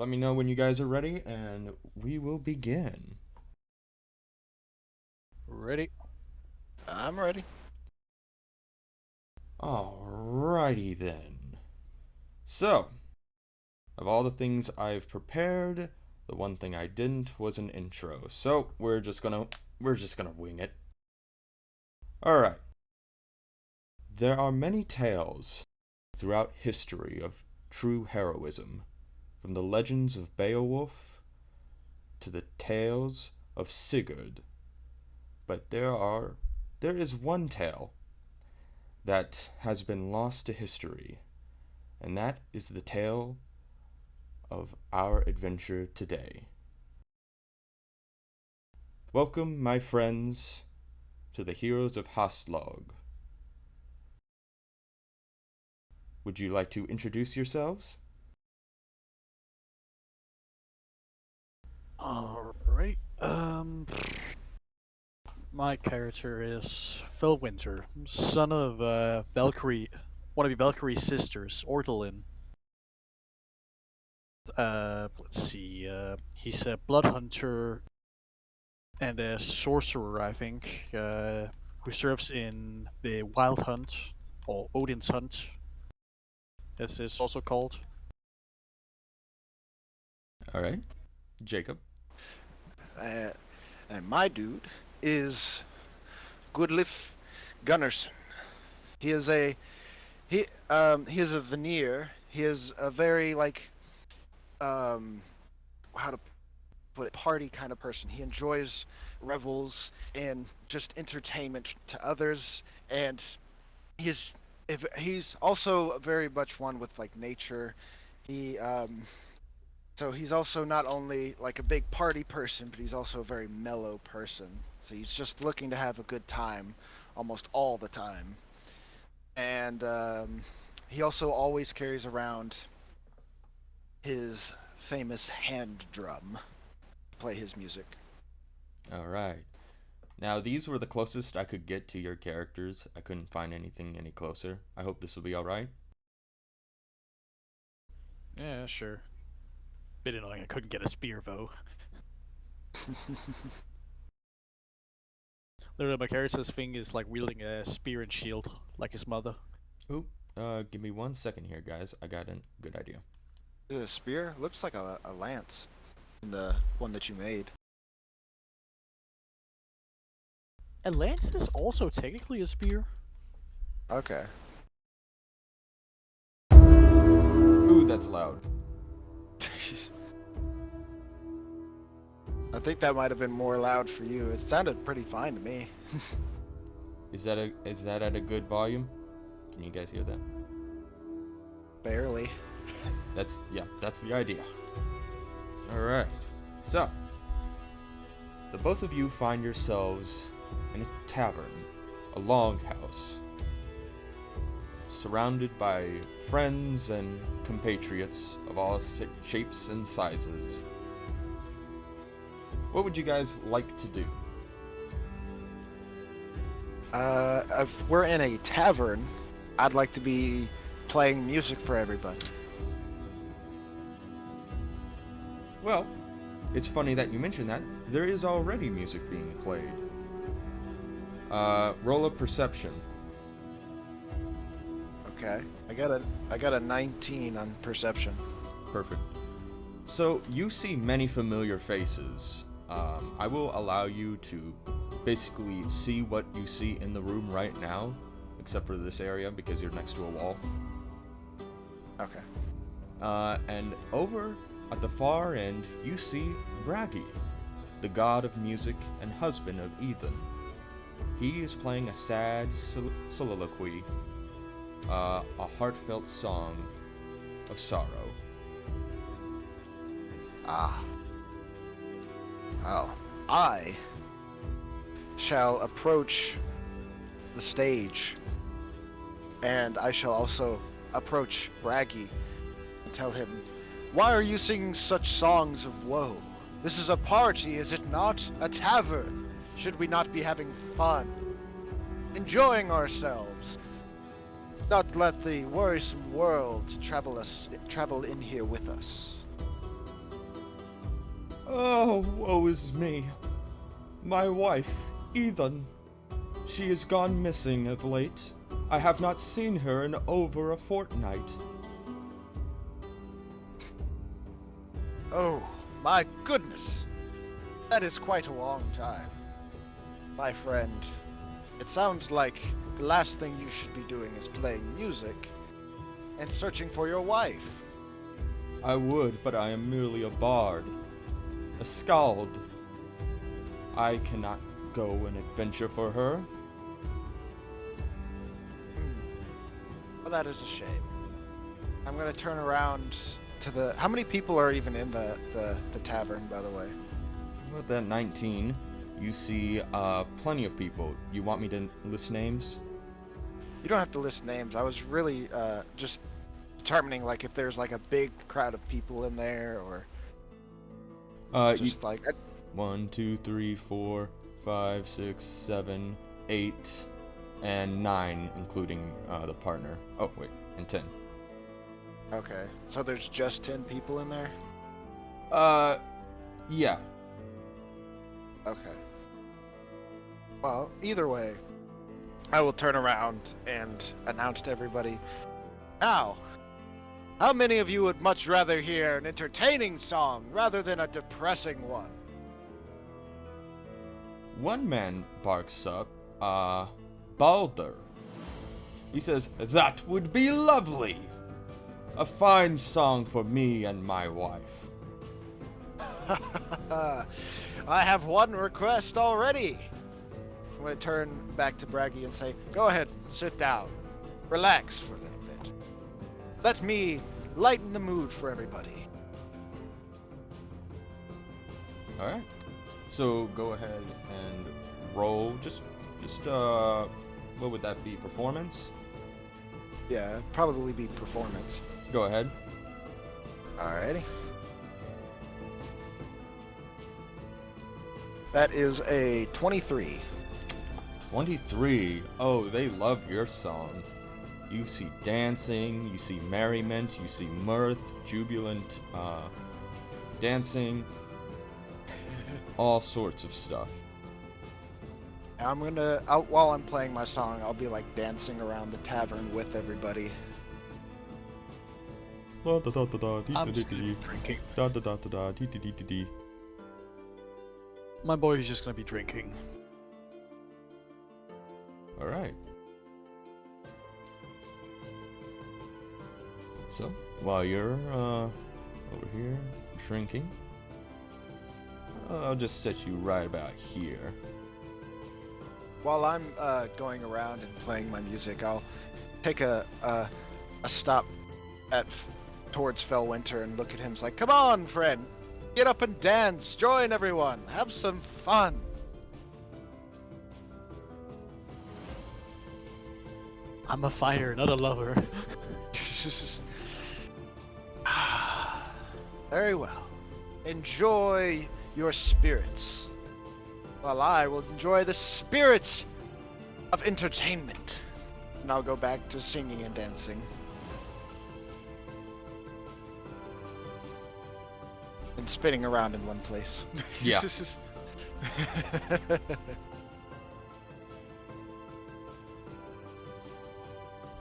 let me know when you guys are ready, and we will begin. Ready? I'm ready. Alrighty then. So, of all the things I've prepared, the one thing I didn't was an intro. So we're just gonna wing it. Alright. There are many tales throughout history of true heroism, from the legends of Beowulf to the tales of Sigurd. But there is one tale that has been lost to history, and that is the tale of our adventure today. Welcome, my friends, to the heroes of Haustlöng. Would you like to introduce yourselves? Alright. My character is Phil Winter, son of Valkyrie, one of the Valkyrie sisters, Iðunn. Let's see. He's a blood hunter and a sorcerer, I think, who serves in the Wild Hunt, or Odin's Hunt, as it's also called. Alright. Jacob. And my dude is Goodliff Gunnarsson. He is a veneer. He is a very how to put it, party kind of person. He enjoys revels and just entertainment to others, and he's also very much one with nature. He So he's also not only a big party person, but he's also a very mellow person. So he's just looking to have a good time almost all the time. And he also always carries around his famous hand drum to play his music. Alright. Now, these were the closest I could get to your characters. I couldn't find anything any closer. I hope this will be alright. Yeah, sure. Bit annoying I couldn't get a spear, though. Literally, my character's thing is wielding a spear and shield, like his mother. Oop. Give me 1 second here, guys. I got a good idea. The spear looks like a lance in the one that you made. A lance is also technically a spear. Okay. Ooh, that's loud. I think that might have been more loud for you. It sounded pretty fine to me. Is that at a good volume? Can you guys hear that? Barely. That's the idea. Alright. So, the both of you find yourselves in a tavern, a longhouse, surrounded by friends and compatriots of all shapes and sizes. What would you guys like to do? If we're in a tavern, I'd like to be playing music for everybody. Well, it's funny that you mention that. There is already music being played. Roll a perception. Okay. I got a 19 on perception. Perfect. So, you see many familiar faces. I will allow you to basically see what you see in the room right now, except for this area because you're next to a wall. Okay. And over at the far end, you see Bragi, the god of music and husband of Iðunn. He is playing a sad soliloquy, a heartfelt song of sorrow. Ah. Oh. I shall approach the stage, and I shall also approach Bragi and tell him, "Why are you singing such songs of woe? This is a party, is it not? A tavern. Should we not be having fun? Enjoying ourselves? Not let the worrisome world travel in here with us." Oh, woe is me. My wife, Iðunn. She has gone missing of late. I have not seen her in over a fortnight. Oh, my goodness. That is quite a long time. My friend, it sounds like the last thing you should be doing is playing music and searching for your wife. I would, but I am merely a bard. A skald. I cannot go and adventure for her. Well, that is a shame. I'm gonna turn around to the... How many people are even in the tavern, by the way? With that 19, you see plenty of people. You want me to list names? You don't have to list names. I was really just determining, like, if there's, like, a big crowd of people in there, or... just, like... 1, 2, 3, 4, 5, 6, 7, 8, and 9, including the partner. Oh, wait, and 10. Okay, so there's just 10 people in there? Yeah. Okay. Well, either way, I will turn around and announce to everybody, now, how many of you would much rather hear an entertaining song rather than a depressing one? One man barks up, Balder. He says, "That would be lovely! A fine song for me and my wife." I have one request already. I'm going to turn back to Braggy and say, go ahead, sit down. Relax for a little bit. Let me lighten the mood for everybody. Alright. So go ahead and roll. Just what would that be? Performance? Yeah, probably be performance. Go ahead. Alrighty. That is a 23. 23. Oh, they love your song. You see dancing, you see merriment, you see mirth, jubilant dancing, all sorts of stuff. I'm gonna, while I'm playing my song, I'll be like dancing around the tavern with everybody. I'm just gonna be drinking. My boy is just gonna be drinking. Alright. So, while you're over here drinking, I'll just set you right about here. While I'm going around and playing my music, I'll take a stop towards Fellwinter and look at him. It's like, come on, friend, get up and dance, join everyone, have some fun. I'm a fighter, not a lover. Very well. Enjoy your spirits, while I will enjoy the spirit of entertainment. And I'll go back to singing and dancing. And spinning around in one place. Yeah.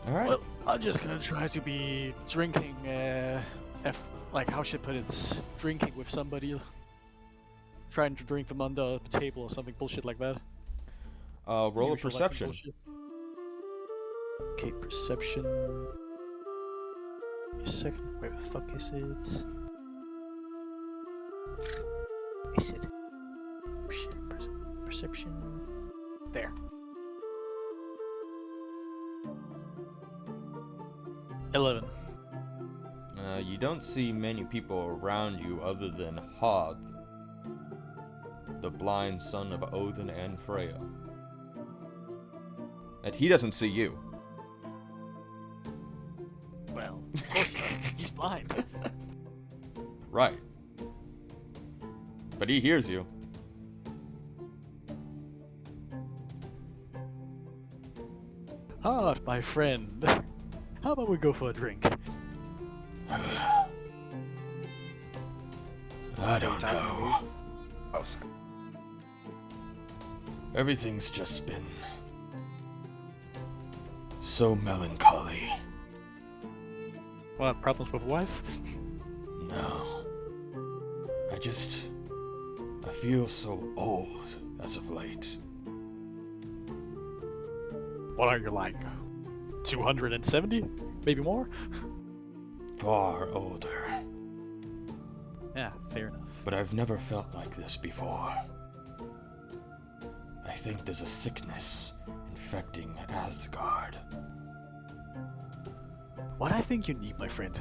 Alright. Well, I'm just gonna try to be drinking, like, how should I put it? Drinking with somebody. Trying to drink from under the table or something bullshit like that. Roll a Usual perception. bullshit. Okay, perception. Wait a second, where the fuck is it? Is it? Shit, perception. There. 11. You don't see many people around you other than Hod, the blind son of Odin and Freya. And he doesn't see you. Well, of course not. He's blind. Right. But he hears you. Hard, my friend. How about we go for a drink? I Are you don't talking to know. me? Oh, sorry. Everything's just been so melancholy. What, problems with wife? No. I feel so old as of late. What are you like? 270? Maybe more? Far older. Yeah, fair enough. But I've never felt like this before. I think there's a sickness infecting Asgard. What I think you need, my friend,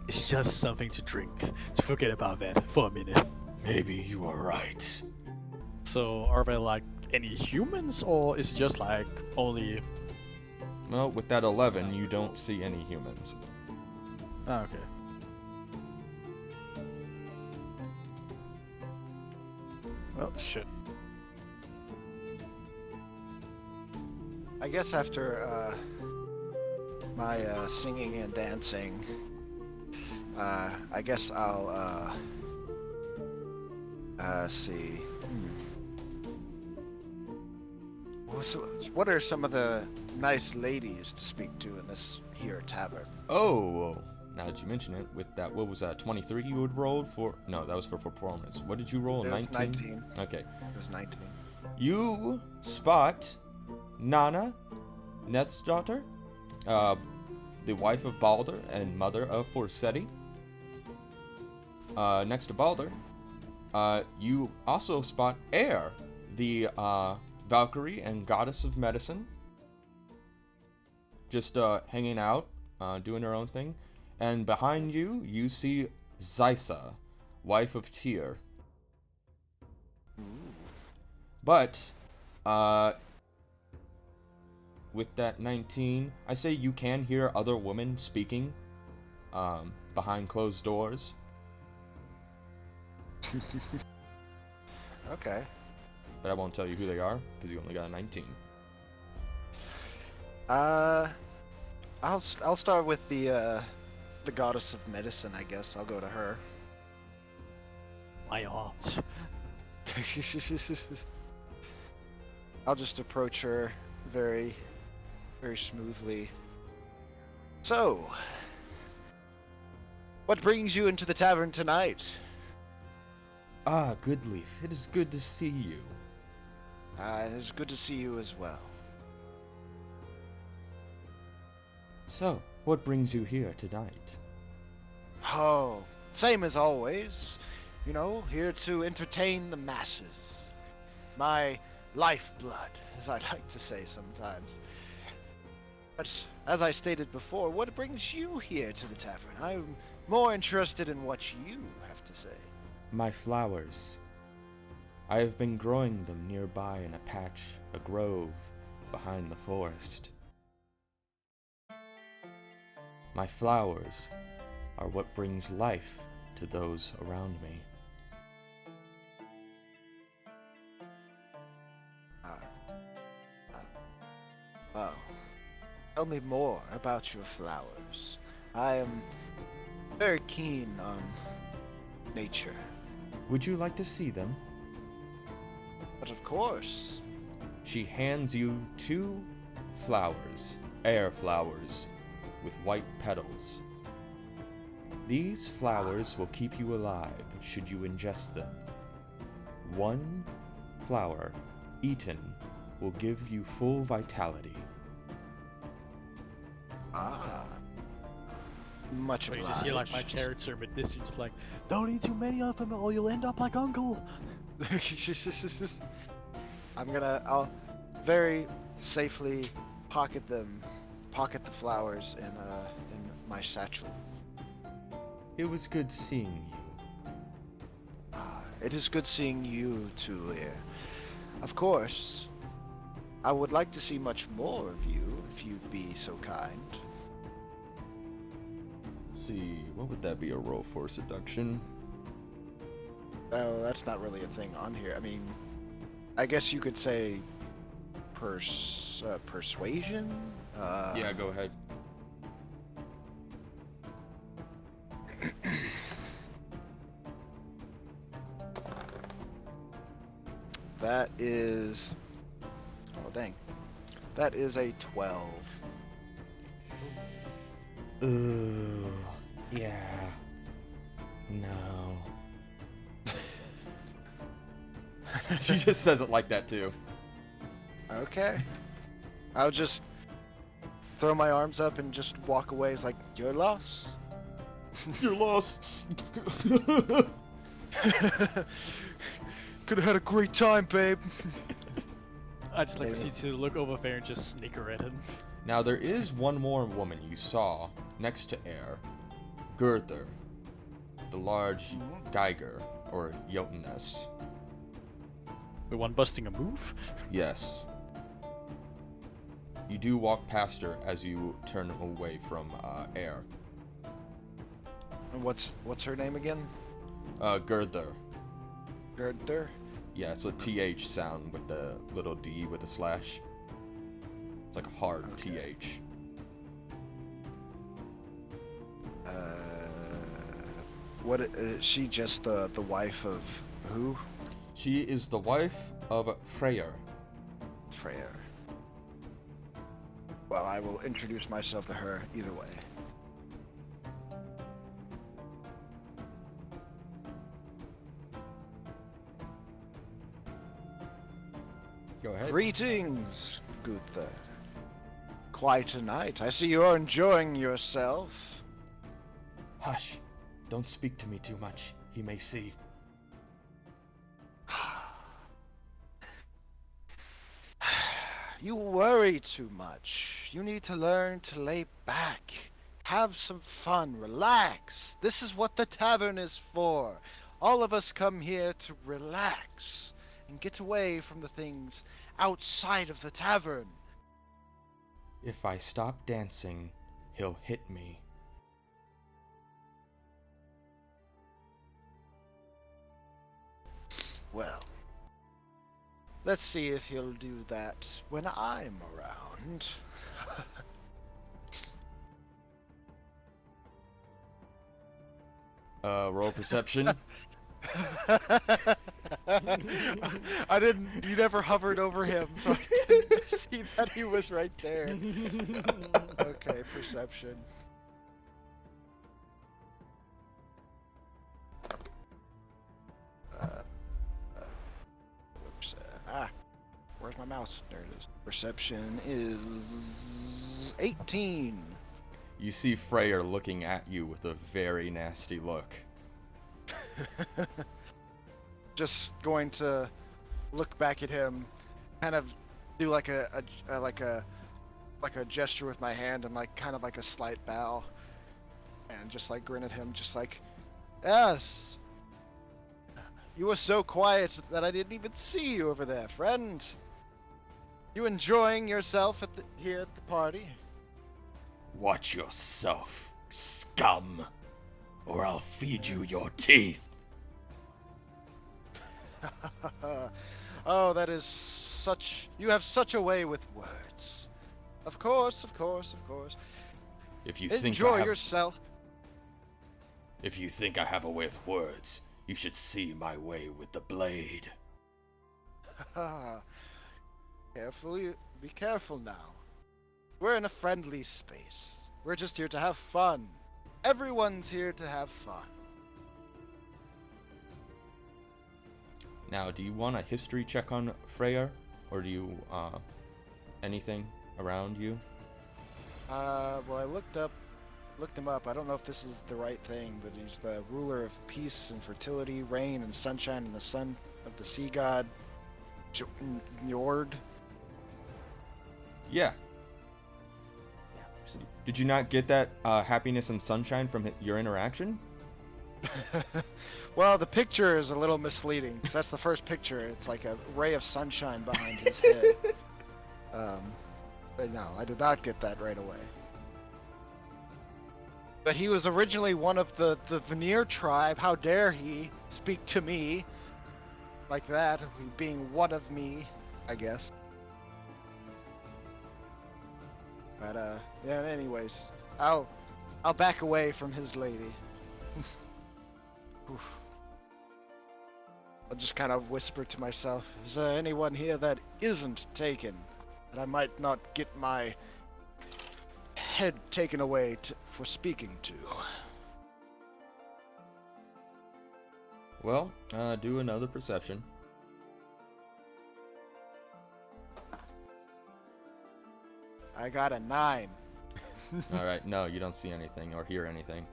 is just something to drink. To forget about that for a minute. Maybe you are right. So, are there like any humans, or is it just like only. Well, with that 11, you don't see any humans. Oh, okay. Well, shit. I guess after my singing and dancing, I guess I'll see. What are some of the nice ladies to speak to in this here tavern? Oh, now that you mention it, with that, what was that, 23 you had rolled for? No, that was for performance. What did you roll, It was 19? 19. Okay. It was 19. You spot Nana, Neth's daughter, the wife of Balder and mother of Forseti. Next to Balder, you also spot Air, the Valkyrie and goddess of medicine, just hanging out, doing her own thing. And behind you, you see Zysa, wife of Tyr. But, with that 19, I say you can hear other women speaking behind closed doors. Okay. But I won't tell you who they are, because you only got a 19. I'll start with the goddess of medicine, I guess. I'll go to her. My aunt. I'll just approach her very, very smoothly. So, what brings you into the tavern tonight? Ah, Goodleaf, it is good to see you. And it's good to see you as well. So, what brings you here tonight? Oh, same as always. You know, here to entertain the masses. My lifeblood, as I like to say sometimes. But as I stated before, what brings you here to the tavern? I'm more interested in what you have to say. My flowers. I have been growing them nearby in a grove behind the forest. My flowers are what brings life to those around me. Well, tell me more about your flowers. I am very keen on nature. Would you like to see them? But of course. She hands you 2 flowers, air flowers, with white petals. These flowers will keep you alive should you ingest them. 1 flower eaten will give you full vitality. Much But you obliged. just hear like my character in the distance, like, don't eat too many of them or you'll end up like Uncle. I'll very safely pocket the flowers in my satchel. It was good seeing you. It is good seeing you too here. Of course, I would like to see much more of you if you'd be so kind. See, what would that be, a roll for seduction? Well, that's not really a thing on here. I mean, I guess you could say persuasion? Yeah, go ahead. That is. Oh, dang. That is a 12. Ooh, yeah. No. She just says it like that too. Okay. I'll just throw my arms up and just walk away. It's like, your loss. You're lost. Could have had a great time, babe. I just like to see to look over there and just snicker at him. Now there is one more woman you saw next to Air. Gerther. The large Geiger, or Jotunnes. The one busting a move? Yes. You do walk past her as you turn away from Air. And what's her name again? Gerther. Gerther? Yeah, it's a TH sound with the little D with a slash. It's like a hard TH. What is she just the wife of who? She is the wife of Freyr. Freyr. Well, I will introduce myself to her either way. Go ahead. Greetings, Gunther. Quite a night. I see you're enjoying yourself. Hush. Don't speak to me too much. He may see. You worry too much. You need to learn to lay back. Have some fun. Relax. This is what the tavern is for. All of us come here to relax and get away from the things outside of the tavern. If I stop dancing, he'll hit me. Well, let's see if he'll do that when I'm around. Roll perception. I didn't. You never hovered over him, so I didn't see that he was right there. Okay, perception. Whoops. Where's my mouse? There it is. Perception is 18. You see Freyr looking at you with a very nasty look. Just going to look back at him, kind of do like a gesture with my hand and like kind of like a slight bow, and just like grin at him, just like, yes. You were so quiet that I didn't even see you over there, friend. You enjoying yourself here at the party? Watch yourself, scum, or I'll feed you your teeth. Oh, that is such... You have such a way with words. Of course, of course, of course. If you think Enjoy yourself. If you think I have a way with words, you should see my way with the blade. Be careful now. We're in a friendly space. We're just here to have fun. Everyone's here to have fun. Now, do you want a history check on Freyr? Or do you, anything around you? Well, I looked him up. I don't know if this is the right thing, but he's the ruler of peace and fertility, rain and sunshine, and the son of the sea god, Njord. Yeah. Did you not get that happiness and sunshine from your interaction? Well, the picture is a little misleading, because that's the first picture. It's like a ray of sunshine behind his head. But no, I did not get that right away. But he was originally one of the Veneer tribe. How dare he speak to me like that, he being one of me, I guess. But yeah. Anyways, I'll back away from his lady. I'll just kind of whisper to myself, is there anyone here that isn't taken? That I might not get my head taken away for speaking to? Well, do another perception. I got a 9. Alright, no, you don't see anything or hear anything.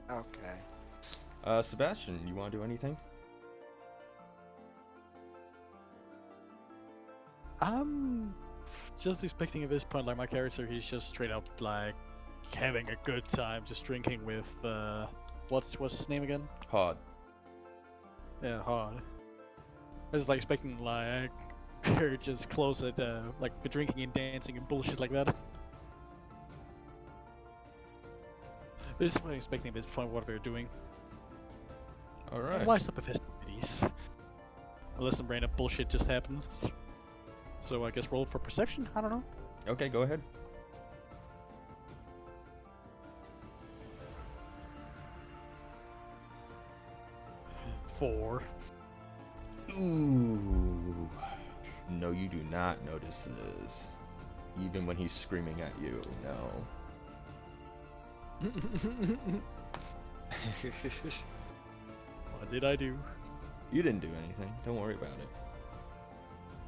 Okay. Sebastian, you want to do anything? I'm just expecting at this point, like my character, he's just straight up like having a good time, just drinking with what's his name again? Hard. Yeah, hard. I was like expecting like her just close at like the drinking and dancing and bullshit like that. This is what I'm expecting at this point, what they're doing. Alright. Why stop the festivities? Unless some random bullshit just happens. So I guess roll for perception? I don't know. Okay, go ahead. Four. Ooh. No, you do not notice this. Even when he's screaming at you, no. What did I do? You didn't do anything. Don't worry about it.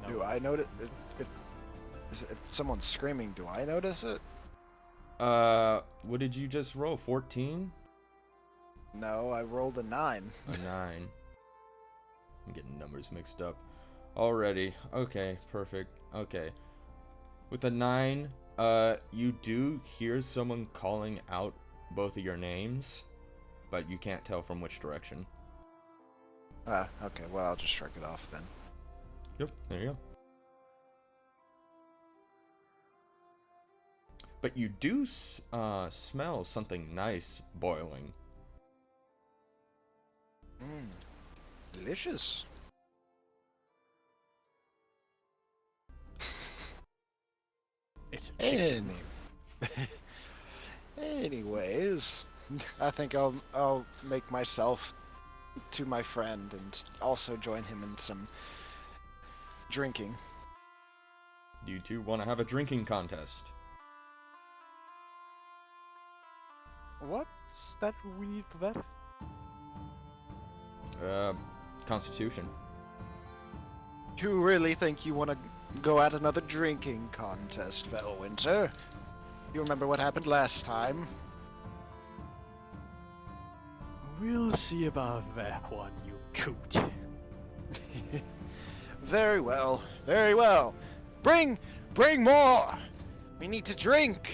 No. Do I notice if someone's screaming? Do I notice it? What did you just roll? 14? No, I rolled a 9. A 9. I'm getting numbers mixed up already. Okay, perfect. Okay. With a 9, you do hear someone calling out both of your names, but you can't tell from which direction. Okay, well, I'll just shrug it off then. Yep, there you go. But you do smell something nice boiling. Delicious. It's chicken. Anyways, I think I'll make myself to my friend and also join him in some drinking. You two want to have a drinking contest. What's that we need for that? Constitution. You really think you want to go at another drinking contest, Fellwinter? You remember what happened last time? We'll see about that one, you coot. Very well, very well. Bring more! We need to drink!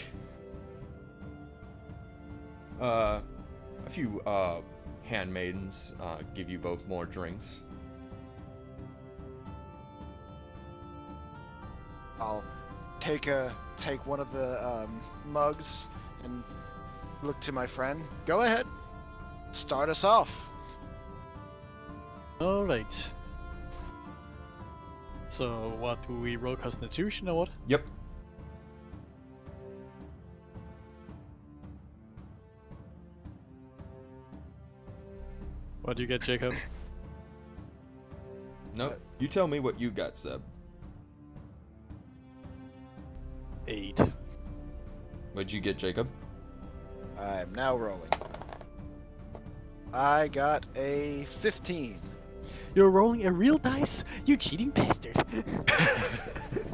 A few, handmaidens, give you both more drinks. I'll take one of the mugs and look to my friend. Go ahead. Start us off. Alright. So, what, do we roll Constitution or what? Yep. What do you get, Jacob? No, you tell me what you got, Seb. 8. What'd you get, Jacob? I'm now rolling. I got a 15. You're rolling a real dice? You cheating bastard.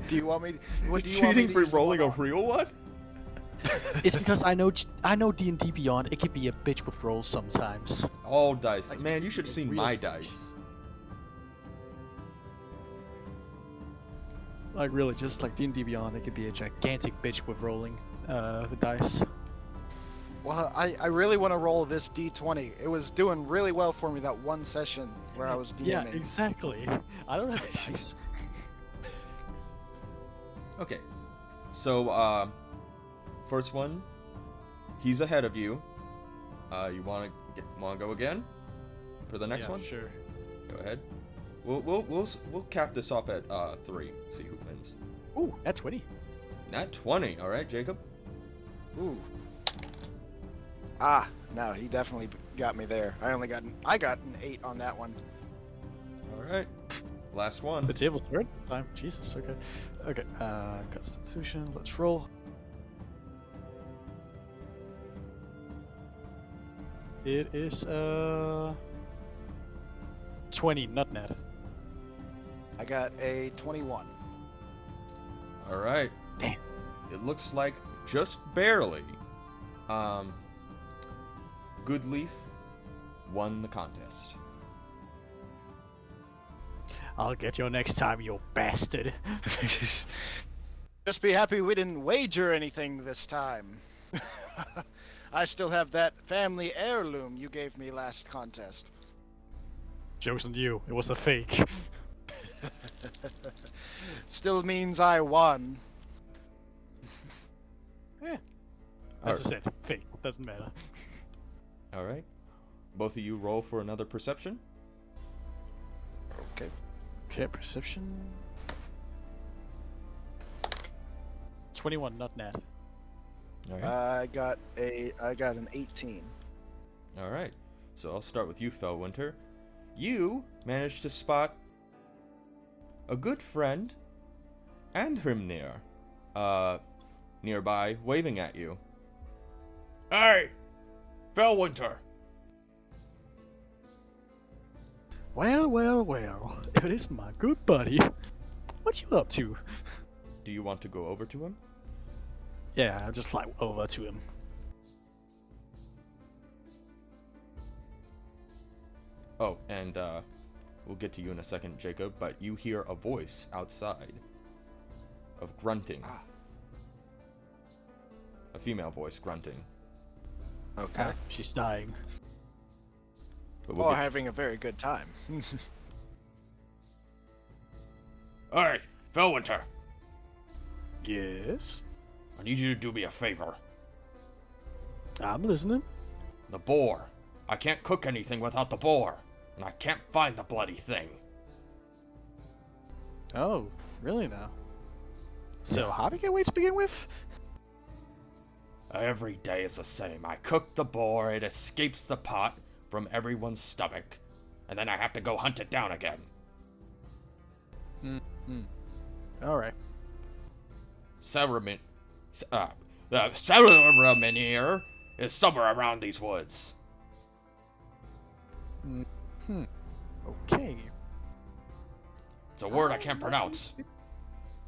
Do you want me? What do you Cheating want me to for use the rolling a one on? real one? It's because I know D&D Beyond, it can be a bitch with rolls sometimes. All dice. Like, Man, you should have seen real my dice. dice. Like really, just like D&D Beyond, it could be a gigantic bitch with rolling the dice. Well, I really want to roll this D20. It was doing really well for me that one session where I was DMing. Yeah, exactly. I don't have a dice. Okay. So, first one, he's ahead of you. You wanna go again for the next Yeah, one? Sure. Go ahead. We'll cap this off at 3. See who wins. Ooh, that's 20. Nat 20. All right, Jacob. Ooh. No, he definitely got me there. I got an 8 on that one. right. Last one. The table's turn this time. Jesus, okay. Okay, Constitution, let's roll. It is 20, not net. I got a 21. All right. Damn. It looks like just barely. Goodleaf won the contest. I'll get you next time, you bastard. Just be happy we didn't wager anything this time. I still have that family heirloom you gave me last contest. Joke's on you. It was a fake. Still means I won. As I said, fake. Doesn't matter. All right. Both of you roll for another perception. Okay. Okay, perception. 21, not net. All right. I got an 18. All right. So I'll start with you, Fellwinter. You managed to spot a good friend and Hrimnir nearby, waving at you. Hey, Fellwinter. Well, well, well. If it isn't my good buddy. What you up to? Do you want to go over to him? Yeah, I'll just fly over to him. Oh, and we'll get to you in a second, Jacob, but you hear a voice outside of grunting. Ah. A female voice grunting. Okay. She's dying. But Or having a very good time. Alright, Fellwinter, Yes? I need you to do me a favor. I'm listening. The boar. I can't cook anything without the boar, and I can't find the bloody thing. Oh, really now? So, how did it get away to begin with? Every day is the same. I cook the boar, it escapes the pot from everyone's stomach, and then I have to go hunt it down again. Alright. The Ceremonier is somewhere around these woods. Okay. It's a word I can't pronounce.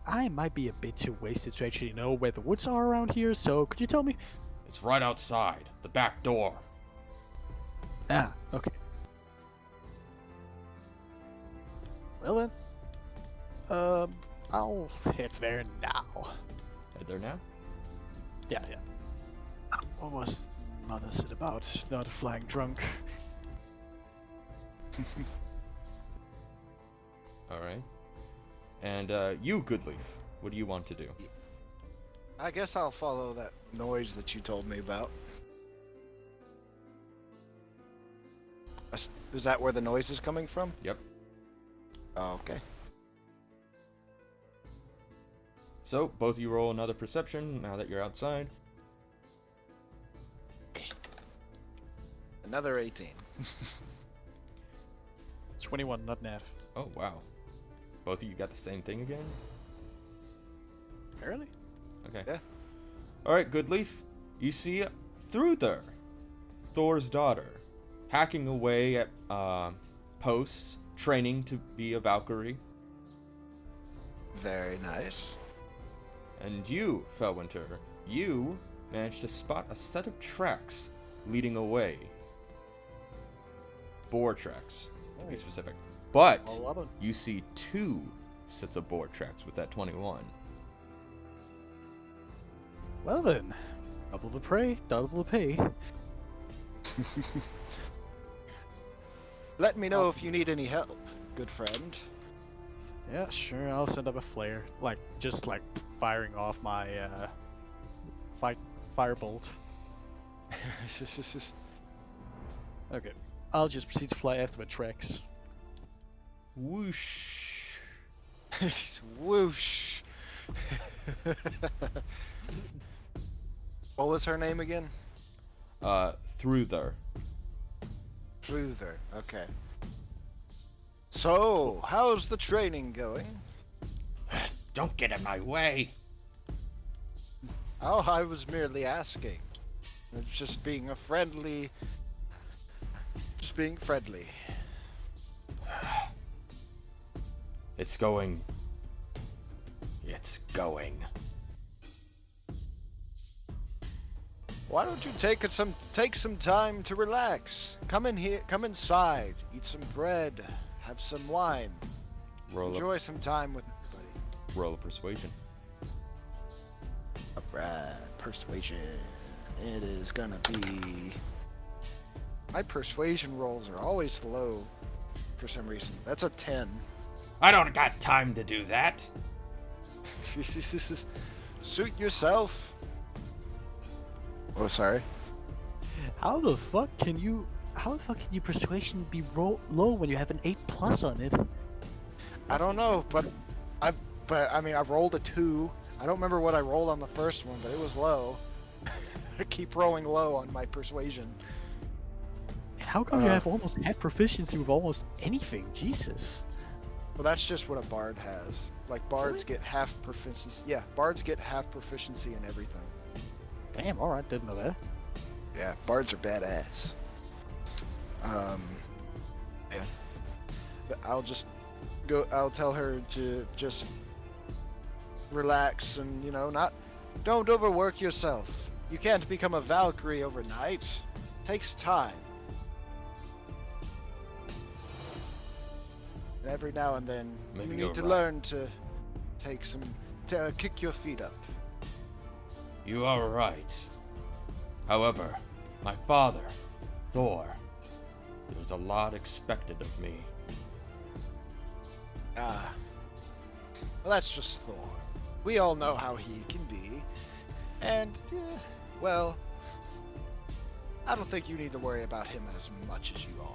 I might be a bit too wasted to actually know where the woods are around here, so could you tell me? It's right outside, the back door. Ah, okay. Well then, I'll head there now. Head there now? Yeah. What was Mother said about not flying drunk? Alright. And you, Goodleaf, what do you want to do? I guess I'll follow that noise that you told me about. Is that where the noise is coming from? Yep. Oh, okay. So, both of you roll another perception now that you're outside. Another 18. 21, not net. Oh, wow. Both of you got the same thing again? Apparently. Okay. Yeah. Alright, Goodleaf. You see Thruther, Thor's daughter, hacking away at posts, training to be a Valkyrie. Very nice. And you, Fellwinter, you managed to spot a set of tracks leading away. Boar tracks, to be specific. But you see 2 sets of boar tracks with that 21. Well then, double the prey, double the pay. Let me know if you need any help, good friend. Yeah, sure. I'll send up a flare, just firing off my firebolt. Okay, I'll just proceed to fly after the tracks. Whoosh. Whoosh. What was her name again? Thruther. Truther. Okay. So, how's the training going? Don't get in my way. Oh, I was merely asking. Just being friendly. It's going. It's going. Why don't you take some time to relax? Come in here, come inside, eat some bread, have some wine, enjoy some time with everybody. Roll a persuasion. Alright, persuasion. It is gonna be. My persuasion rolls are always low for some reason. That's a 10. I don't got time to do that. Suit yourself. Oh, sorry. How the fuck can you persuasion be low when you have an 8+ on it? I don't know, but I mean I rolled a 2. I don't remember what I rolled on the first one, but it was low. I keep rolling low on my persuasion. And how come you have almost half proficiency with almost anything? Jesus. Well, that's just what a bard has. Like bards get half proficiency. Yeah, bards get half proficiency in everything. Damn, alright, didn't know that. Yeah, bards are badass. Yeah. But I'll tell her to just relax and, don't overwork yourself. You can't become a Valkyrie overnight. It takes time. And every now and then, Maybe you you're need to right. learn to kick your feet up. You are right. However, my father, Thor, there's a lot expected of me. Ah. Well, that's just Thor. We all know how he can be. And, well, I don't think you need to worry about him as much as you are.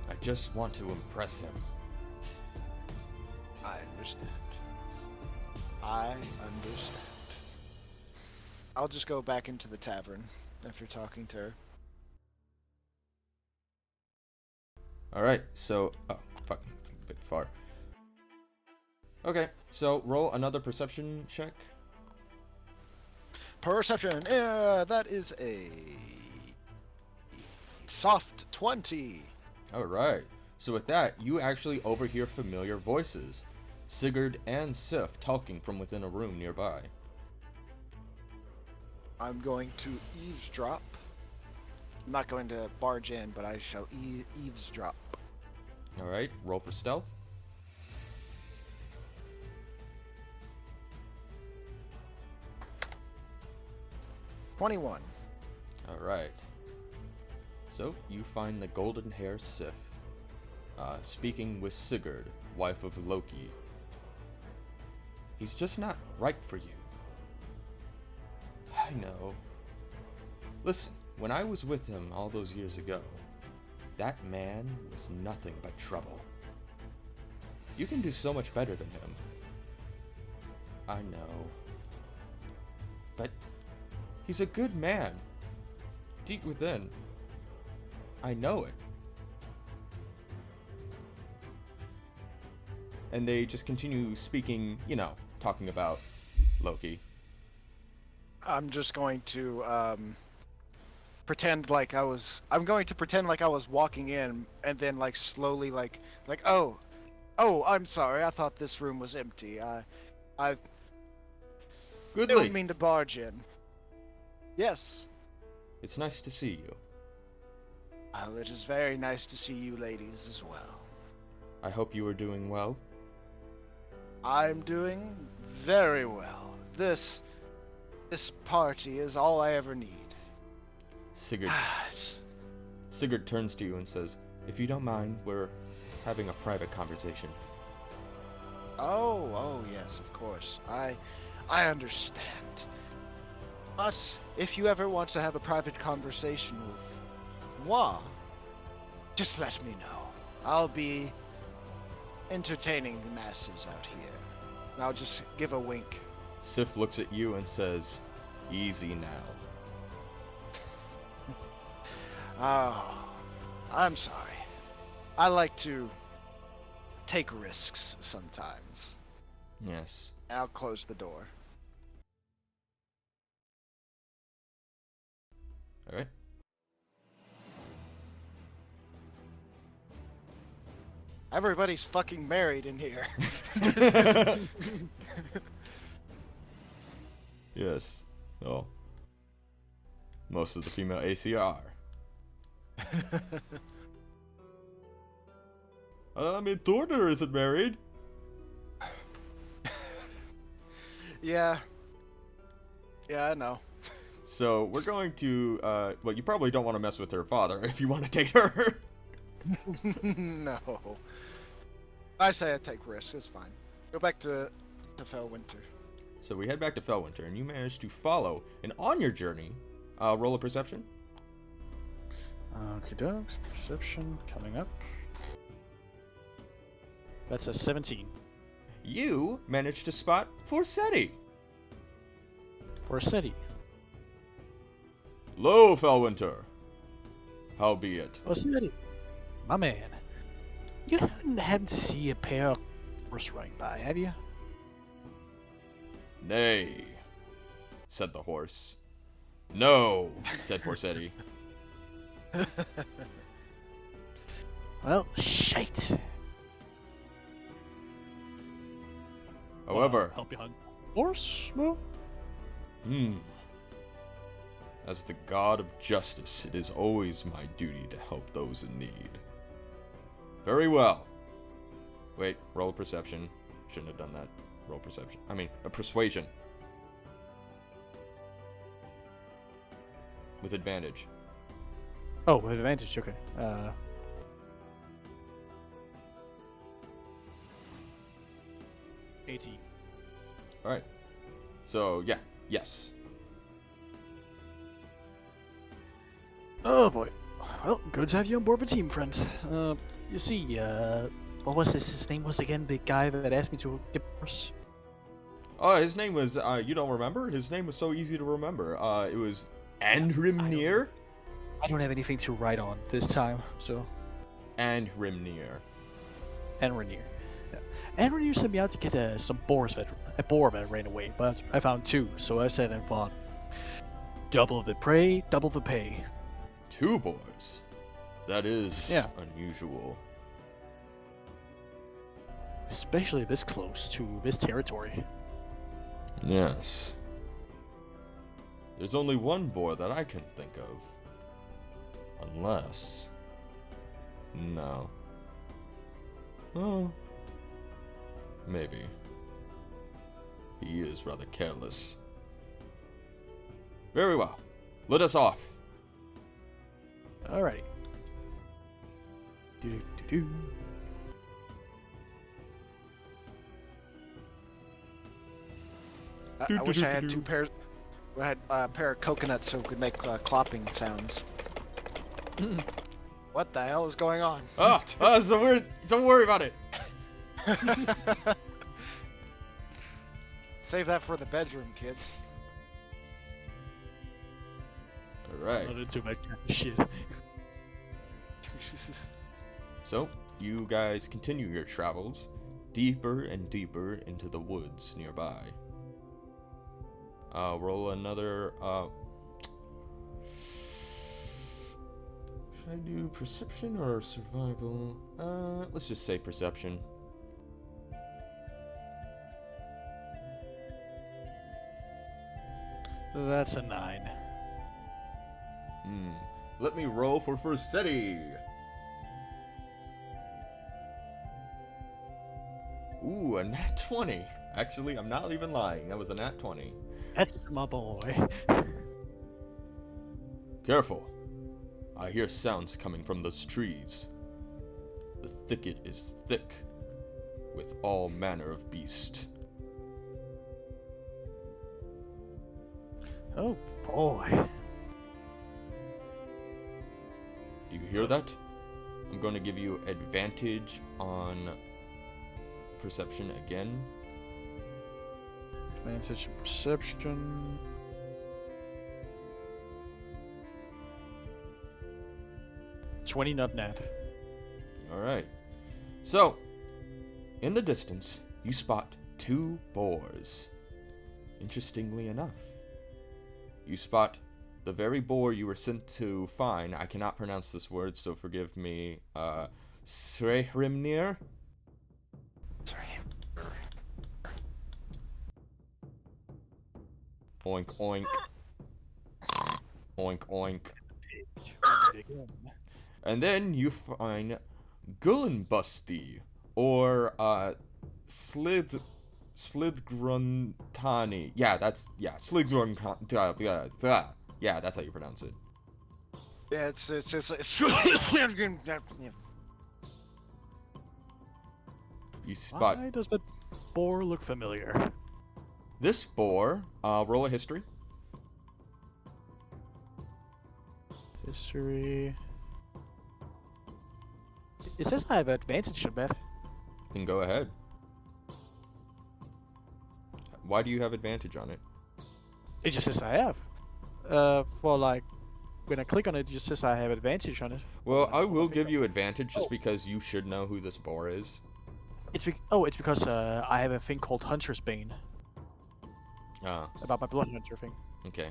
I just want to impress him. I understand. I'll just go back into the tavern if you're talking to her. Alright, so. Oh, fuck. It's a bit far. Okay, so roll another perception check. Perception. Yeah, that is a soft 20. Alright, so with that, you actually overhear familiar voices. Sigurd and Sif talking from within a room nearby. I'm going to eavesdrop. I'm not going to barge in, but I shall eavesdrop. Alright, roll for stealth. $21. Alright. So, you find the golden hair Sif, speaking with Sigurd, wife of Loki. He's just not right for you. I know. Listen, when I was with him all those years ago, that man was nothing but trouble. You can do so much better than him. I know. But he's a good man. Deep within. I know it. And they just continue speaking, talking about Loki. I'm just going to pretend like I was. I'm going to pretend like I was walking in, and then slowly oh, I'm sorry. I thought this room was empty. I Goodly. didn't mean to barge in. Yes. It's nice to see you. Well, it is very nice to see you ladies as well. I hope you are doing well. I'm doing very well. This party is all I ever need. Sigurd turns to you and says, "If you don't mind, we're having a private conversation." Oh, yes, of course. I understand. But if you ever want to have a private conversation with moi, just let me know. I'll be entertaining the masses out here. And I'll just give a wink. Sif looks at you and says, "Easy now." Oh, I'm sorry. I like to take risks sometimes. Yes. I'll close the door. All right. Everybody's fucking married in here. Yes. Oh. Most of the female ACR. I mean, Thorner isn't married. Yeah. Yeah, I know. So we're going to, well, you probably don't want to mess with her father if you want to date her. No. I say I take risks. It's fine. Go back to Fellwinter. So we head back to Fellwinter, and you manage to follow, and on your journey, roll a perception. Okay, dogs. Perception coming up. That's a 17. You manage to spot Forseti. For a city. Lo, Fellwinter. Howbeit. For a city. My man. You haven't happened to see a pair of horse running by, have you? Nay, said the horse. No, said Forseti. Well, shite. However, Help you hunt horse? Well, as the god of justice, it is always my duty to help those in need. Very well. Wait, roll perception. Shouldn't have done that. Roll perception. I mean, a persuasion. With advantage. oh, with advantage. Okay. 18. Alright. So, yeah. Yes. Oh boy. Well, good to have you on board the team, friend. You see, what was his name was again? The guy that asked me to get horse. Oh, his name was, you don't remember? His name was so easy to remember. It was Andrimnir? I don't have anything to write on this time, so. Andrimnir. Enranier. Yeah. Enranier sent me out to get some boar that ran away, but I found 2, so I sat and thought, double the prey, double the pay. 2 boars. That is Yeah. unusual. Especially this close to this territory. Yes. There's only one boar that I can think of. Unless... No. Oh. Maybe. He is rather careless. Very well. Let us off. Alrighty. Do-do-do-do. I wish I had 2 pairs. I had a pair of coconuts so we could make clopping sounds. What the hell is going on? So weird. Don't worry about it. Save that for the bedroom, kids. Alright. Not into that kind of shit. So, you guys continue your travels deeper and deeper into the woods nearby. Roll another, should I do perception or survival? Let's just say perception. That's a 9. Let me roll for Forseti. Ooh, a nat 20. Actually, I'm not even lying. That was a nat 20. That's my boy. Careful. I hear sounds coming from those trees. The thicket is thick with all manner of beast. Oh boy. Do you hear that? I'm going to give you advantage on perception again. Advantage and perception. $20 not nat. Alright. So, in the distance, you spot 2 boars. Interestingly enough, you spot the very boar you were sent to find. I cannot pronounce this word, so forgive me. Srehrimnir? Oink, oink. Oink, oink. And then you find Gullenbusty, or Slithgruntani. Yeah, Slithgruntani. Yeah, that's how you pronounce it. Yeah, it's You spot Why does the boar look familiar? this boar. Roll a history. History. It says I have advantage on that. Then go ahead. Why do you have advantage on it? It just says I have. For like, when I click on it, it just says I have advantage on it. Well, I will give you advantage just because you should know who this boar is. It's because I have a thing called Hunter's Bane Ah, about my Blood Hunter thing. okay.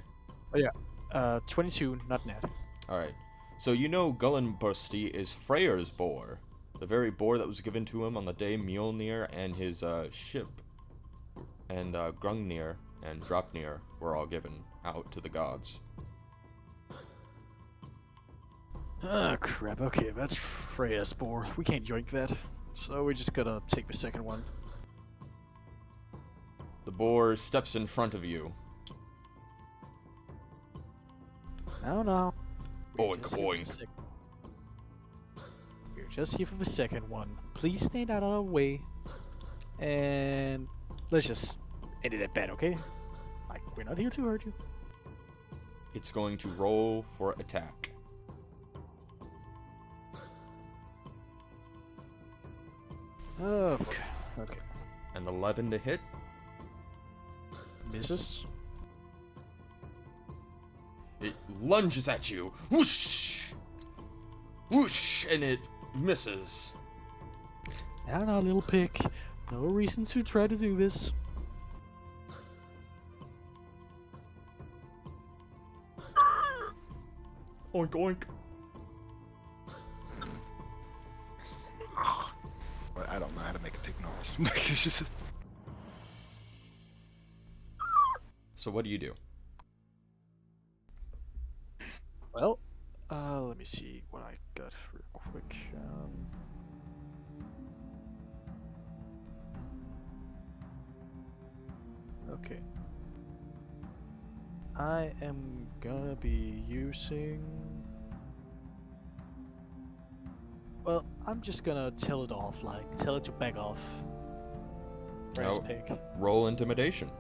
22, not net. Alright. So you know Gullenbusty is Freyr's boar. The very boar that was given to him on the day Mjolnir and his ship and Grungnir and Dropnir were all given out to the gods. Oh crap, okay, that's Freya's boar. We can't yoink that. So we're just gonna take the second one. The boar steps in front of you. No. Oink, oink. We're just here for the second one. Please stand out of our way. And let's just end it at that, okay? Like, we're not here to hurt you. It's going to roll for attack. Okay. Okay. An 11 to hit. Misses. It lunges at you. Whoosh! Whoosh! And it misses. Now, little pick. No reason to try to do this. Oink, oink. But I don't know how to make a pig noise. It's just... So what do you do? Well, let me see what I got real quick. Okay. I am gonna be using... Well, I'm just gonna tell it off, like, tell it to back off. Brass Oh. pick. Roll intimidation.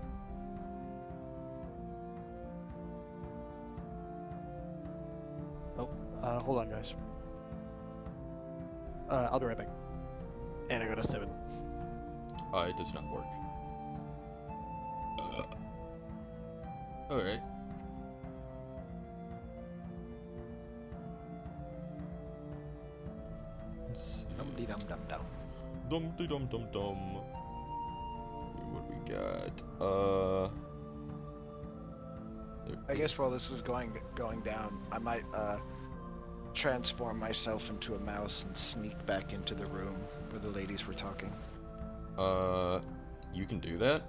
Hold on, guys. I'll be right back. And I got a 7. It does not work. Alright. Dum-dee-dum-dum-dum. Dum-dee-dum-dum-dum. What we got? I guess while this is going down, I might transform myself into a mouse and sneak back into the room where the ladies were talking. You can do that?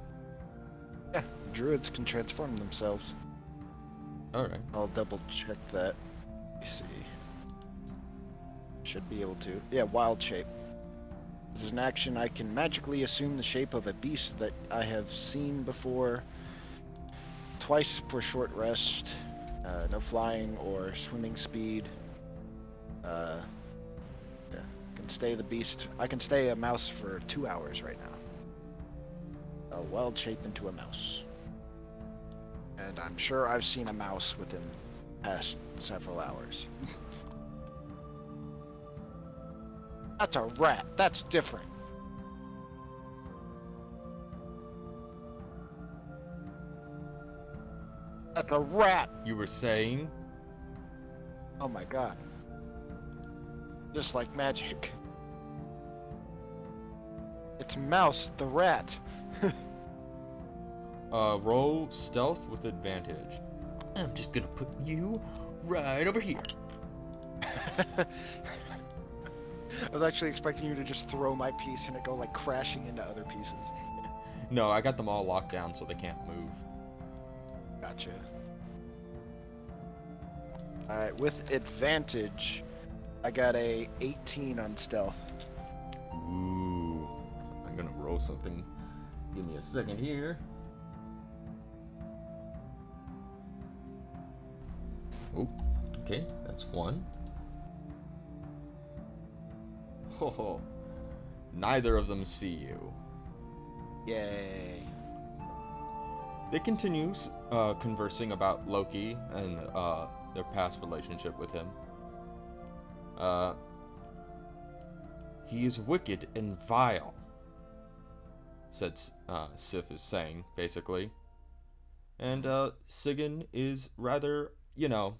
Yeah, druids can transform themselves. Alright. I'll double check that. Let me see. Should be able to. Yeah, wild shape. This is an action I can magically assume the shape of a beast that I have seen before. Twice for short rest. No flying or swimming speed. Yeah. Can stay the beast. I can stay a mouse for 2 hours right now. A wild shape into a mouse. And I'm sure I've seen a mouse within the past several hours. That's a rat. That's different. That's a rat. You were saying? Oh my god. Just like magic. It's Mouse, the rat. Roll stealth with advantage. I'm just gonna put you right over here. I was actually expecting you to just throw my piece and it go like crashing into other pieces. No, I got them all locked down so they can't move. Gotcha. Alright, with advantage, I got a 18 on stealth. Ooh. I'm gonna roll something. Give me a second here. Oh, okay, that's one. Oh, neither of them see you. Yay. They continue conversing about Loki and their past relationship with him. He is wicked and vile, said Sif is saying, basically. And Sigyn is rather, you know,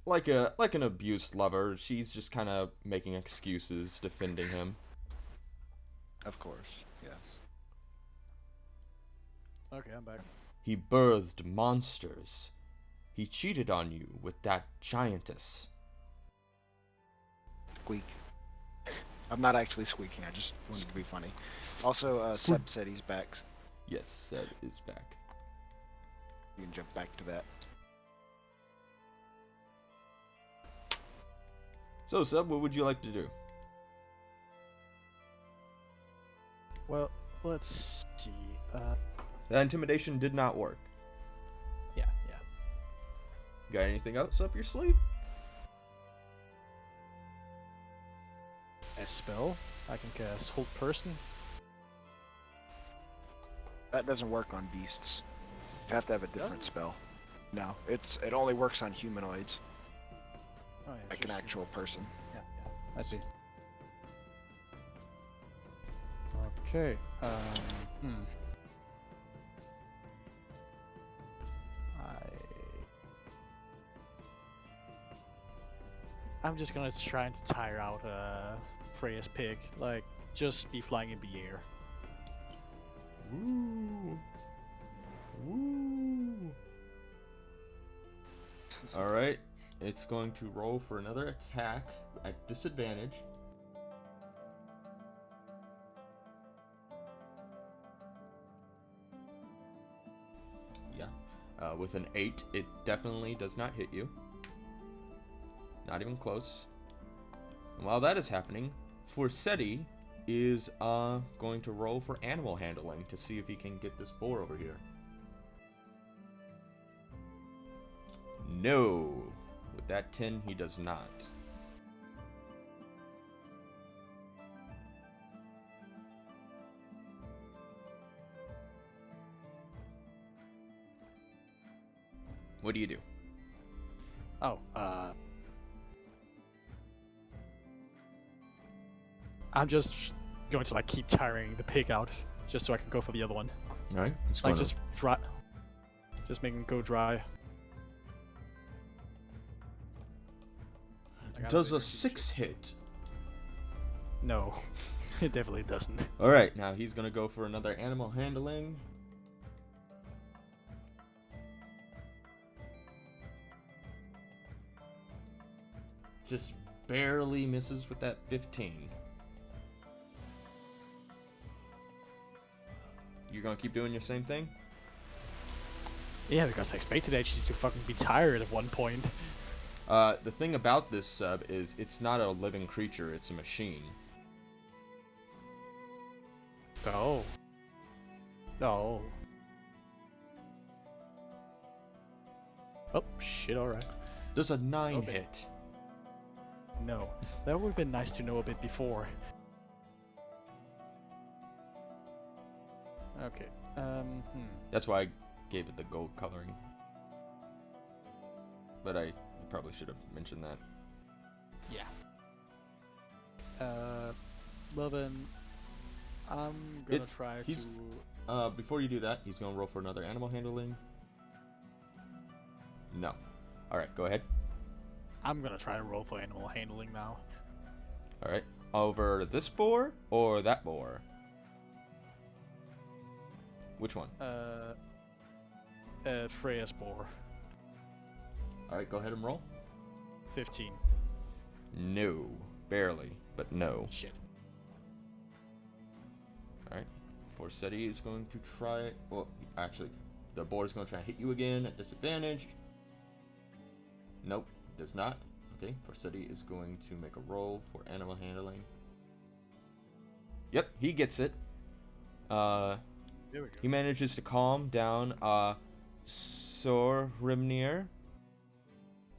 like an abused lover. She's just kind of making excuses, defending him. Of course, yes. Okay, I'm back. He birthed monsters. He cheated on you with that giantess. Squeak. I'm not actually squeaking, I just wanted to be funny. Also, Seb said he's back. Yes, Seb is back. You can jump back to that. So, Seb, what would you like to do? Well, let's see. That intimidation did not work. Yeah. Got anything else up your sleeve? A spell? I can cast Hold Person. That doesn't work on beasts. You have to have a different spell. No, it only works on humanoids. Oh, yeah, Like an actual person. Yeah, I see. Okay. I'm just gonna try to tire out Freya's pig. Like, just be flying in the air. Woo! Woo! Alright, it's going to roll for another attack at disadvantage. Yeah, with an 8, it definitely does not hit you. Not even close. And while that is happening, Forseti is going to roll for animal handling to see if he can get this boar over here. No. With that 10, he does not. What do you do? Oh, I'm just going to like keep tiring the pig out, just so I can go for the other one. All right, it's Like going just dry, just make him go dry. Like, Does a 6 hit? No, it definitely doesn't. All right, now he's gonna go for another animal handling. Just barely misses with that 15. You're gonna keep doing your same thing? Yeah, because I expected actually to fucking be tired at one point. The thing about this sub is it's not a living creature, it's a machine. Oh. No. Oh, shit, alright. Does a 9 Okay. hit? No. That would have been nice to know a bit before. Okay. That's why I gave it the gold coloring. But I probably should have mentioned that. Yeah. Levin, I'm gonna try to... Before you do that, he's gonna roll for another animal handling. No. Alright, go ahead. I'm gonna try to roll for animal handling now. Alright. Over this boar or that boar? Which one? Freya's boar. Alright, go ahead and roll. 15. No. Barely, but no. Shit. Alright. Forseti is going to try... Well, actually, the boar is going to try to hit you again at disadvantage. Nope, does not. Okay, Forseti is going to make a roll for animal handling. Yep, he gets it. There we go. He manages to calm down Sorhrimnir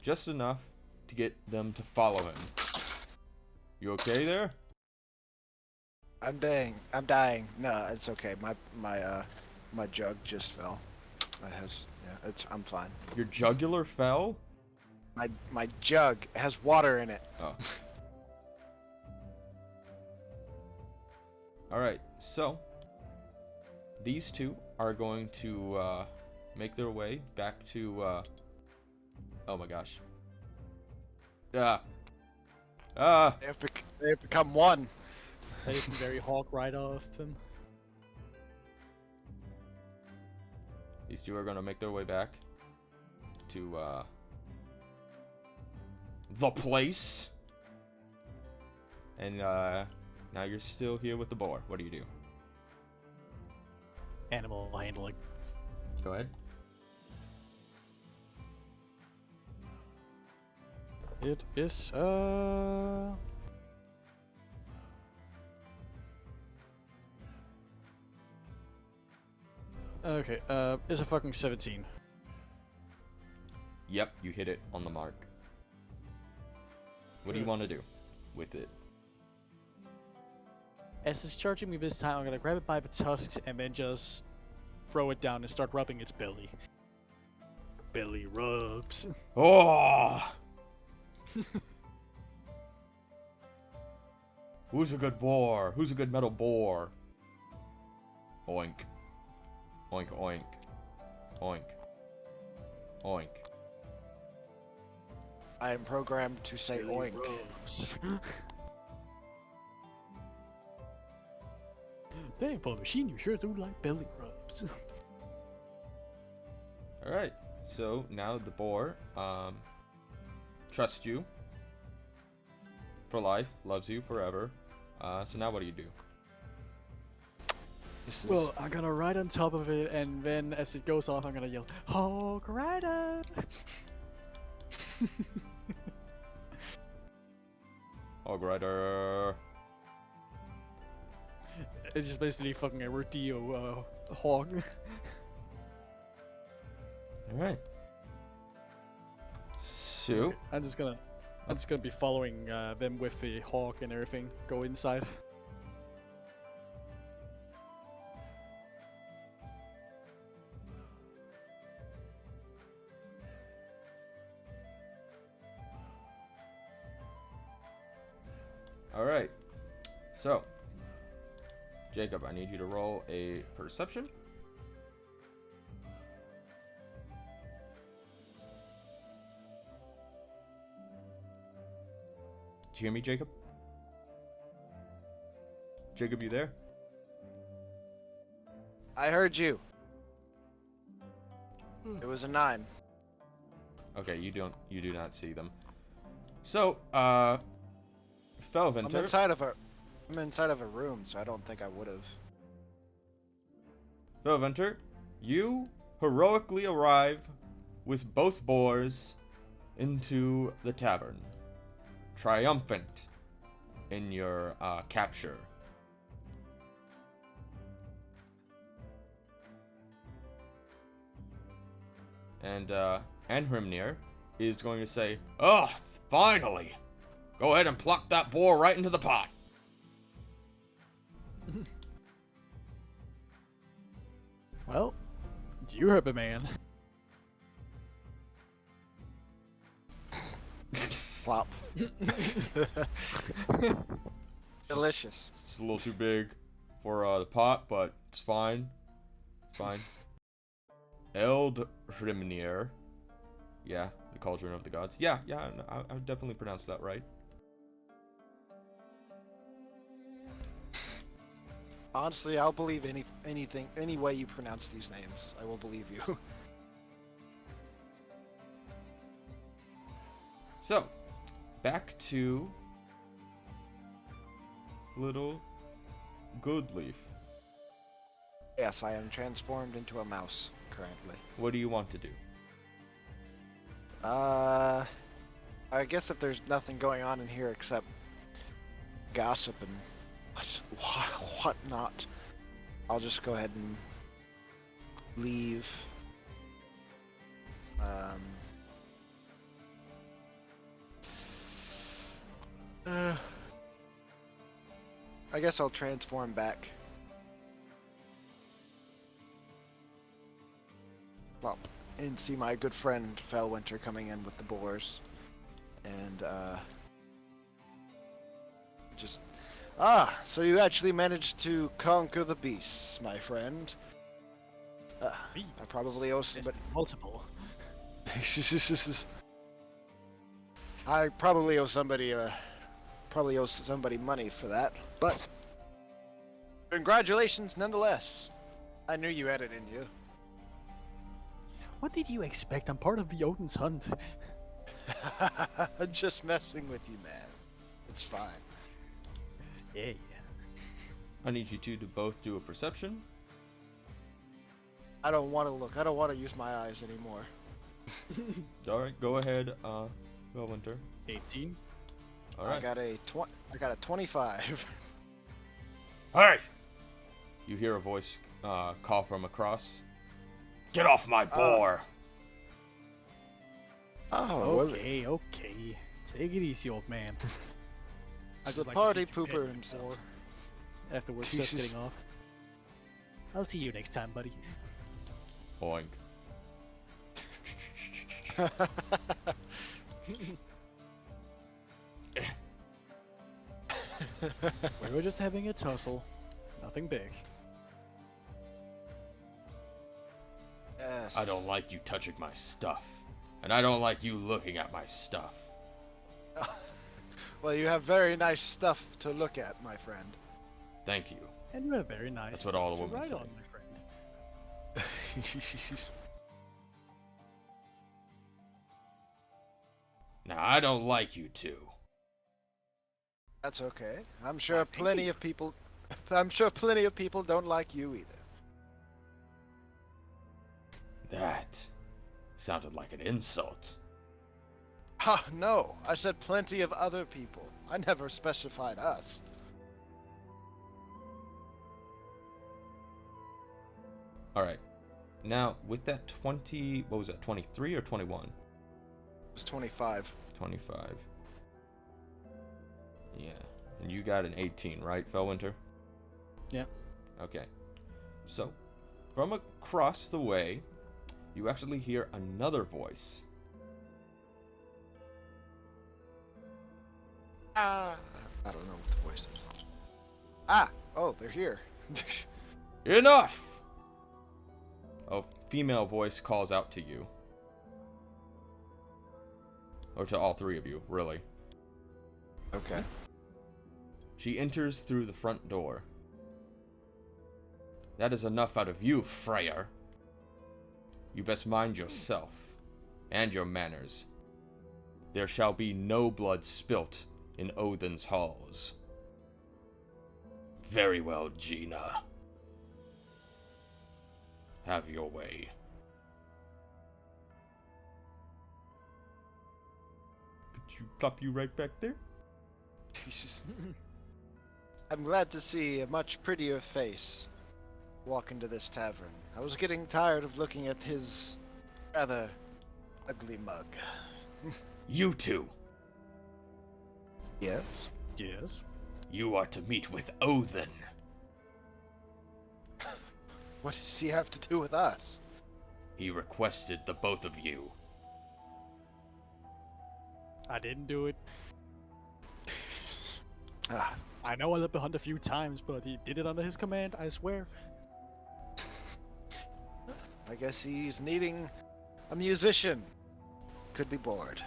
just enough to get them to follow him. You okay there? I'm dying. No, it's okay. My jug just fell. I'm fine. Your jugular fell? My jug has water in it. Oh. Alright, so these two are going to make their way back to oh my gosh. They have become one. That isn't very hawk right off him. These two are going to make their way back to the place. And now you're still here with the boar. What do you do? Animal handling. Go ahead. It is okay, it's a fucking 17. Yep, you hit it on the mark. What do you want to do with it? As it's charging me this time, I'm gonna grab it by the tusks and then just throw it down and start rubbing its belly. Belly rubs. Oh! Who's a good boar? Who's a good metal boar? Oink. Oink, oink. Oink. Oink. I am programmed to say oink. Dang, for a machine, you sure do like belly rubs. Alright, so now the boar, trusts you for life, loves you forever. So now what do you do? Well, I'm gonna ride on top of it, and then as it goes off, I'm gonna yell, "Hog Rider!" Hog Rider. It's just basically fucking a rodeo hog. Alright. So, Okay, I'm just gonna be following them with the hawk and everything. Go inside. alright. So, Jacob, I need you to roll a perception. Do you hear me, Jacob? Jacob, you there? I heard you. It was a 9. Okay, you do not see them. So, I'm Felventer. inside of a room, so I don't think I would have. Felventer, you heroically arrive with both boars into the tavern, triumphant in your capture. And Hrimnir is going to say, "Oh, finally! Go ahead and pluck that boar right into the pot." Well, you heard the man. Plop. Delicious. It's a little too big for the pot, but it's fine. It's fine. Hrimnir. Yeah, the cauldron of the gods. Yeah, I would definitely pronounce that right. Honestly, I'll believe anything, any way you pronounce these names. I will believe you. So, back to little Goodleaf. Yes, I am transformed into a mouse currently. What do you want to do? I guess if there's nothing going on in here except gossip and what not, I'll just go ahead and leave. I guess I'll transform back. Well, and see my good friend Fellwinter coming in with the boars. And, just... Ah, so you actually managed to conquer the beasts, my friend. I probably owe somebody... Multiple. I probably owe somebody, money for that, but... Congratulations nonetheless. I knew you had it in you. What did you expect? I'm part of the Odin's Hunt. I'm just messing with you, man. It's fine. Yeah. I need you two to both do a perception. I don't want to look. I don't want to use my eyes anymore. Alright, go ahead, Winter. 18. Alright. I got a 25. Hey! You hear a voice call from across. Get off my boar! Okay. Take it easy, old man. It's I'd a just like to party see you pooper pet himself. yourself afterwards, just Jesus. getting off. I'll see you next time, buddy. Oink. We were just having a tussle. Nothing big. Yes. I don't like you touching my stuff. And I don't like you looking at my stuff. Well, you have very nice stuff to look at, my friend. Thank you. And you have very nice. That's what all the stuff to women write say. on, my friend. Now, I don't like you two. That's okay. I'm sure plenty of people don't like you either. That sounded like an insult. Ah, no. I said plenty of other people. I never specified us. Alright. Now, with that 20... What was that, 23 or 21? It was 25. 25. Yeah. And you got an 18, right, Fellwinter? Yeah. Okay. So, from across the way, you actually hear another voice. I don't know what the voice is. Oh, they're here. Enough! A female voice calls out to you. Or to all three of you, really. Okay. She enters through the front door. That is enough out of you, Freyr. You best mind yourself, and your manners. There shall be no blood spilt in Odin's halls. Very well, Gina. Have your way. Could you plop you right back there? I'm glad to see a much prettier face walk into this tavern. I was getting tired of looking at his rather ugly mug. You two, Yes? Yes. you are to meet with Odin. What does he have to do with us? He requested the both of you. I didn't do it. Ah, I know I led the hunt a few times, but he did it under his command, I swear. I guess he's needing a musician. Could be bored.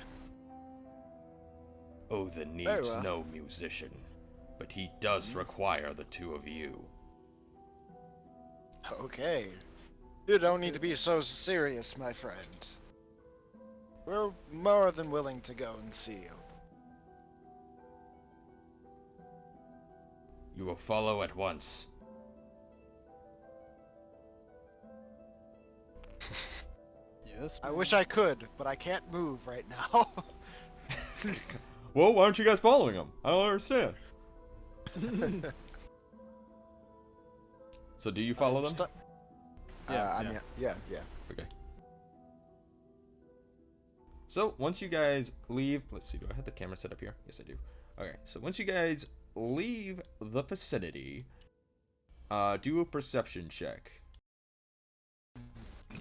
Odin Very needs well. no musician, but he does require the two of you. Okay. You don't need to be so serious, my friend. We're more than willing to go and see you. You will follow at once. Yes. I wish I could, but I can't move right now. Well, why aren't you guys following him? I don't understand. So do you follow them? Yeah. Okay. So once you guys leave, let's see, do I have the camera set up here? Yes, I do. Okay, so once you guys leave the vicinity, do a perception check.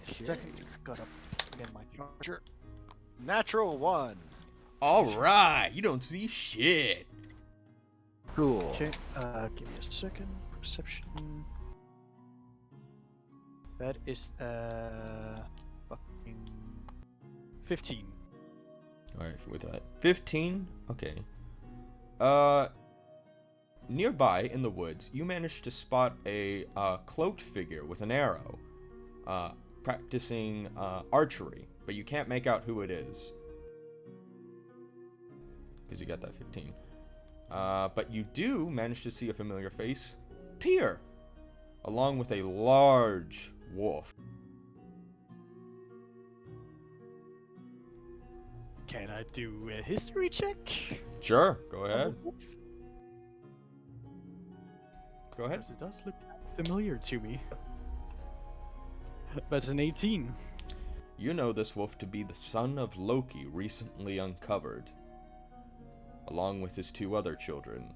Second, gotta get my charger. Natural 1. All right, you don't see shit. Cool. Okay, give me a second. Perception. That is fucking 15. All right, with that 15. Okay. Nearby in the woods, you managed to spot a cloaked figure with an arrow, practicing archery, but you can't make out who it is because you got that 15. But you do manage to see a familiar face, Tyr, along with a large wolf. Can I do a history check? Sure, go ahead. Go ahead. Because it does look familiar to me. That's an 18. You know this wolf to be the son of Loki, recently uncovered, along with his 2 other children.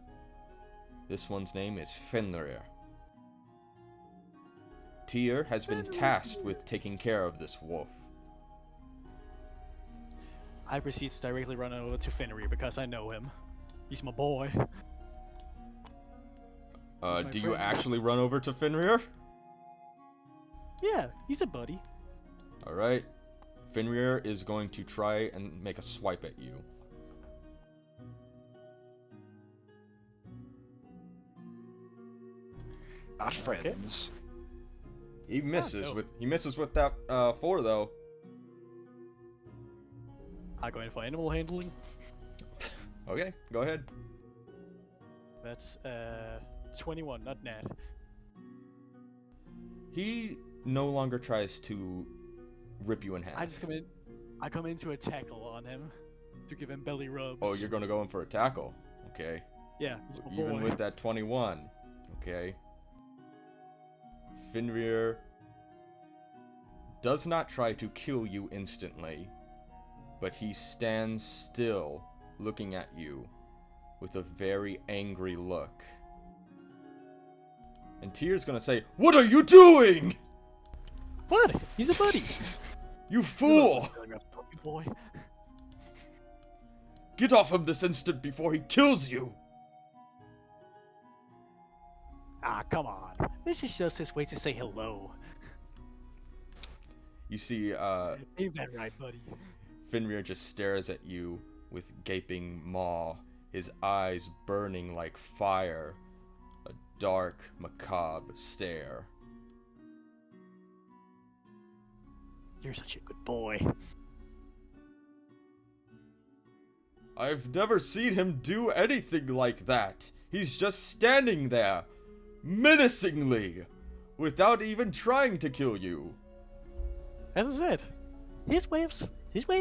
This one's name is Fenrir. Tyr has been tasked with taking care of this wolf. I proceed to directly run over to Fenrir because I know him. He's my boy. my Do you friend. actually run over to Fenrir? Yeah, he's a buddy. Alright. Fenrir is going to try and make a swipe at you. Not friends. He misses no. with that 4 though. I go in for animal handling. Okay, go ahead. That's 21, not nat. He no longer tries to rip you in half. I just come in. I come in to tackle on him to give him belly rubs. Oh, you're gonna go in for a tackle. Okay. Yeah, he's my Even boy. with that 21. Okay. Fenrir does not try to kill you instantly, but he stands still, looking at you with a very angry look. And Tyr's gonna say, "What are you doing? What? He's a buddy. You fool! Boy. Get off him this instant before he kills you!" Ah, come on. This is just his way to say hello. You see, Ain't that right, buddy? Fenrir just stares at you with gaping maw, his eyes burning like fire, a dark, macabre stare. You're such a good boy. I've never seen him do anything like that. He's just standing there, menacingly, without even trying to kill you. As I said, his way of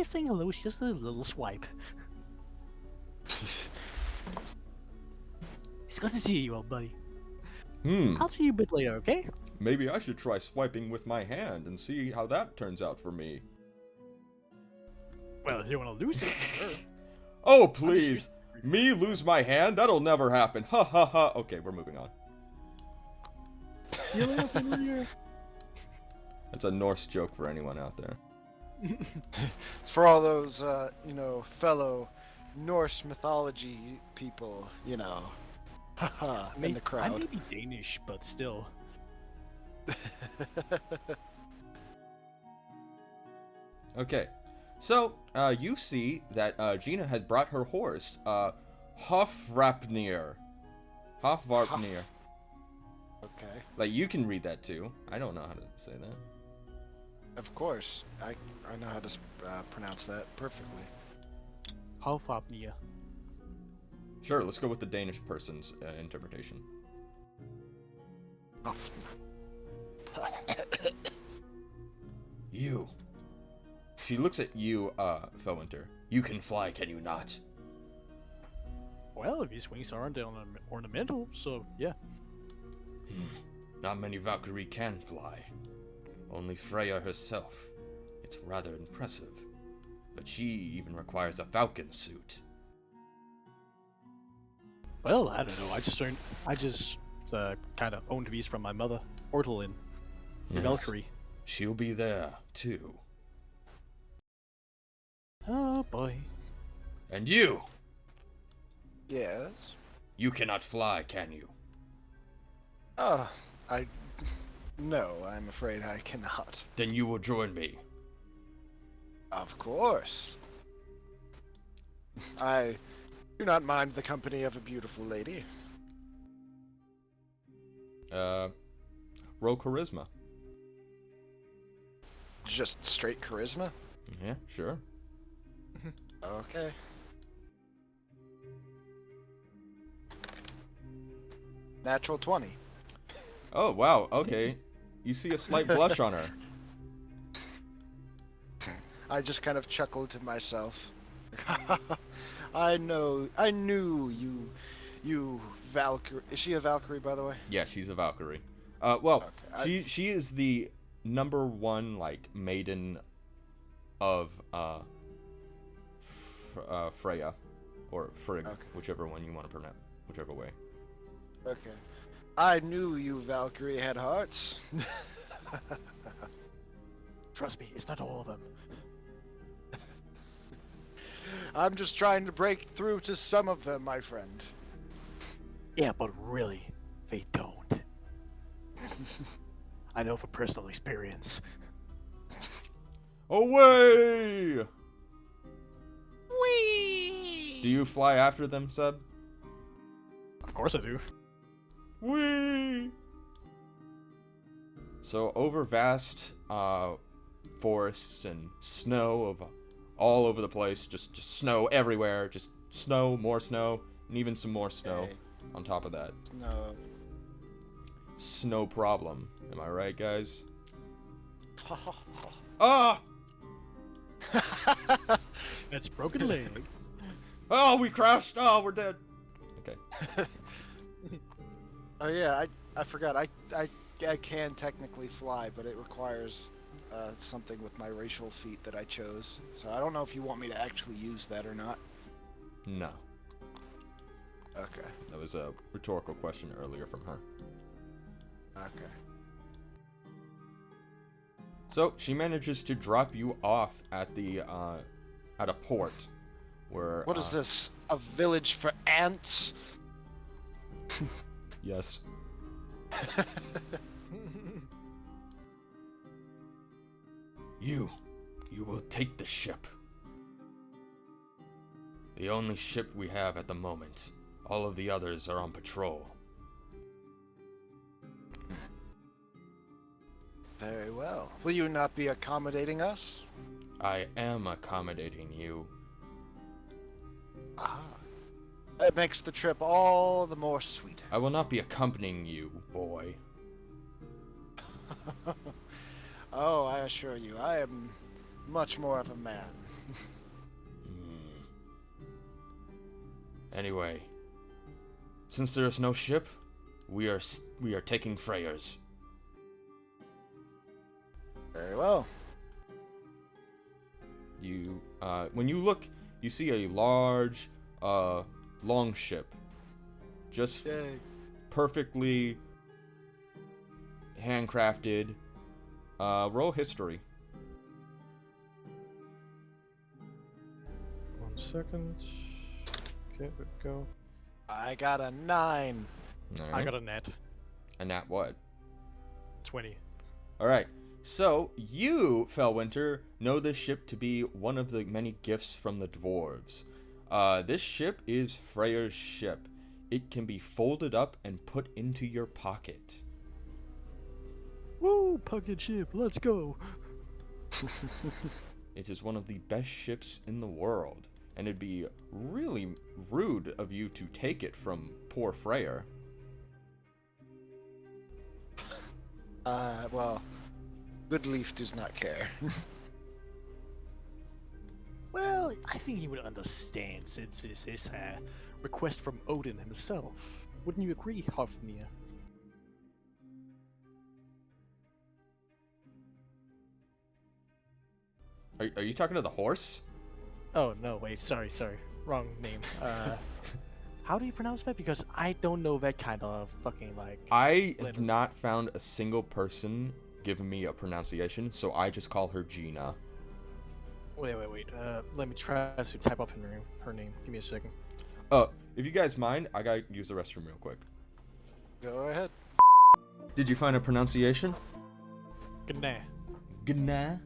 saying hello is just a little swipe. It's good to see you, old buddy. I'll see you a bit later, okay? Maybe I should try swiping with my hand and see how that turns out for me. Well, if you want to lose it, sure. Oh, please! Me lose my hand? That'll never happen. Ha ha ha. Okay, we're moving on. See you later, Fenrir. That's a Norse joke for anyone out there. For all those, fellow Norse mythology people, haha, in the I crowd. may be Danish, but still. Okay, so you see that Gina had brought her horse, Hofvarpnir. Okay. Like, you can read that too. I don't know how to say that. Of course. I know how to pronounce that perfectly. Haufapnir. Sure, let's go with the Danish person's interpretation. You. She looks at you, Felwinter. You can fly, can you not? Well, if his wings aren't ornamental, so yeah. Not many Valkyrie can fly. Only Freya herself. It's rather impressive. But she even requires a falcon suit. Well, I don't know. I just kind of owned these from my mother, Ortolin, the Yes. Valkyrie. She'll be there, too. Oh boy. And you! Yes. You cannot fly, can you? No, I'm afraid I cannot. Then you will join me. Of course. I do not mind the company of a beautiful lady. Roll charisma. Just straight charisma? Yeah, sure. Okay. Natural 20. Oh, wow, okay. You see a slight blush on her. I just kind of chuckled to myself. I knew you Valkyrie. Is she a Valkyrie, by the way? Yeah, she's a Valkyrie. Well, Okay, she is the #1, like, maiden of, Freya. Or Frigg, Okay. whichever one you want to pronounce, whichever way. Okay. I knew you Valkyrie had hearts. Trust me, it's not all of them. I'm just trying to break through to some of them, my friend. Yeah, but really, they don't. I know from personal experience. Away! Whee! Do you fly after them, Seb? Of course I do. Whee! So over vast forests and snow of all over the place, just snow everywhere, just snow, more snow, and even some more snow Okay. on top of that. No. Snow problem. Am I right, guys? Ah! It's broken legs. Oh, we crashed! Oh, we're dead. Okay. Oh yeah, I forgot. I can technically fly, but it requires something with my racial feat that I chose. So I don't know if you want me to actually use that or not. No. Okay. That was a rhetorical question earlier from her. Okay. So she manages to drop you off at the at a port where What is this? A village for ants? Yes. You will take the ship. The only ship we have at the moment. All of the others are on patrol. Very well. Will you not be accommodating us? I am accommodating you. Ah. That makes the trip all the more sweet. I will not be accompanying you, boy. Oh, I assure you, I am much more of a man. Anyway, since there is no ship, we are taking Freyers. Very well. You when you look, you see a large long ship, just Yay. perfectly handcrafted. Roll history. 1 second. Okay, there we go. I got a 9. All I right. got a net. And that what? 20. All right. So you, Felwinter, know this ship to be one of the many gifts from the dwarves. This ship is Freyr's ship. It can be folded up and put into your pocket. Woo, pumpkin ship, let's go. It is one of the best ships in the world, and it'd be really rude of you to take it from poor Freyr. Well, Goodleaf does not care. Well, I think he would understand since this is a request from Odin himself. Wouldn't you agree, Hofmir? Are you talking to the horse? Oh, no, wait, sorry, wrong name. How do you pronounce that? Because I don't know that kind of fucking, like... I have not found a single person giving me a pronunciation, so I just call her Gina. Wait. Let me try to type up her name. Give me a second. If you guys mind, I gotta use the restroom real quick. Go ahead. Did you find a pronunciation? Gna. Gna?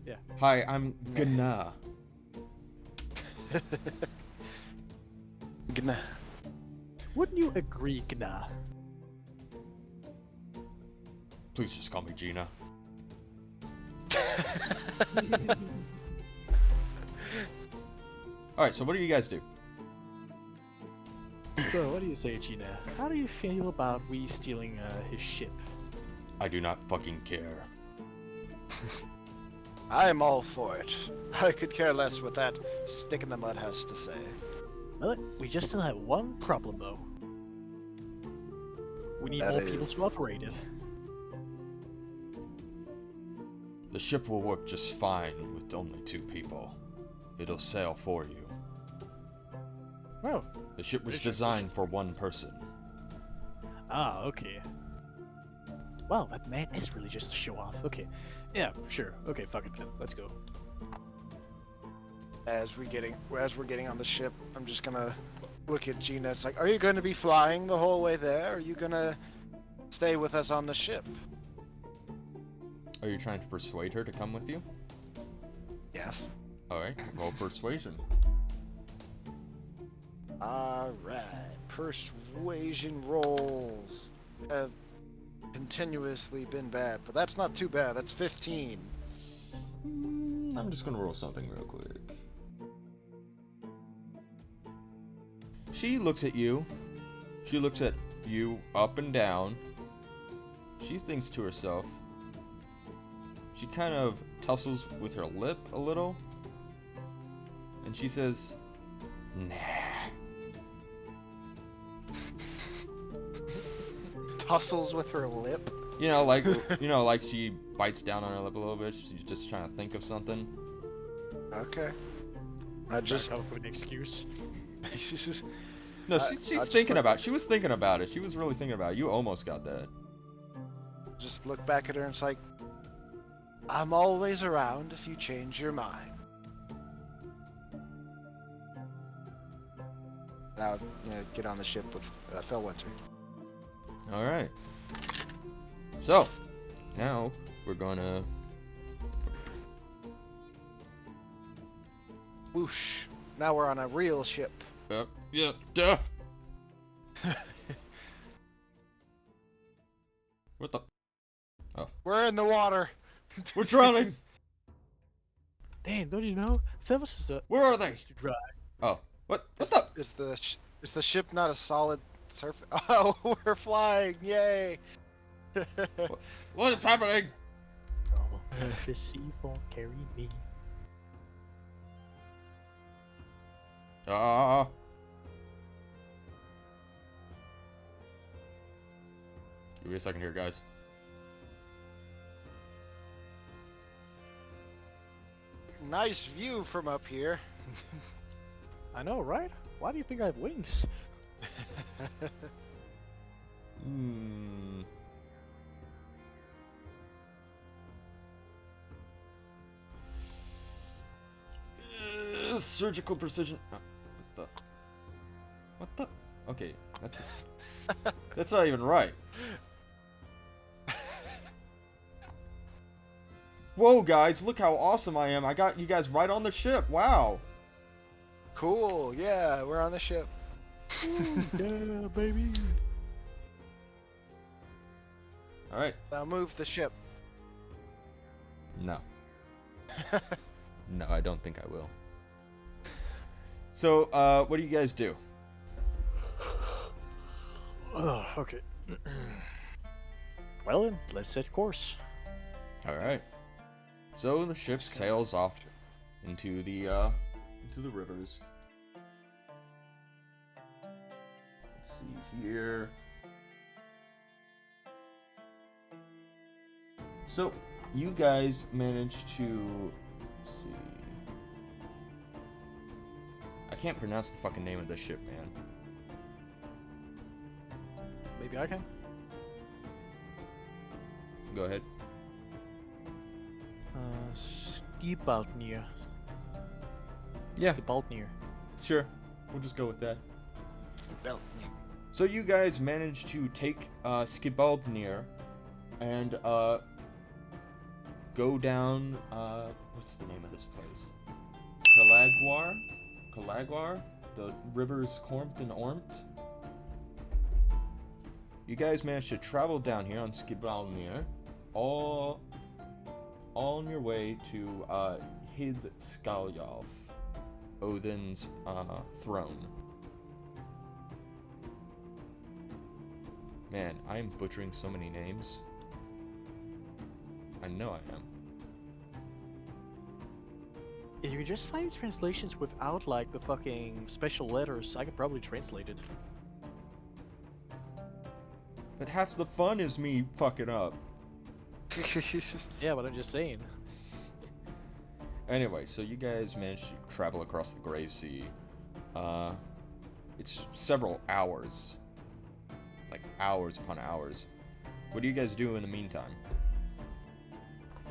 Yeah. Hi, I'm Gna. Gna. Wouldn't you agree, Gna? Please just call me Gina. Alright, so what do you guys do? So, what do you say, Gina? How do you feel about we stealing his ship? I do not fucking care. I'm all for it. I could care less what that stick in the mud has to say. Well, we just still have one problem, though. We need That more is- people to operate it. The ship will work just fine with only 2 people. It'll sail for you. Oh. The ship was designed for 1 person. Ah, okay. Wow, that man is really just a show off. Okay. Yeah, sure. Okay, fuck it then. Let's go. As we're getting on the ship, I'm just gonna look at Gina. It's like, are you gonna be flying the whole way there? Or are you gonna stay with us on the ship? Are you trying to persuade her to come with you? Yes. Alright, roll persuasion. Alright. Persuasion rolls have continuously been bad, but that's not too bad. That's 15. I'm just gonna roll something real quick. She looks at you. She looks at you up and down. She thinks to herself. She kind of tussles with her lip a little. And she says, nah. Tussles with her lip. You know, like she bites down on her lip a little bit. She's just trying to think of something. Okay. I just come up with an excuse. she's just No, I she's just thinking look- about it. She was thinking about it. She was really thinking about it. You almost got that. just look back at her and it's like, I'm always around if you change your mind. Now, get on the ship with Fellwinter. All right. So, now we're gonna. Whoosh. Now we're on a real ship. Yeah, duh. What the? We're in the water. We're drowning. Damn, don't you know? Thevos is a Where are they? to dry. Oh, what? What the? Is the ship not a solid surface? Oh, we're flying! Yay! What is happening? Oh, the sea won't carry me. Ah. Give me a second here, guys. Nice view from up here. I know, right? Why do you think I have wings? Hmm. Surgical precision. Oh, what the? Okay, that's not even right. Whoa, guys! Look how awesome I am! I got you guys right on the ship. Wow. Cool. Yeah, we're on the ship. Yeah, baby. All right. Now move the ship. No. No, I don't think I will. So, what do you guys do? Okay. Well then, let's set course. All right. So the ship sails off into the rivers. Let's see here. So you guys managed to, let's see. I can't pronounce the fucking name of this ship, man. Maybe I can. Go ahead. Skibaldnir. Yeah. Skibaldnir. Sure. We'll just go with that. Belt. So you guys managed to take Skibaldnir and go down what's the name of this place? Kalagwar? The rivers Kormt and Ormt. You guys managed to travel down here on Skibaldnir, all on your way to Haustlöng, Odin's throne. Man, I am butchering so many names. I know I am. If you could just find translations without like the fucking special letters, I could probably translate it. But half the fun is me fucking up. Yeah, but I'm just saying. Anyway, so you guys managed to travel across the Gray Sea. It's several hours. Like hours upon hours. What do you guys do in the meantime?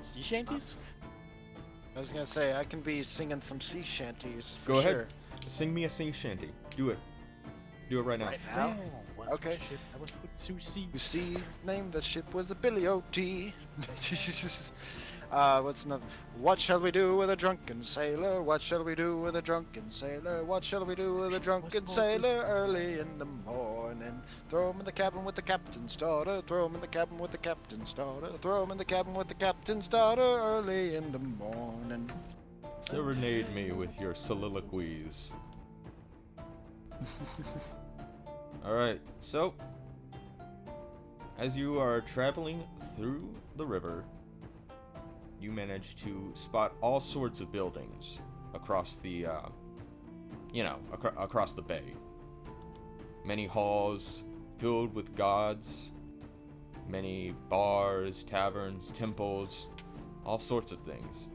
Sea shanties? I was gonna say I can be singing some sea shanties. For Go ahead. sure. Sing me a sea shanty. Do it. Do it right now. Right now? Once Okay. was a ship, I was put to sea. You see, name the ship was the Billy O.T. What's another? What shall we do with a drunken sailor? What shall we do with a drunken sailor? What shall we do with a drunken sailor early in the morning? Throw him in the cabin with the captain's daughter. Throw him in the cabin with the captain's daughter. Throw him in the cabin with the captain's daughter early in the morning. Serenade me with your soliloquies. Alright, so as you are traveling through the river, you manage to spot all sorts of buildings across the, across the bay. Many halls filled with gods, many bars, taverns, temples, all sorts of things.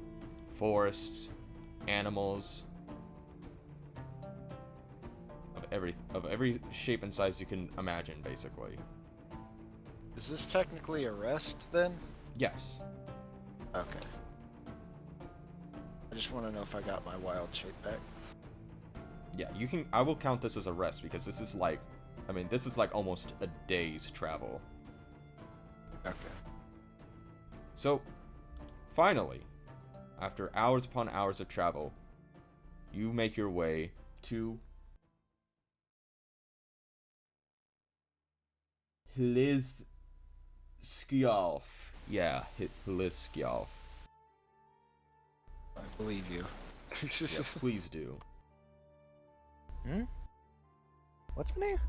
Forests, animals, of every shape and size you can imagine, basically. Is this technically a rest then? Yes. Okay. I just want to know if I got my wild shape back. Yeah, you can. I will count this as a rest because this is like, this is like almost a day's travel. Okay. So, finally, after hours upon hours of travel, you make your way to Hlithskjalf. Yeah, Hlithskjalf. I believe you. Yeah, please do. Hmm? What's my name?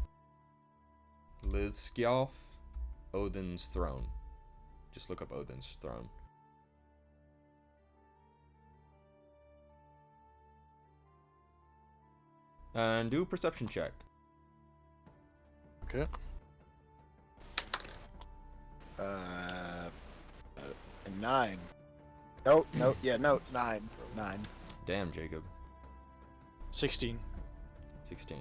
Hlithskjalf, Odin's throne. Just look up Odin's throne. And do a perception check. Okay. A 9. No, 9. 9. Damn, Jacob. 16. 16.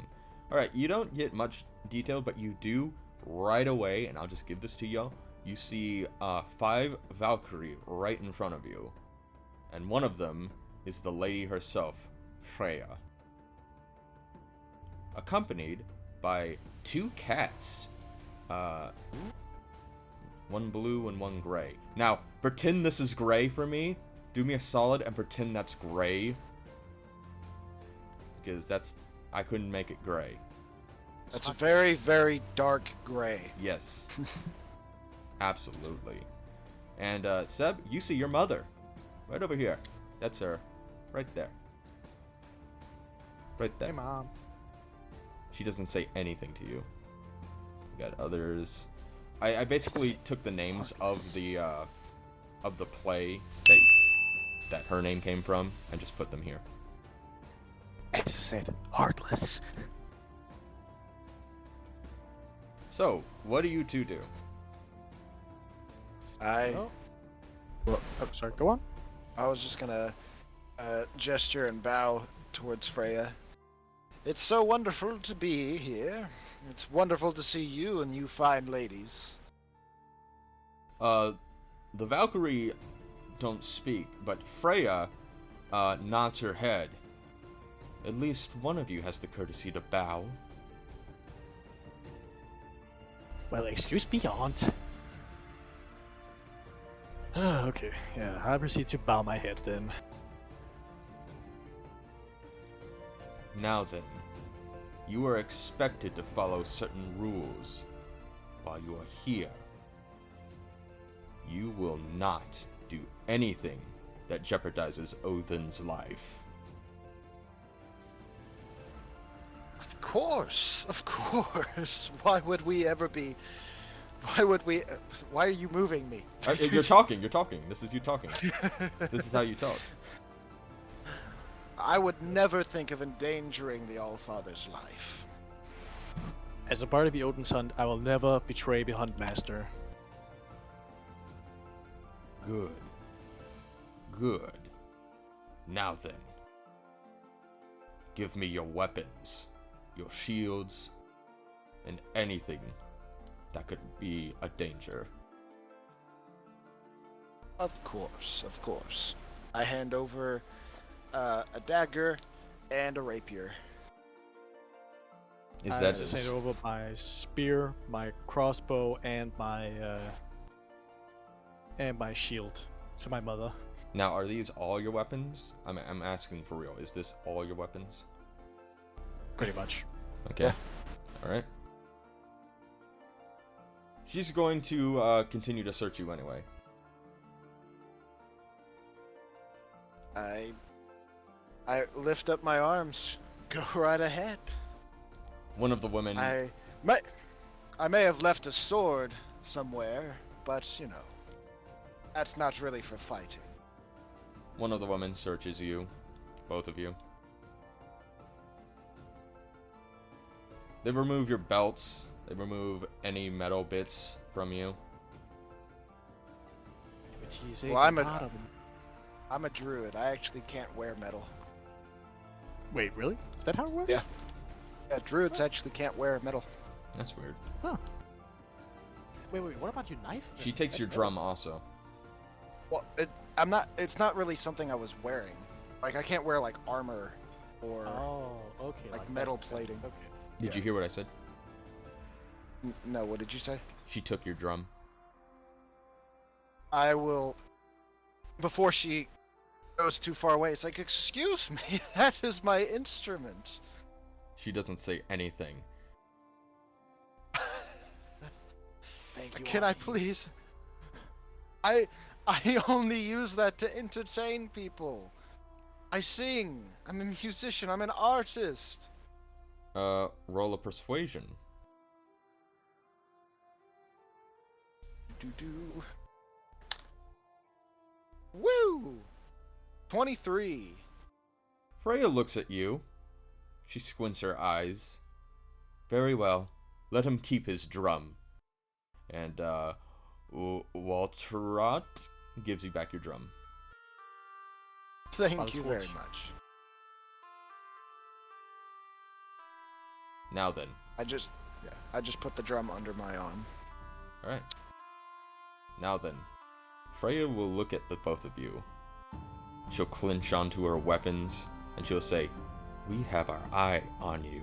Alright, you don't get much detail, but you do right away, and I'll just give this to y'all. You see 5 Valkyrie right in front of you. And one of them is the lady herself, Freya. Accompanied by 2 cats. One blue and one gray. Now, pretend this is gray for me. Do me a solid and pretend that's gray. Because I couldn't make it gray. That's very, very dark gray. Yes. Absolutely. And Seb, you see your mother. Right over here. That's her. Right there. Right there. Hey, Mom. She doesn't say anything to you. We got others. I basically took the names of the play that her name came from and just put them here. As I said, heartless. So, what do you two do? Oh, sorry. Go on. I was just gonna gesture and bow towards Freya. It's so wonderful to be here. It's wonderful to see you and you fine ladies. The Valkyrie don't speak, but Freya nods her head. At least one of you has the courtesy to bow. Well, excuse me, Aunt. Okay, yeah, I proceed to bow my head then. Now then, you are expected to follow certain rules while you are here. You will not do anything that jeopardizes Odin's life. Of course. Why would we ever be? Why are you moving me? You're talking. This is you talking. This is how you talk. I would never think of endangering the Allfather's life. As a part of the Odin's Hunt, I will never betray the Huntmaster. Good. Good. Now then. Give me your weapons, your shields, and anything that could be a danger. Of course. I hand over a dagger and a rapier. Is I that just hand over my spear, my crossbow, and my shield to my mother. now? Are these all your weapons? I'm asking for real. Is this all your weapons? Pretty much. Okay. Yeah. All right. She's going to continue to search you anyway. I lift up my arms. Go right ahead. One of the women. I may have left a sword somewhere, but you know, that's not really for fighting. One of the women searches you, both of you. They remove your belts. They remove any metal bits from you. Well, I'm a druid. I actually can't wear metal. Wait, really? Is that how it works? Yeah. Yeah, druids actually can't wear metal. That's weird. Huh. Wait, what about your knife? She takes your drum also. Well, it's not really something I was wearing. Like, I can't wear, like, armor or, Oh, okay. like, metal plating. Okay. Did you hear what I said? No, what did you say? She took your drum. I will... Before she goes too far away, it's like, excuse me, that is my instrument. She doesn't say anything. Thank you. Can I Auntie. please? I only use that to entertain people. I sing. I'm a musician. I'm an artist. Roll a persuasion. Do. Woo! 23. Freya looks at you. She squints her eyes. Very well. Let him keep his drum. And, Walterot gives you back your drum. Thank you very much. Now then. I just put the drum under my arm. Alright. Now then. Freya will look at the both of you. She'll clinch onto her weapons, and she'll say, "We have our eye on you.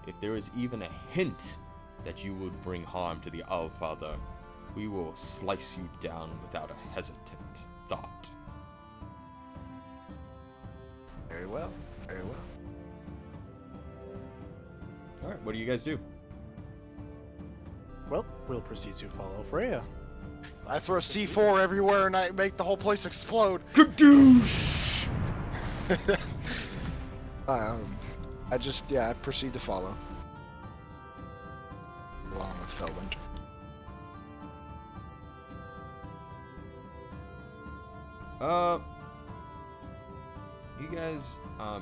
If there is even a hint that you would bring harm to the Allfather, we will slice you down without a hesitant thought." Very well. Very well. Alright, what do you guys do? Well, we'll proceed to follow Freya. I throw C4 everywhere and I make the whole place explode. Kadoosh! I proceed to follow. Along with Felwind. You guys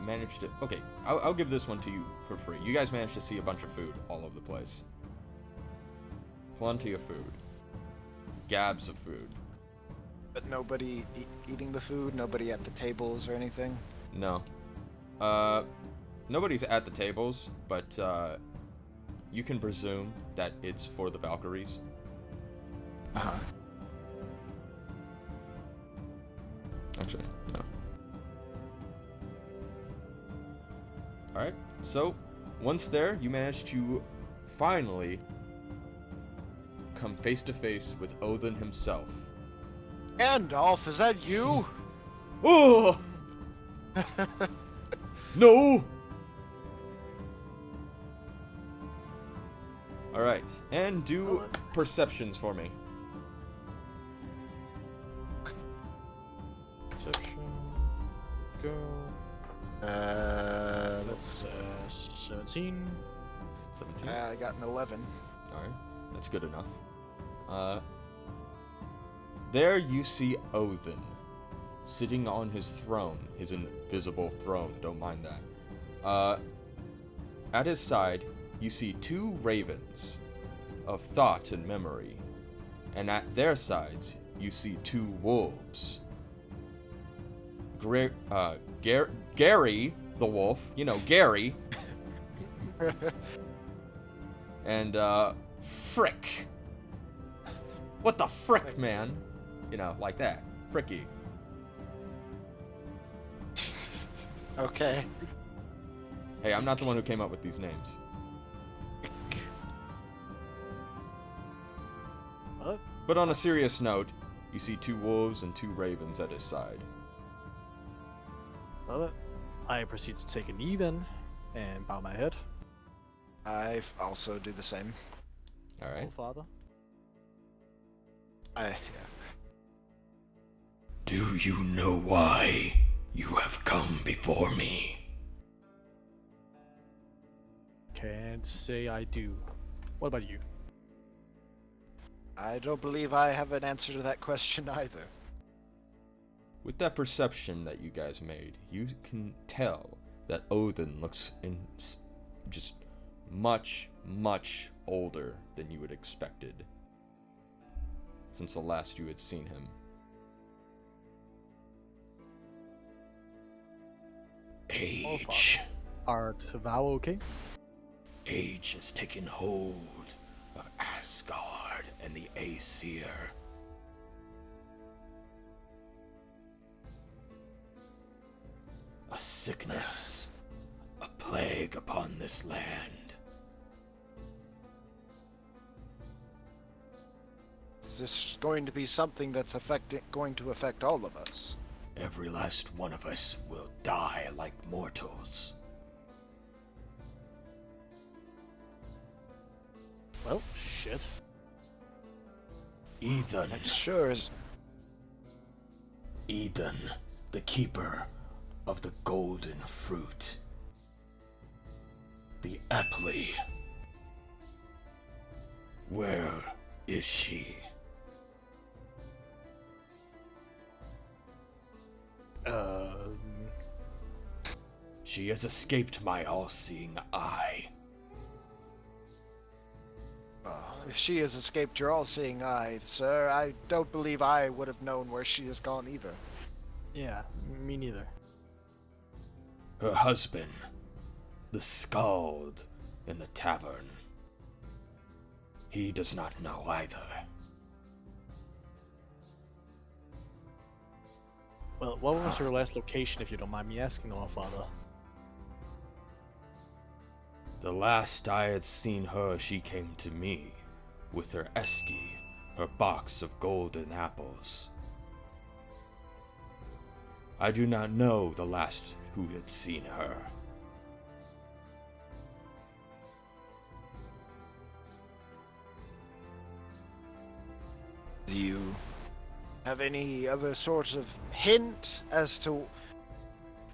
managed to... Okay, I'll give this one to you for free. You guys managed to see a bunch of food all over the place. Plenty of food. Gabs of food. But nobody eating the food? Nobody at the tables or anything? No. Nobody's at the tables, but you can presume that it's for the Valkyries. Uh-huh. Actually, no. Alright, so once there, you manage to finally come face to face with Odin himself. Gandalf, is that you? Oh! No! Alright, and do perceptions for me. Perception. Go. That's 17. 17? I got an 11. Alright, that's good enough. There you see Odin, sitting on his throne, his invisible throne, don't mind that. At his side, you see two ravens of thought and memory, and at their sides, you see two wolves. Gary, the wolf, you know, Gary, and, Frick. What the frick, man? You know, like that. Fricky. Okay. Hey, I'm not the one who came up with these names. What? But on a serious note, you see two wolves and two ravens at his side. Well, I proceed to take a knee then, and bow my head. I also do the same. Alright. Oh, Father. Yeah. Do you know why you have come before me? Can't say I do. What about you? I don't believe I have an answer to that question either. With that perception that you guys made, you can tell that Odin looks just much, much older than you had expected since the last you had seen him. Age. Art thou okay? Age has taken hold of Asgard and the Aesir. A sickness, a plague upon this land. Is this going to be something that's going to affect all of us? Every last one of us will die like mortals. Well, shit. Iðunn, It sure is. Iðunn, the keeper of the golden fruit. The Aptly. Where is she? She has escaped my all-seeing eye. If she has escaped your all-seeing eye, sir, I don't believe I would have known where she has gone either. Yeah, me neither. Her husband, the Skald in the tavern. He does not know either. Well, what was her last location, if you don't mind me asking, Allfather? The last I had seen her, she came to me with her esky, her box of golden apples. I do not know the last who had seen her. Do you have any other sort of hint as to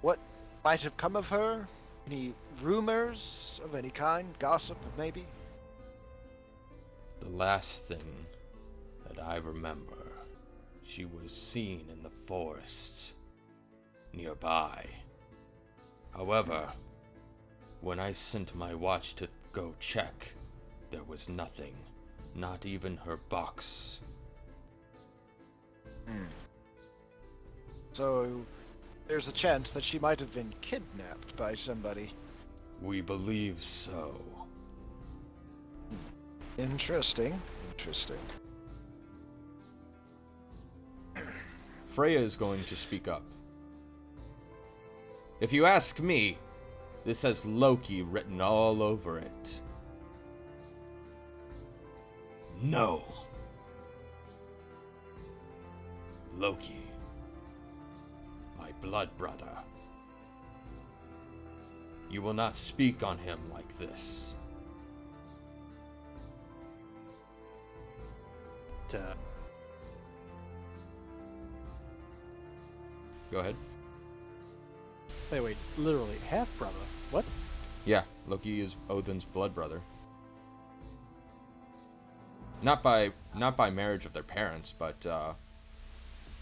what might have come of her? Any rumors of any kind? Gossip, maybe? The last thing that I remember, she was seen in the forests nearby. However, when I sent my watch to go check, there was nothing, not even her box. So, there's a chance that she might have been kidnapped by somebody. We believe so. Interesting. Interesting. Freya is going to speak up. If you ask me, this has Loki written all over it. No. Loki. My blood brother. You will not speak on him like this. Go ahead. Wait, literally half brother. What? Yeah, Loki is Odin's blood brother. Not by marriage of their parents, but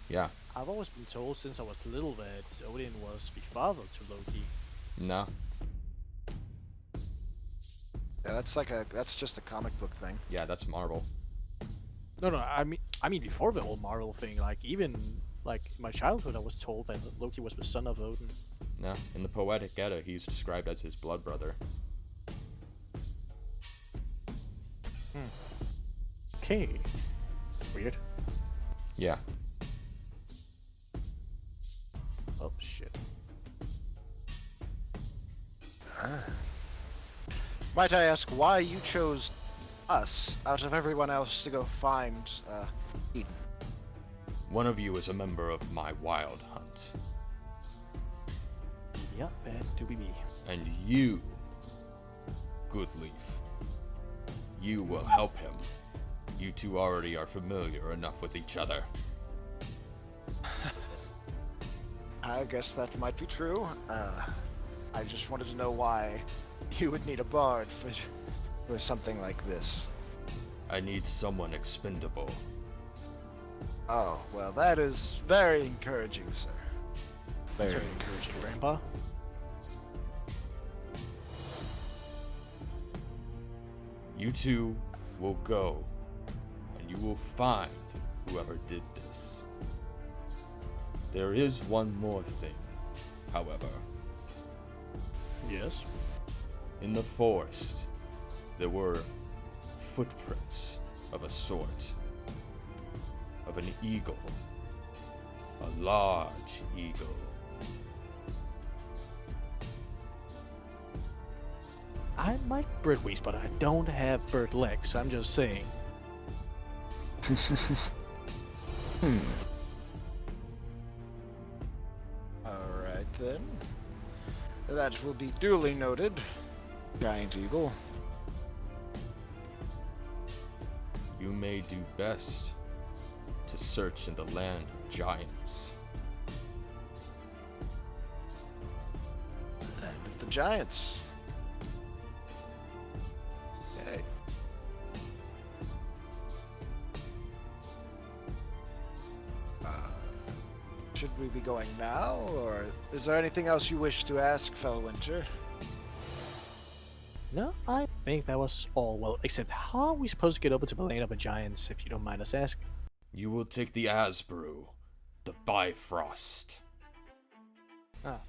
yeah. I've always been told since I was little that Odin was the father to Loki. No. Yeah, that's just a comic book thing. Yeah, that's Marvel. No, I mean before the whole Marvel thing, like even like in my childhood, I was told that Loki was the son of Odin. No, in the Poetic Edda, he's described as his blood brother. Okay. Weird. Yeah. Oh shit. Might I ask why you chose us out of everyone else to go find Iðunn? One of you is a member of my wild hunt. Yeah, that to be me. And you, Goodleaf, you will help him. You two already are familiar enough with each other. I guess that might be true. I just wanted to know why you would need a bard for something like this. I need someone expendable. Oh, well, that is very encouraging, sir. That's very encouraging, Grandpa. You two will go, and you will find whoever did this. There is one more thing, however. Yes. In the forest, there were footprints of a sort. Of an eagle. A large eagle. I like bird wings, but I don't have bird legs. I'm just saying. Alright then. That will be duly noted. Giant eagle. You may do best to search in the land of giants. Land of the giants. Okay. Should we be going now, or is there anything else you wish to ask, Fellwinter? No, I think that was all. Well, except how are we supposed to get over to the land of the giants, if you don't mind us asking? You will take the Asbrew, the Bifrost. Ah.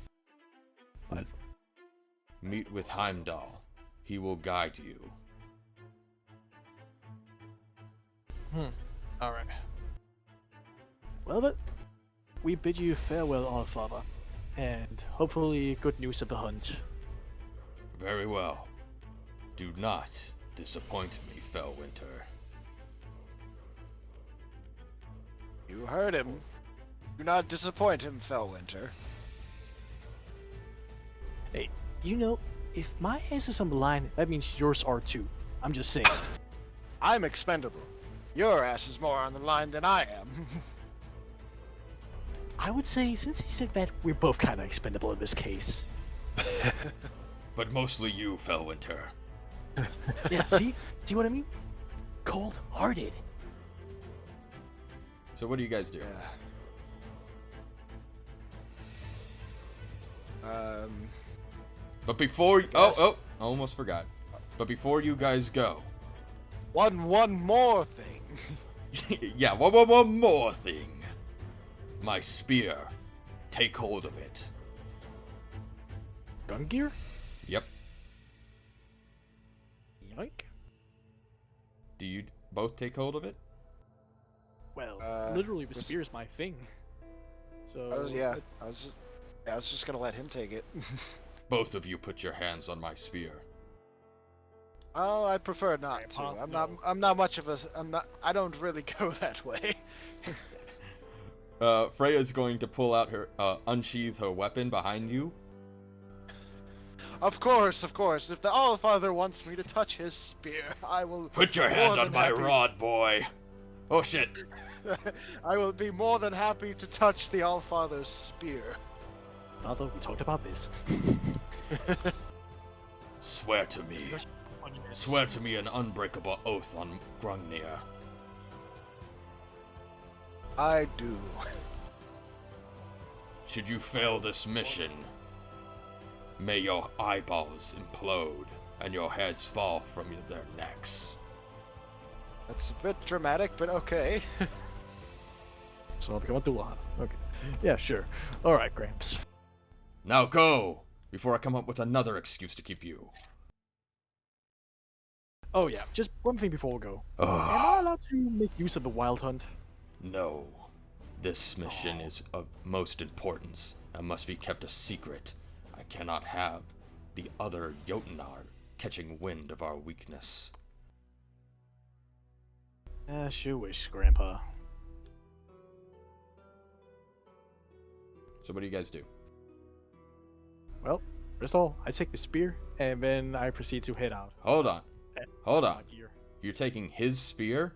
Meet with Heimdall. He will guide you. Alright. Well then, we bid you farewell, Allfather, and hopefully good news of the hunt. Very well. Do not disappoint me, Fellwinter. You heard him. Do not disappoint him, Fellwinter. Hey, you know, if my ass is on the line, that means yours are too. I'm just saying. I'm expendable. Your ass is more on the line than I am. I would say, since he said that, we're both kind of expendable in this case. But mostly you, Fellwinter. Yeah, see what I mean? Cold-hearted. So what do you guys do? Yeah. But before I almost forgot. But before you guys go, One more thing. yeah, one more thing. My spear. Take hold of it. Gun gear? Yep. Yoink. Do you both take hold of it? Well, Uh, literally, the this- spear is my thing. So I was it's- just gonna let him take it. Both of you put your hands on my spear. Oh, I prefer not to. Grandpa, I'm not much of a. I don't really go that way. Freya's going to pull out her, unsheath her weapon behind you. Of course. If the Allfather wants me to touch his spear, I will. Put your more hand than on my happy- rod, boy. Oh shit. I will be more than happy to touch the Allfather's spear. Although we talked about this. Swear to me. Swear to me an unbreakable oath on Grungnir. I do. Should you fail this mission, may your eyeballs implode and your heads fall from their necks. That's a bit dramatic, but okay. So I'll become a dual hunter. Okay. Yeah, sure. Alright, Gramps. Now go! Before I come up with another excuse to keep you. Oh yeah, just one thing before we go. Am Ugh. I allowed to make use of the wild hunt? No. This mission is of most importance and must be kept a secret. I cannot have the other Jotunar catching wind of our weakness. Sure wish, Grandpa. So what do you guys do? Well, first of all, I take the spear, and then I proceed to head out. Hold on. Hold My on. gear. You're taking his spear?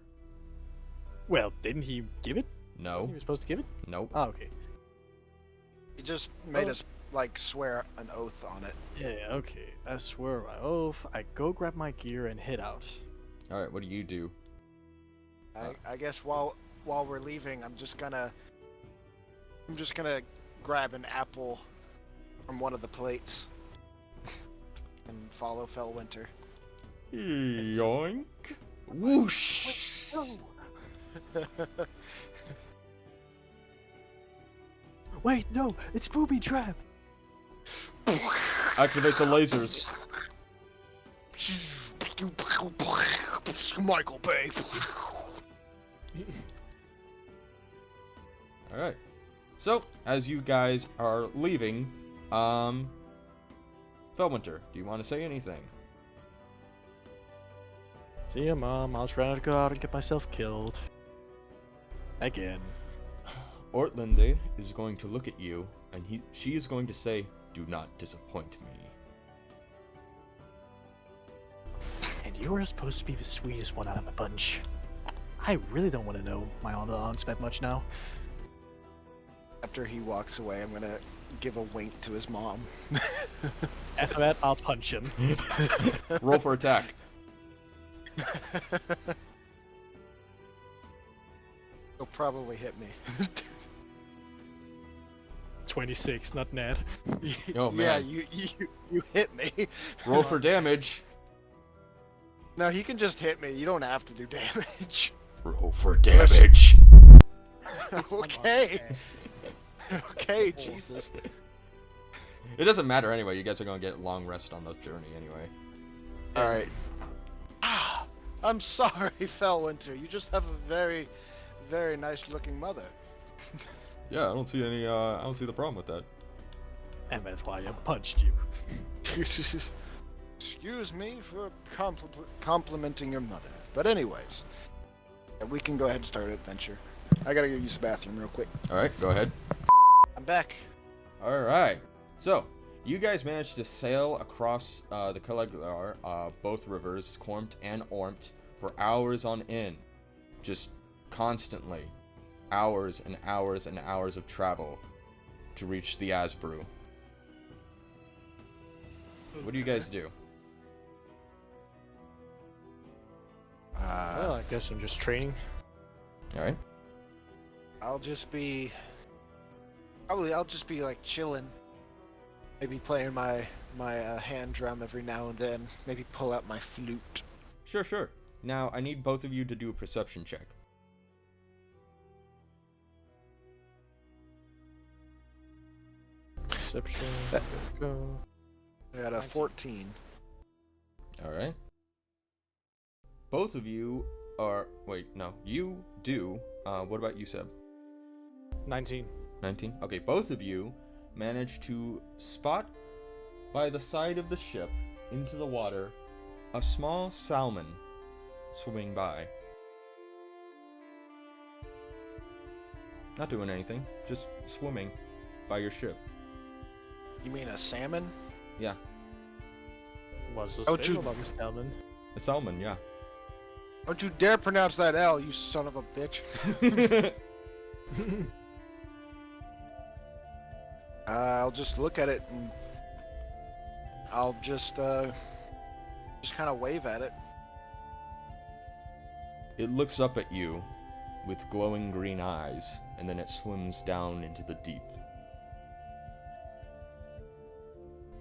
Well, didn't he give it? No. Wasn't he supposed to give it? Nope. Oh, okay. He just made Oh. us like swear an oath on it. Yeah, okay. I swear by oath, I go grab my gear and head out. Alright, what do you do? I guess while we're leaving, I'm just gonna grab an apple from one of the plates and follow Fellwinter. Yoink. Whoosh! Wait, no, it's booby trap. Activate the lasers. Michael Bay. Alright. So, as you guys are leaving, Fellwinter, do you want to say anything? See ya, Mom. I'll try not to go out and get myself killed. Again. Ortlinde is going to look at you, and she is going to say, "Do not disappoint me." And you are supposed to be the sweetest one out of the bunch. I really don't want to know my aunts that much now. After he walks away, I'm gonna give a wink to his mom. After that, I'll punch him. Roll for attack. He'll probably hit me. 26, not net. Oh, Yeah, man. you hit me. Roll for damage. No, he can just hit me. You don't have to do damage. Roll for damage. Okay. Okay, Jesus. It doesn't matter anyway. You guys are going to get long rest on the journey anyway. All right. I'm sorry, Fellwinter. You just have a very, very nice-looking mother. Yeah, I don't see the problem with that. And that's why I punched you. Excuse me for complimenting your mother. But anyways, we can go ahead and start our adventure. I gotta go use the bathroom real quick. Alright, go ahead. I'm back. Alright. So, you guys managed to sail across the Caliglar, both rivers, Cormt and Ormt, for hours on end. just constantly, hours and hours and hours of travel to reach the Asbrew. What do you guys do? Well, I guess I'm just training. Alright. I'll just be like chilling. Maybe playing my hand drum every now and then. Maybe pull out my flute. Sure. Now, I need both of you to do a perception check. Perception. Go. I got a 14. Alright. Both of you are... Wait, no. You do. What about you, Seb? 19. 19? Okay, both of you manage to spot by the side of the ship into the water a small salmon swimming by. Not doing anything, just swimming by your ship. You mean a salmon? Yeah, What's so Oh, special you- about the salmon? a salmon, yeah. Don't you dare pronounce that L, you son of a bitch. I'll just look at it and I'll just kind of wave at it. It looks up at you with glowing green eyes, and then it swims down into the deep.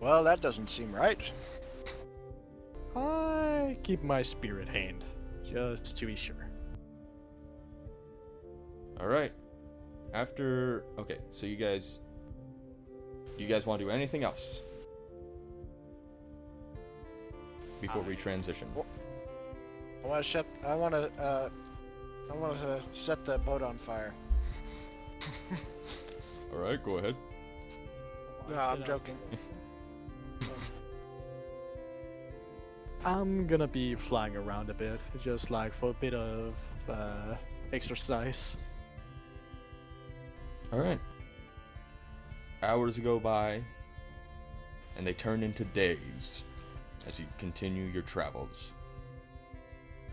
Well, that doesn't seem right. I keep my spirit hand, just to be sure. Alright. After... Okay, so you guys... Do you guys want to do anything else? Before we transition. I want to set the boat on fire. Alright, go ahead. No, I'm joking. I'm gonna be flying around a bit, just like for a bit of exercise. Alright. Hours go by, and they turn into days as you continue your travels.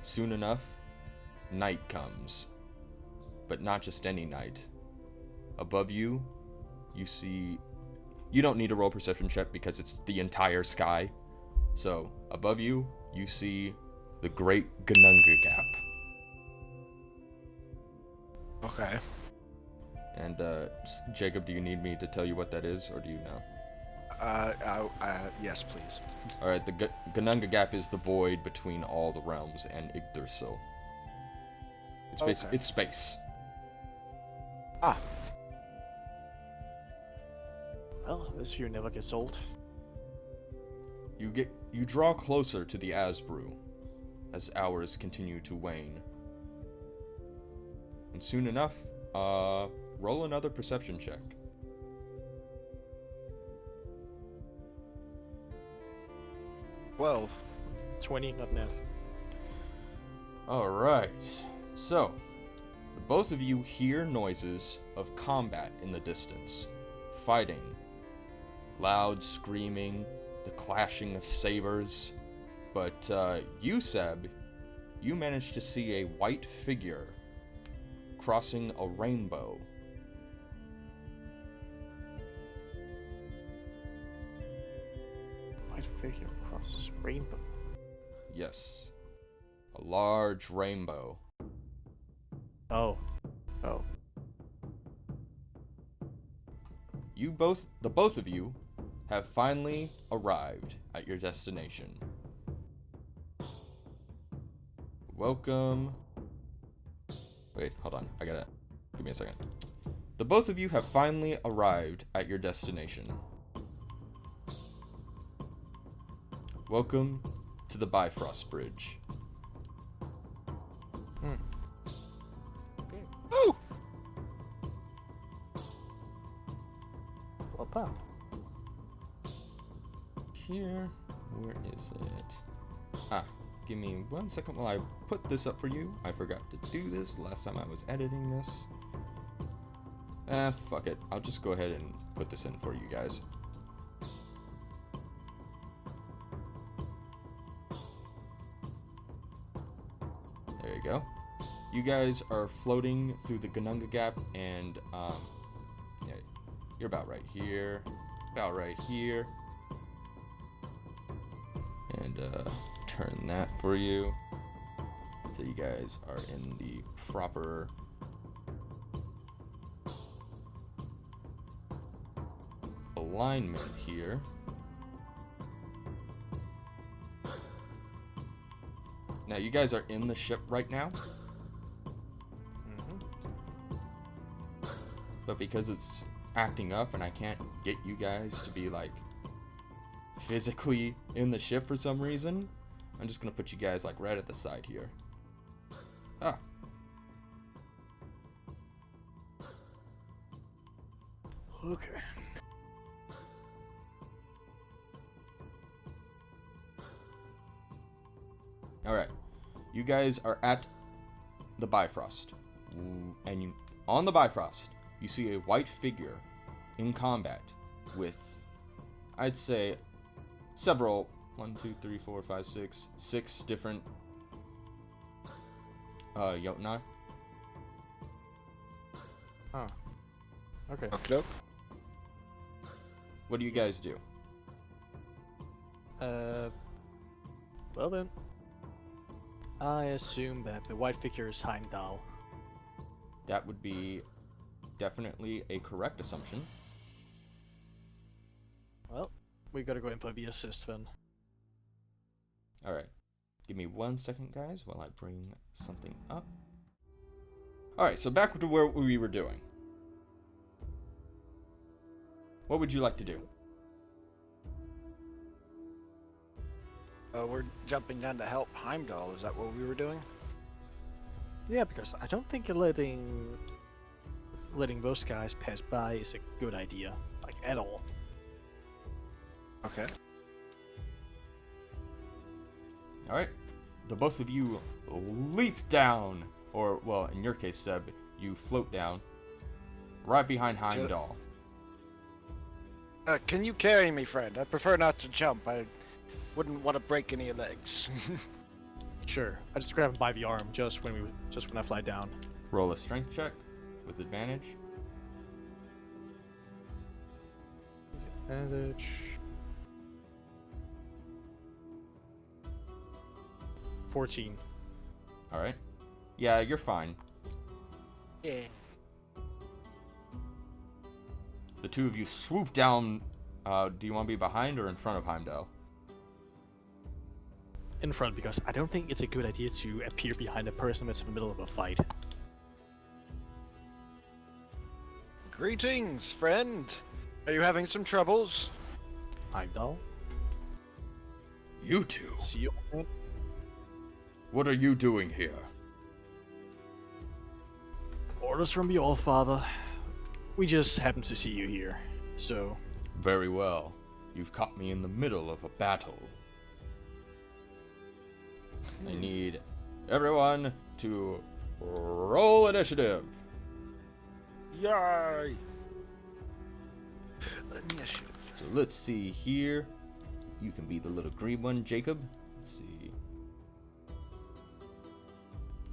Soon enough, night comes. But not just any night. Above you, you see... You don't need to roll perception check because it's the entire sky. So, above you, you see the Great Gununga Gap. Okay. And, Jacob, do you need me to tell you what that is, or do you know? Yes, please. Alright, the Gununga Gap is the void between all the realms and Yggdrasil. It's Okay. it's space. Ah. Well, this view never gets old. You draw closer to the Asbrew as hours continue to wane. And soon enough, roll another perception check. 12. 20, not net. Alright, so, both of you hear noises of combat in the distance. Fighting. Loud screaming, the clashing of sabers. But, you, Seb, you managed to see a white figure crossing a rainbow. White figure crosses rainbow. Yes. A large rainbow. Oh. The both of you have finally arrived at your destination. Welcome. Wait, hold on. Give me a second. The both of you have finally arrived at your destination. Welcome to the Bifrost Bridge. Ooh! Wow. Here, where is it? Give me 1 second while I put this up for you. I forgot to do this last time I was editing this. Fuck it. I'll just go ahead and put this in for you guys. There you go. you guys are floating through the Gununga Gap, and yeah, you're about right here, and turn that for you, so you guys are in the proper alignment here. Now you guys are in the ship right now, but because it's acting up and I can't get you guys to be like physically in the ship for some reason, I'm just gonna put you guys like right at the side here. Ah. Okay. Alright, you guys are at the Bifrost, and on the Bifrost, you see a white figure in combat with, I'd say, several, 6 different Jotnar. Huh. Okay. Okay. What do you guys do? Well then. I assume that the white figure is Heimdall. That would be definitely a correct assumption. Well, we gotta go in for the assist then. Alright. Give me 1 second, guys, while I bring something up. Alright, so back to where we were doing. What would you like to do? We're jumping down to help Heimdall. Is that what we were doing? Yeah, because I don't think letting those guys pass by is a good idea, like at all. Okay. Alright. The both of you leap down, or, well, in your case, Seb, you float down, right behind Heimdall. Can you carry me, friend? I prefer not to jump. I wouldn't want to break any legs. Sure, I just grab him by the arm just when I fly down. Roll a strength check with advantage. Advantage. 14. Alright. Yeah, you're fine. Yeah. The two of you swoop down. Do you want to be behind or in front of Heimdall? In front, because I don't think it's a good idea to appear behind a person that's in the middle of a fight. Greetings, friend. Are you having some troubles? Heimdall? You two, See you. what are you doing here? Orders from the All-Father. We just happened to see you here, so... Very well. You've caught me in the middle of a battle. I need everyone to roll initiative. Yay! Initiative. So let's see here. You can be the little green one, Jacob. Let's see.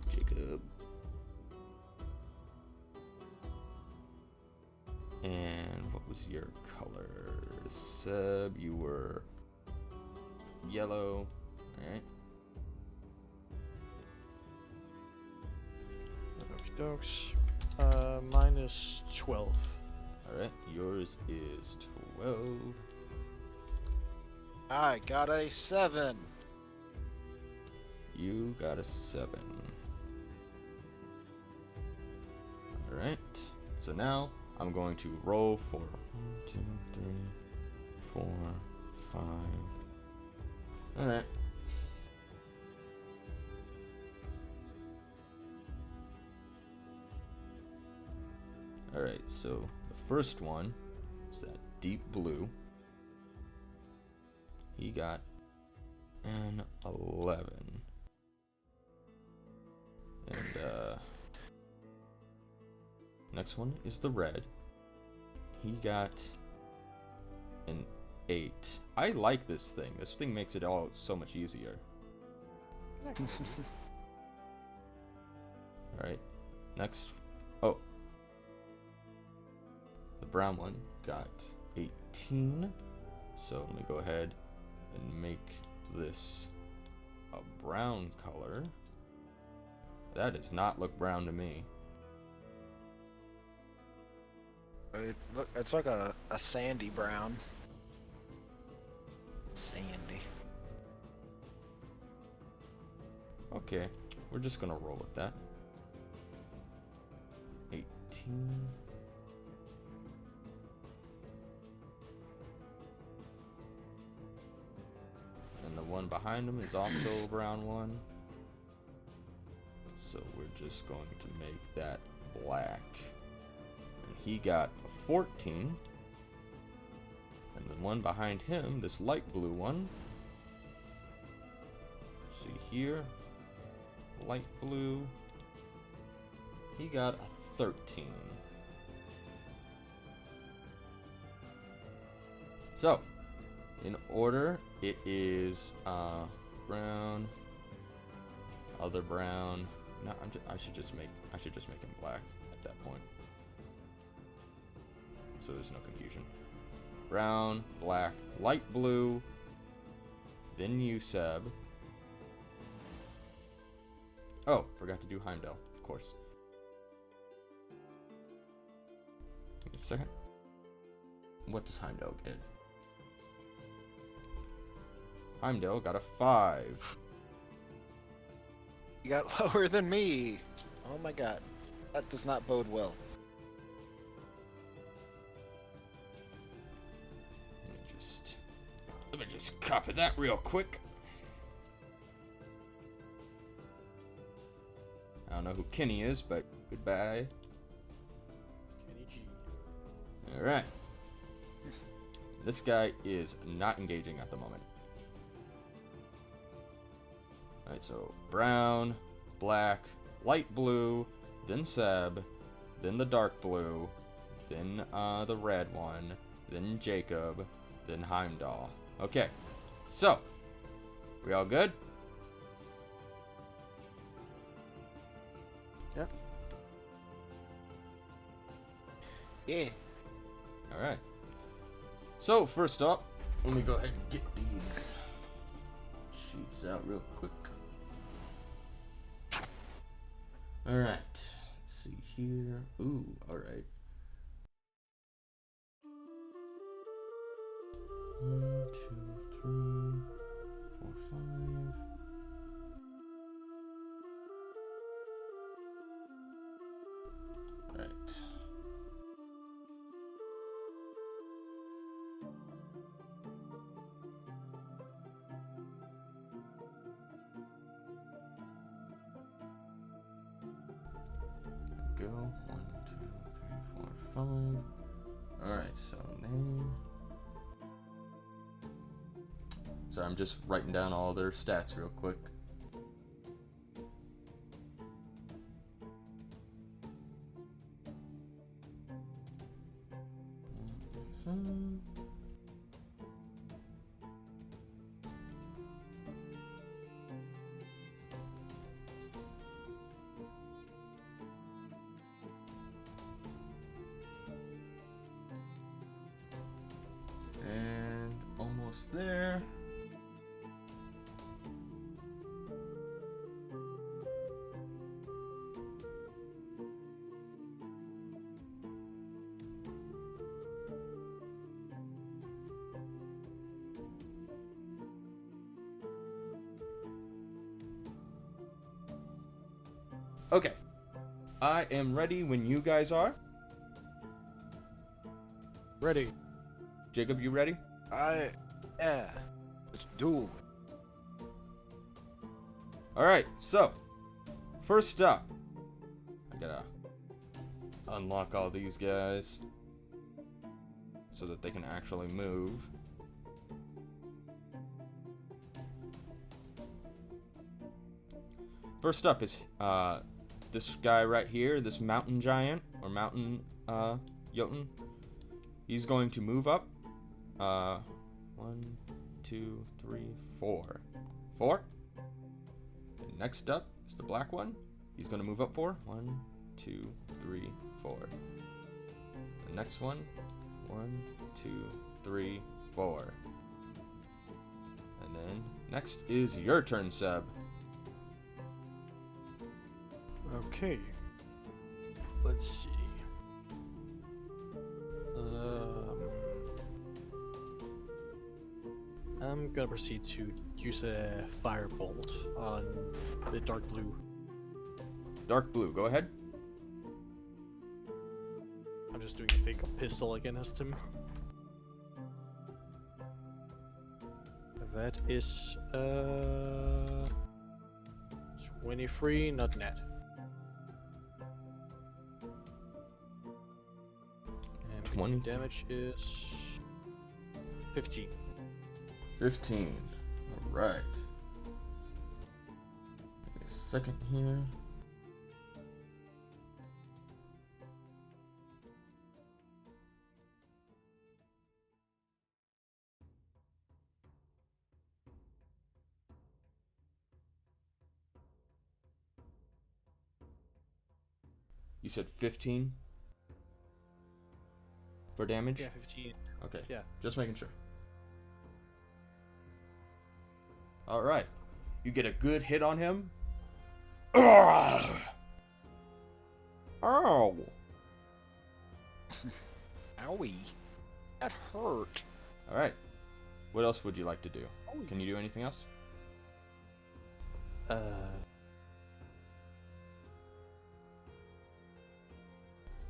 Jacob. And what was your color? Seb, you were yellow. Alright. Okie dokes. Minus 12. Alright, yours is 12. I got a 7. You got a 7. Alright, so now I'm going to roll for 1, 2, 3, 4, 5. Alright. Alright, so the first one is that deep blue. He got an 11. And, next one is the red. He got an 8. I like this thing. This thing makes it all so much easier. Alright, next. Oh. The brown one got 18. So let me go ahead and make this a brown color. That does not look brown to me. It's like a sandy brown. Sandy. Okay, we're just gonna roll with that. 18. And the one behind him is also a brown one. So we're just going to make that black. And he got a 14. And the one behind him, this light blue one. See here. Light blue. He got a 13. So, in order, it is brown, other brown. No, I should just make him black at that point, so there's no confusion. Brown, black, light blue, then you, Seb. Oh, forgot to do Heimdall, of course. Give me a second. What does Heimdall get? Heimdall got a 5. You got lower than me. Oh my god. That does not bode well. Let me just copy that real quick. I don't know who Kenny is, but goodbye. Kenny G. Alright. This guy is not engaging at the moment. Alright, so brown, black, light blue, then Seb, then the dark blue, then the red one, then Jacob, then Heimdall. Okay, so, we all good? Yeah. Yeah. Alright. So, first up, let me go ahead and get these sheets out real quick. Alright. Let's see here. Ooh, alright. 1, 2, 3, 4, 5. Right. Go. 1, 2, 3, 4, 5. Alright, so name. So I'm just writing down all their stats real quick. And almost there. Okay. I am ready when you guys are. Ready. Jacob, you ready? Yeah. Let's do it. Alright, so first up, I gotta unlock all these guys so that they can actually move. First up is this guy right here, this mountain giant or mountain Jotun. He's going to move up. 1, 2, 3, 4. 4. And next up is the black one. he's gonna move up 4. 1, 2, 3, 4. The next one. 1, 2, 3, 4. And then next is your turn, Seb. Okay. Let's see. I'm gonna proceed to use a firebolt on the dark blue. Dark blue, go ahead. I'm just doing a fake pistol against him. That is 23, not net. And the 20 damage is 15. 15. Alright. Give me a second here. You said 15 for damage? Yeah, 15. Okay. Yeah. Just making sure. Alright. You get a good hit on him. Ugh! Ow! Owie. That hurt. Alright. What else would you like to do? Can you do anything else?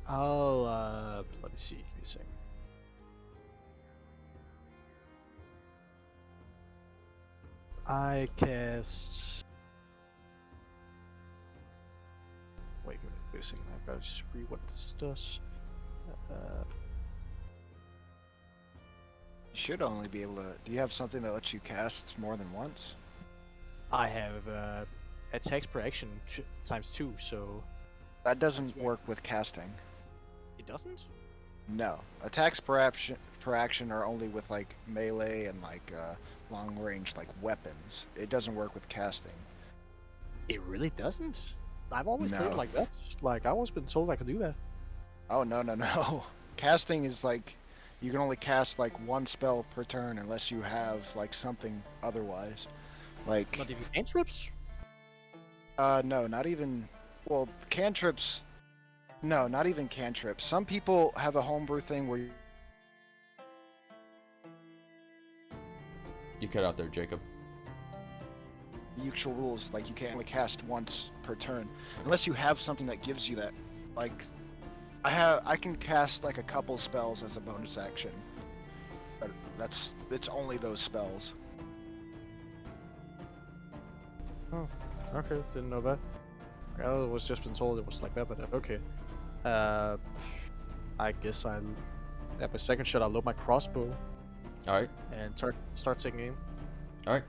I'll let me see. Give me a second. I cast. Wait a second. I've got to just read what this does. You should only be able to. Do you have something that lets you cast more than once? I have attacks per action times 2, so That doesn't work with casting. it doesn't. No, attacks per action are only with like melee and like long range like weapons. It doesn't work with casting. It really doesn't. I've always played it No. like that. Like I've always been told I could do that. Oh no. Casting is like you can only cast like one spell per turn unless you have like something otherwise. Like Not even cantrips. no, not even. Well, cantrips. No, not even cantrips. Some people have a homebrew thing where You cut out there, Jacob. usual rules like you can only cast once per turn unless you have something that gives you that. Like I can cast like a couple spells as a bonus action, but it's only those spells. Oh, okay. Didn't know that. I was just been told it was like that, but okay. I guess I'll at my second shot. I'll load my crossbow Alright. and start taking aim. Alright.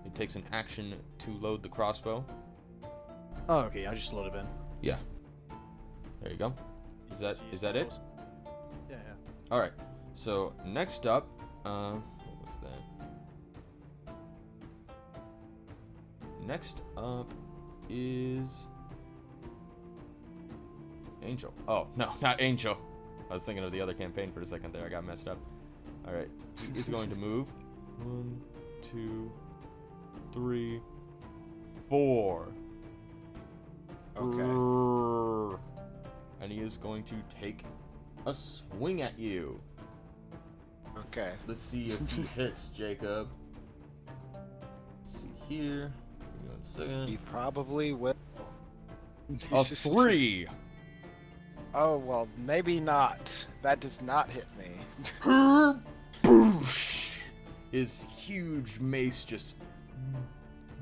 It takes an action to load the crossbow. Oh, okay. I just loaded in. Yeah. There you go. Is that it? Yeah. Alright. So next up, what was that? Next up is Angel. Oh, no, not Angel. I was thinking of the other campaign for a second there. I got messed up. Alright. He's going to move. 1, 2, 3, 4. Okay. And he is going to take a swing at you. Okay. Let's see if he hits, Jacob. Let's see here. Give me 1 second. He probably will. A 3. Oh well, maybe not. That does not hit me. Boosh! His huge mace just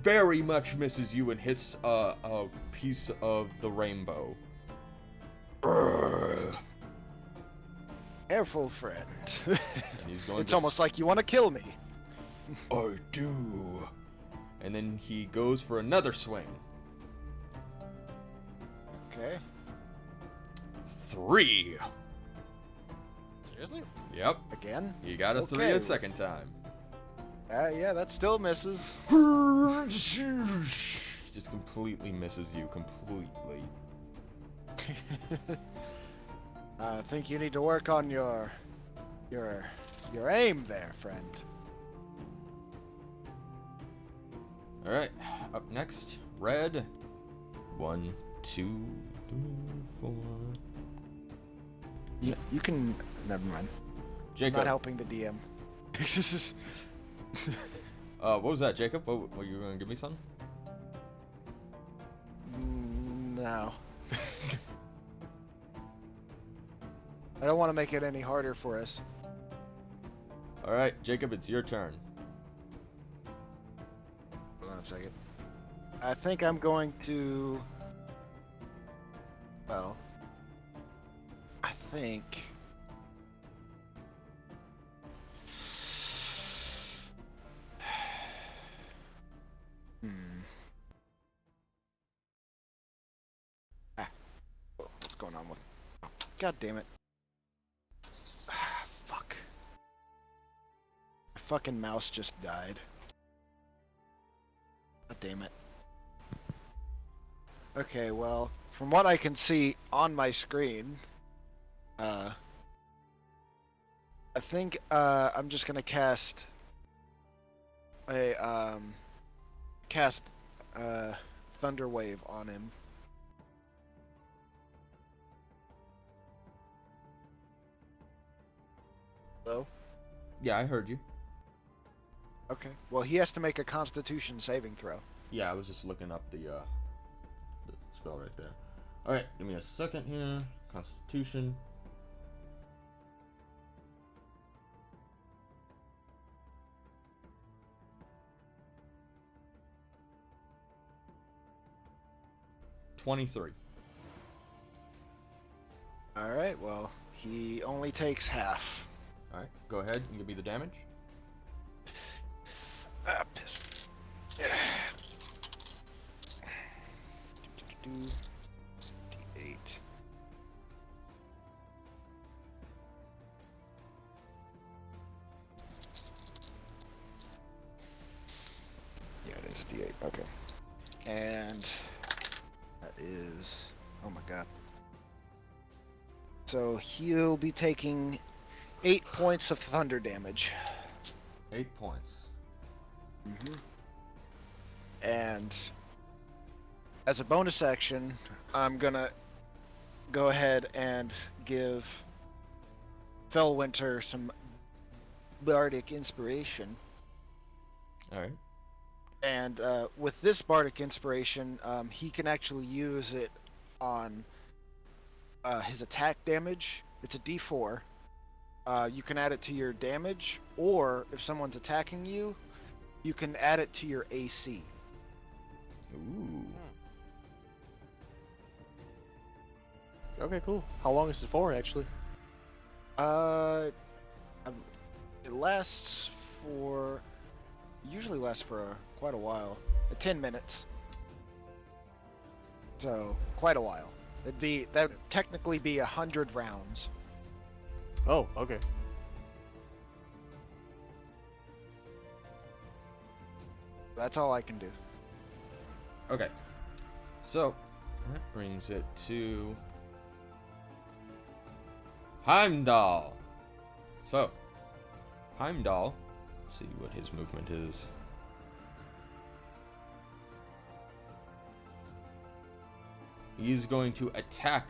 very much misses you and hits a piece of the rainbow. Careful, friend. And he's going It's to almost like you want to kill me. I do. And then he goes for another swing. Okay. 3. Seriously? Yep. Again? You got a 3 Okay. a second time. Yeah, that still misses. Just completely misses you, completely. I think you need to work on your aim there, friend. Alright, up next, red. 1, 2, 3, 4. You can. Never mind. Jacob. Not helping the DM. What was that, Jacob? What were you gonna give me something? No. I don't want to make it any harder for us. Alright, Jacob, it's your turn. Hold on a second. I think I'm going to. Well. I think. What's going on with? God damn it! Fuck. My fucking mouse just died. God damn it. Okay, well, from what I can see on my screen, I think I'm just gonna cast a Thunder Wave on him. Hello? Yeah, I heard you. Okay. Well, he has to make a Constitution saving throw. Yeah, I was just looking up the spell right there. Alright, give me a second here. Constitution. $23. All right. Well, he only takes half. Alright, go ahead and give me the damage. Ah, piss. D8. Yeah, it is a D8. Okay. And that is. Oh my god. So he'll be taking 8 points of thunder damage. 8 points. And as a bonus action, I'm gonna go ahead and give Fellwinter some bardic inspiration. Alright. And with this bardic inspiration, he can actually use it on his attack damage. It's a D4. You can add it to your damage, or if someone's attacking you, you can add it to your AC. Ooh. Okay, cool. How long is it for, actually? It lasts for. Usually lasts for quite a while. 10 minutes. So quite a while. That'd technically be 100 rounds. Oh, okay. That's all I can do. Okay. So, that brings it to Heimdall. So, Heimdall, let's see what his movement is. He's going to attack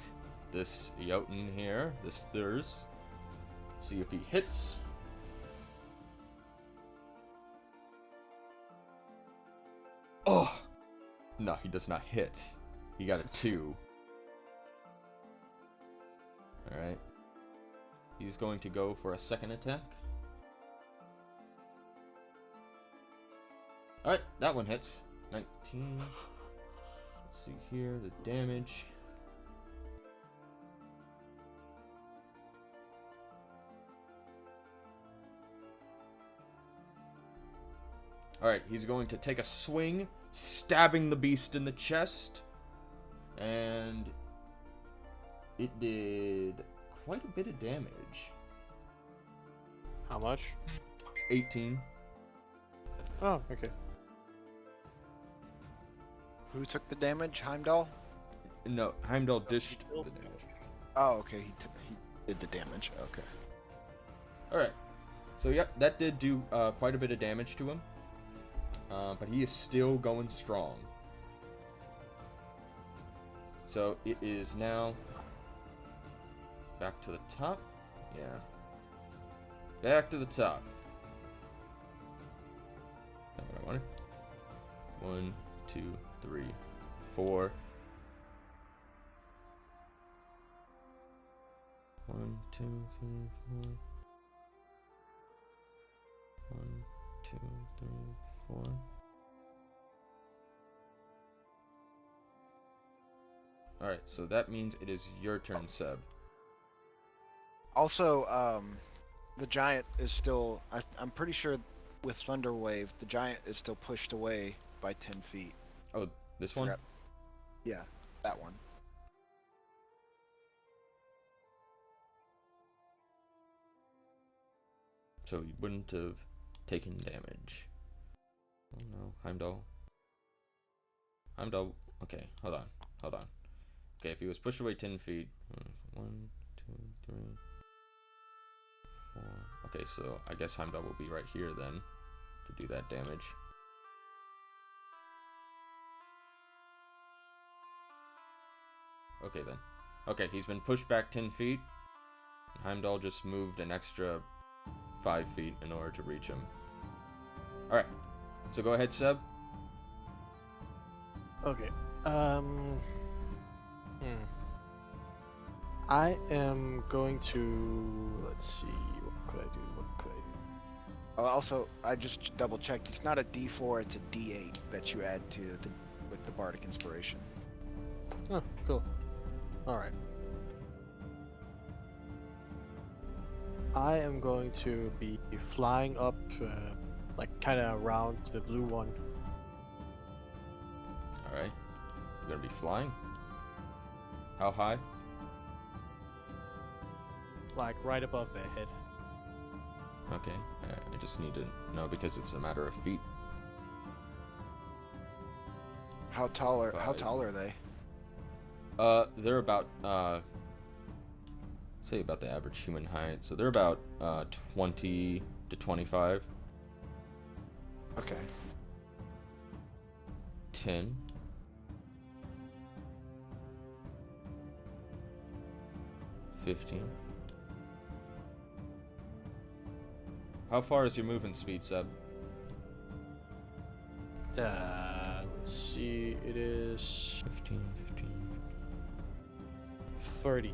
this Jotun here, this Thurs. See if he hits. Oh! No, he does not hit. He got a 2. Alright. He's going to go for a second attack. Alright, that one hits. 19. Let's see here, the damage. Alright, he's going to take a swing, stabbing the beast in the chest. And it did quite a bit of damage. How much? 18. Oh, okay. Who took the damage? Heimdall? No, Heimdall dished the damage. Oh, okay. He did the damage. Okay. Alright. So, yeah, that did do quite a bit of damage to him. But he is still going strong. So, it is now back to the top. Yeah. Back to the top. That's what I wanted. 1, 2, 3, 4. 1, 2, 3, 4. 1, 2, 3, 4. Alright, so that means it is your turn, Seb. Also, the giant is still. I'm pretty sure with Thunderwave, the giant is still pushed away by 10 feet. Oh, this one? Forgot- Yeah, that one. So you wouldn't have taken damage. Oh no, Heimdall. Heimdall. Okay, hold on. Okay, if he was pushed away 10 feet. 1, 2, 3, 4. Okay, so I guess Heimdall will be right here then to do that damage. Okay then. Okay, he's been pushed back 10 feet. Heimdall just moved an extra 5 feet in order to reach him. Alright, so go ahead, Seb. Okay. I am going to. Let's see. What could I do? Also, I just double checked. It's not a D4, it's a D8 that you add to with the Bardic Inspiration. Oh, cool. Alright. I am going to be flying up, like kind of around the blue one. Alright. You're gonna be flying? How high? Like right above their head. Okay. I just need to know because it's a matter of feet. How tall are 5. they? They're about say about the average human height. So they're about 20 to 25. Okay. 10. 15. How far is your movement speed, Seb? Let's see. It is 15. 30.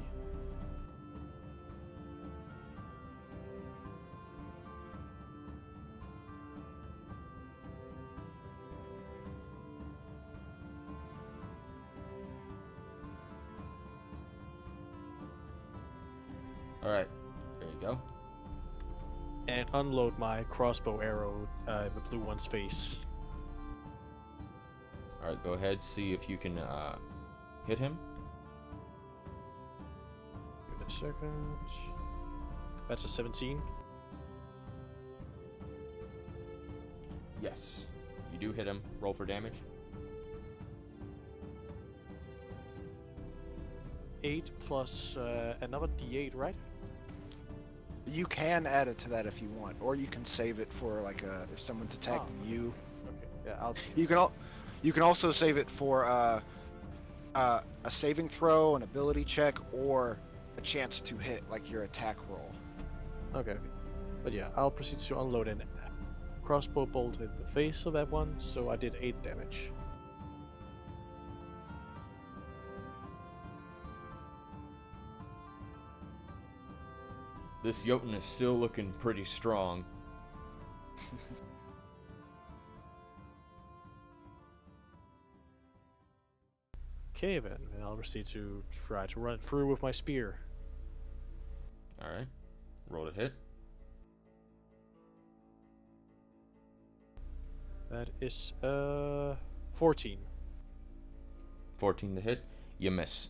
Alright, there you go. And unload my crossbow arrow in the blue one's face. Alright, go ahead, see if you can hit him. Give it a second. That's a 17. Yes, you do hit him. Roll for damage. 8 plus another d8, right? You can add it to that if you want, or you can save it for like if someone's attacking you. Okay. Yeah, I'll see. You can also save it for a saving throw, an ability check, or a chance to hit like your attack roll. Okay. But yeah, I'll proceed to unload a crossbow bolt in the face of that one, so I did 8 damage. This Jotun is still looking pretty strong. Okay then, and I'll proceed to try to run it through with my spear. Alright. Roll to hit. That is 14. 14 to hit. You miss.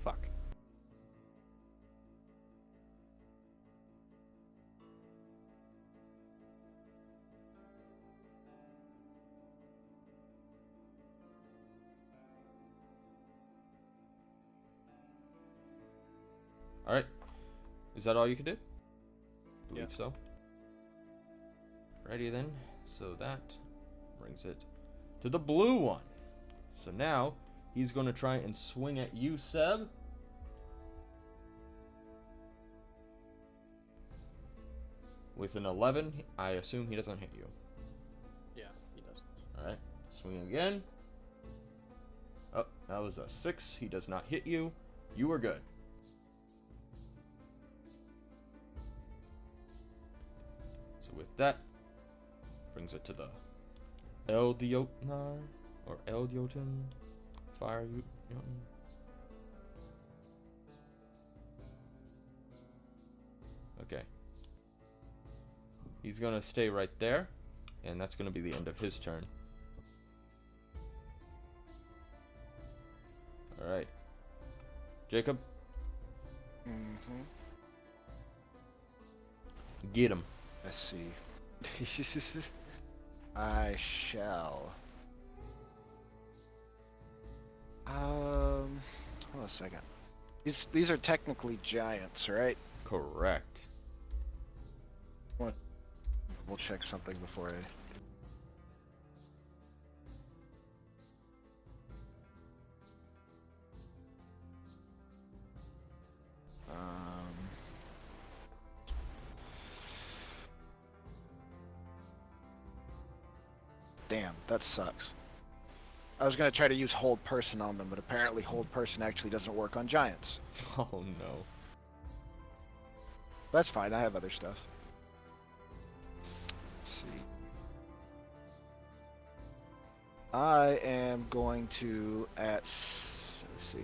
Fuck. Alright. Is that all you can do? Believe Yeah. so. Righty then. So that brings it to the blue one. So now he's going to try and swing at you, Seb. With an 11, I assume he doesn't hit you. Yeah, he doesn't. Alright, swing again. Oh, that was a 6. He does not hit you. You are good. So with that, brings it to the Eldiotnar, or Eldiotin, Fire Jotun. Okay. He's gonna stay right there, and that's gonna be the end of his turn. Alright. Jacob, Mm-hmm. get him. Let's see. I shall. Hold on a second. These are technically giants, right? Correct. We'll check something before I. Damn, that sucks. I was gonna try to use hold person on them, but apparently hold person actually doesn't work on giants. Oh no. That's fine, I have other stuff. Let's see. I am going to, let's see,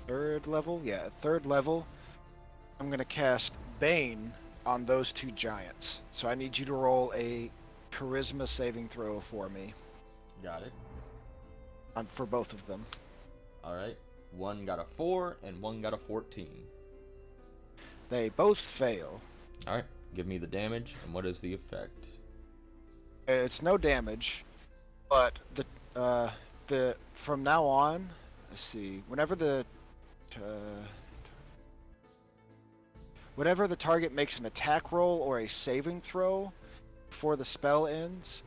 third level? Yeah, at third level, I'm going to cast Bane on those two giants. So I need you to roll a charisma saving throw for me, Got it. for both of them. Alright. One got a 4, and one got a 14. They both fail. Alright. Give me the damage, and what is the effect? It's no damage, but the from now on, let's see. Whenever the target makes an attack roll or a saving throw before the spell ends,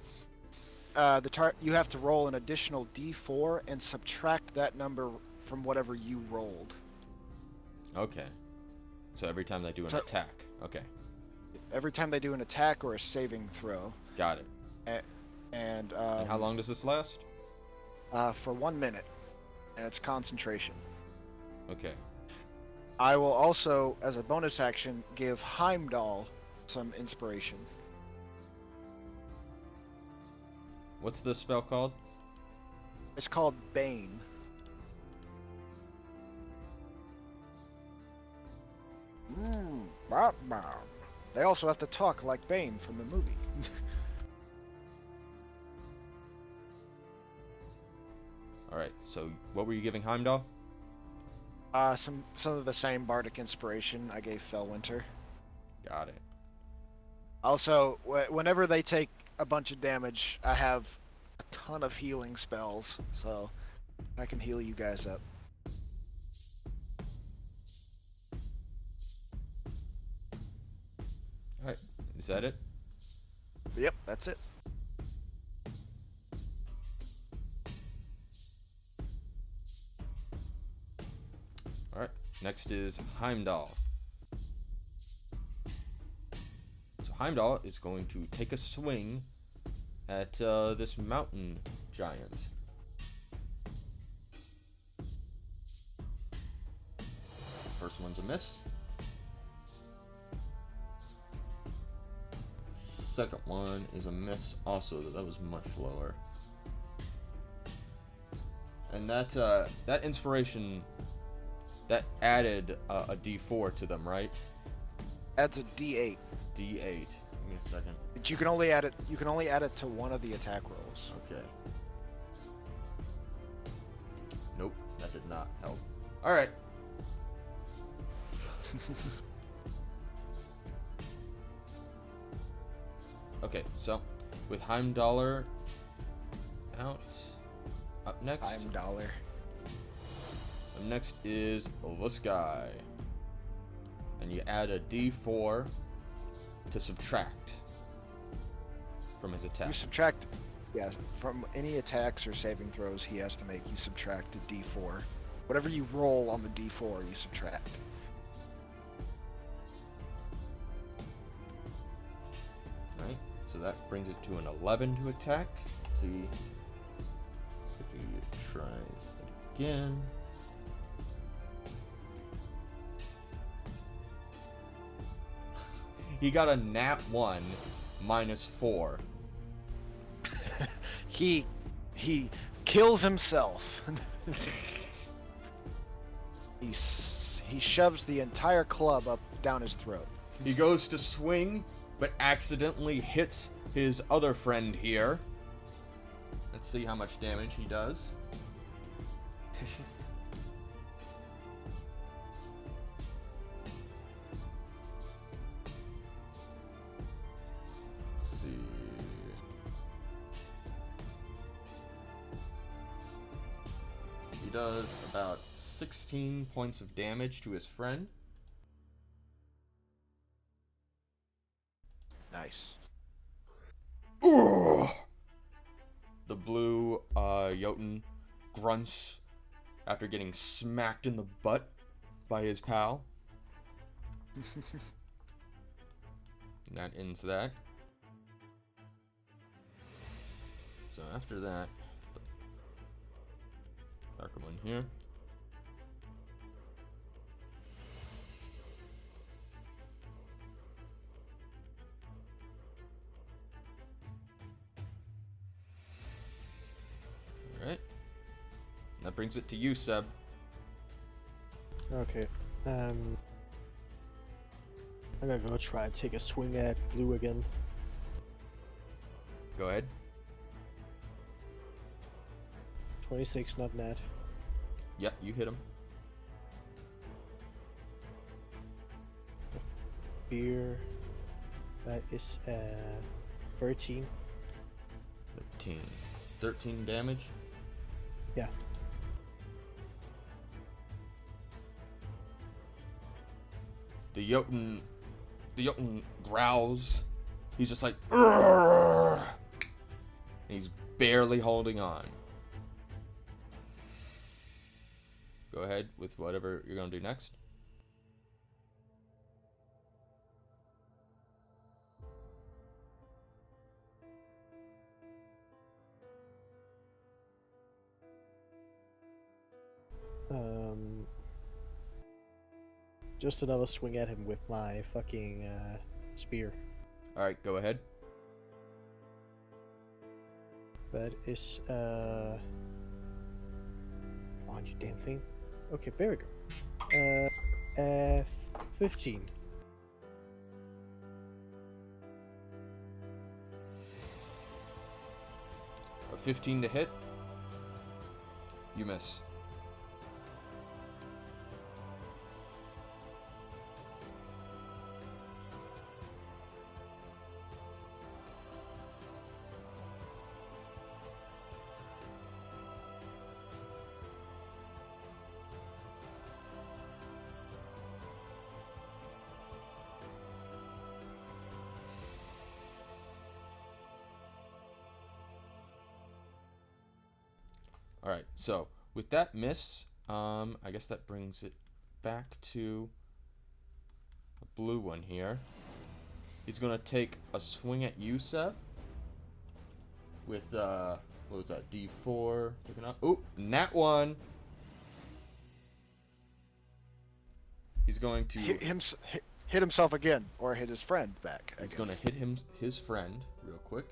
you have to roll an additional D4 and subtract that number from whatever you rolled. Okay. So every time they do an attack. Okay. Every time they do an attack or a saving throw. Got it. And And how long does this last? for 1 minute, and it's concentration. Okay. I will also, as a bonus action, give Heimdall some inspiration. What's the spell called? It's called Bane. They also have to talk like Bane from the movie. Alright, so what were you giving Heimdall? Some of the same bardic inspiration I gave Fellwinter. Got it. Also, whenever they take a bunch of damage, I have a ton of healing spells, so I can heal you guys up. Alright, is that it? Yep, that's it. Alright, next is Heimdall. So Heimdall is going to take a swing at this mountain giant. First one's a miss. Second one is a miss also, that was much lower. And that inspiration, that added a D4 to them, right? Adds a D8. D8. Give me a second. But you can only add it. You can only add it to one of the attack rolls. Okay. Nope, that did not help. Alright. Okay, so with Heimdall out, up next. Heimdall. Up next is this guy. and you add a d4 to subtract from his attack. You subtract, yeah, from any attacks or saving throws he has to make, you subtract a d4. Whatever you roll on the d4, you subtract. Right, so that brings it to an 11 to attack. Let's see if he tries it again. He got a nat 1 minus 4. He kills himself. He shoves the entire club up down his throat. He goes to swing, but accidentally hits his other friend here. Let's see how much damage he does. Let's see. He does about 16 points of damage to his friend. Nice. Ugh. The blue Jotun grunts after getting smacked in the butt by his pal. And that ends that. So after that, darker one here. Alright. That brings it to you, Seb. Okay. I'm gonna go try and take a swing at blue again. Go ahead. 26, not nat. Yep, you hit him. Beer. That is 13. 13. 13 damage? Yeah. The Jotun growls. He's just like, "Urgh!" And he's barely holding on. Go ahead with whatever you're gonna do next. Just another swing at him with my fucking spear. Alright, go ahead. That is come on, you damn thing. Okay, there we go. 15. A 15 to hit. You miss. Alright, so with that miss, I guess that brings it back to the blue one here. He's gonna take a swing at you, Seb. With what was that? D4 taken out. Oh, nat 1. He's going to Hit himself again, or hit his friend back. He's gonna hit his friend real quick.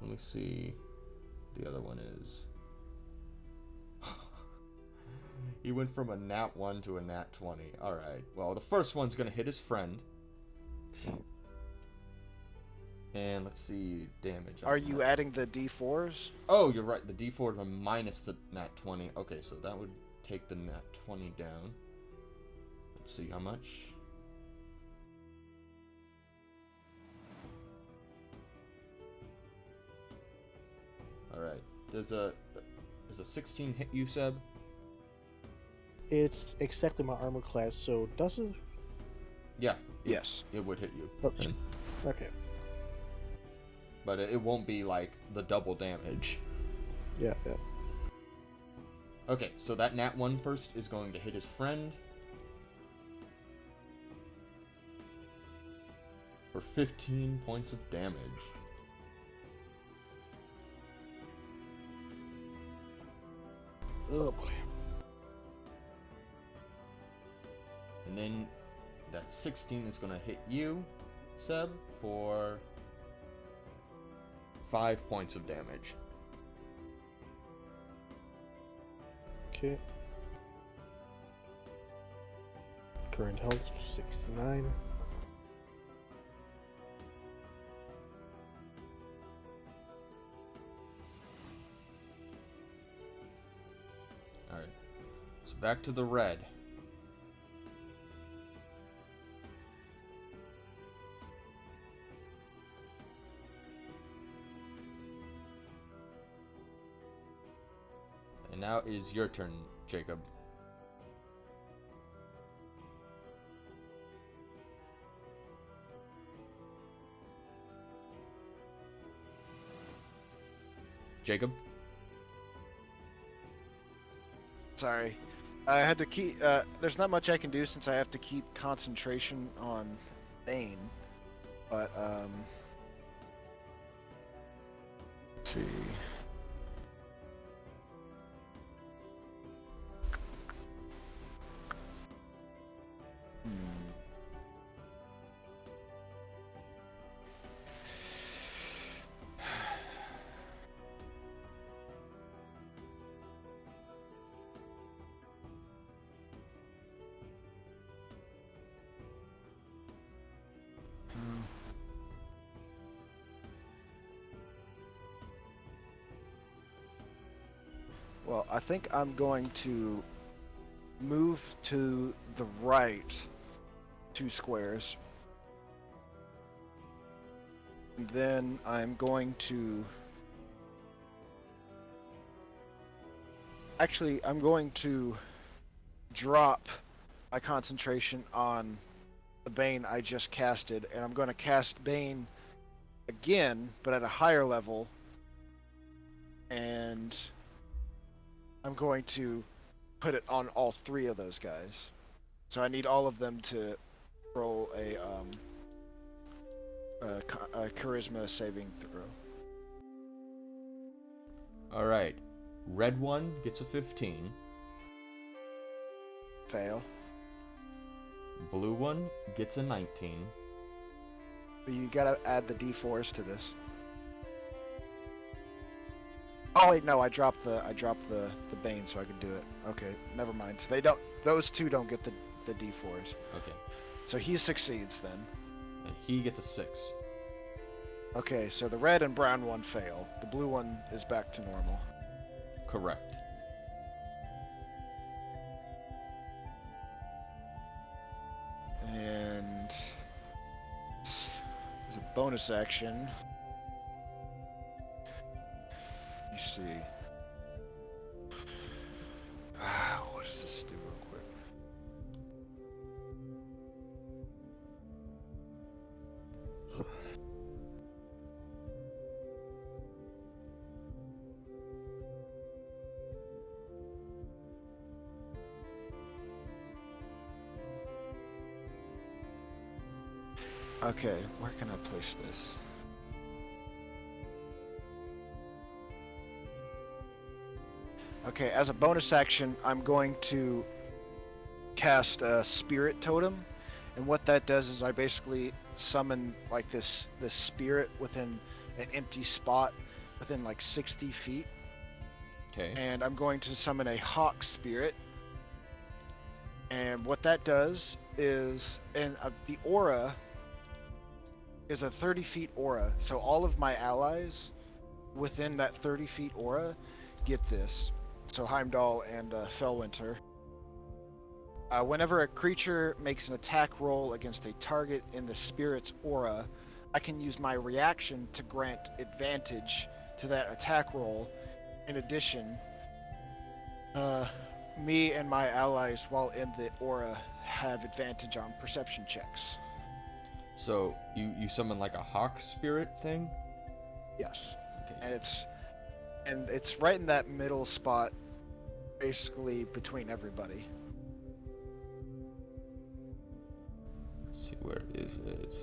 Let me see. The other one is. He went from a nat 1 to a nat 20. Alright. Well, the first one's gonna hit his friend. And let's see damage. Are you adding the d4s? Oh, you're right. The d4 is minus the nat 20. Okay, so that would take the nat 20 down. Let's see how much. Alright. Does a 16 hit you, Seb? It's exactly my armor class, so doesn't. Yeah. Yes. It would hit you. Okay. Okay. But it won't be like the double damage. Yeah. Okay, so that nat 1 first is going to hit his friend. For 15 points of damage. Oh boy. And then that 16 is going to hit you, Seb, for 5 points of damage. Okay. Current health 69. Alright. So back to the red. And now is your turn, Jacob. Jacob? Sorry. I had to keep. There's not much I can do since I have to keep concentration on Bane. But, let's see. Well, I think I'm going to move to the right 2 squares. And then I'm going to... Actually, I'm going to drop my concentration on the Bane I just casted, and I'm going to cast Bane again, but at a higher level. And I'm going to put it on all 3 of those guys. So I need all of them to roll a charisma saving throw. Alright. Red one gets a 15. Fail. Blue one gets a 19. But you gotta add the d4s to this. Oh wait, no, I dropped the Bane so I can do it. Okay, never mind. So those 2 don't get the d4s. Okay. So he succeeds then. And he gets a 6. Okay, so the red and brown one fail. The blue one is back to normal. Correct. And as a bonus action, you see. What does this do real quick? Okay, where can I place this? Okay, as a bonus action, I'm going to cast a Spirit Totem, and what that does is I basically summon like this spirit within an empty spot within like 60 feet. Okay. And I'm going to summon a Hawk Spirit. And what that does is, the aura is a 30 feet aura, so all of my allies within that 30 feet aura get this. So Heimdall and Fellwinter. Whenever a creature makes an attack roll against a target in the spirit's aura, I can use my reaction to grant advantage to that attack roll. In addition, me and my allies while in the aura have advantage on perception checks. So you summon like a hawk spirit thing? Yes. Okay. And it's right in that middle spot, basically between everybody. Let's see, where is it?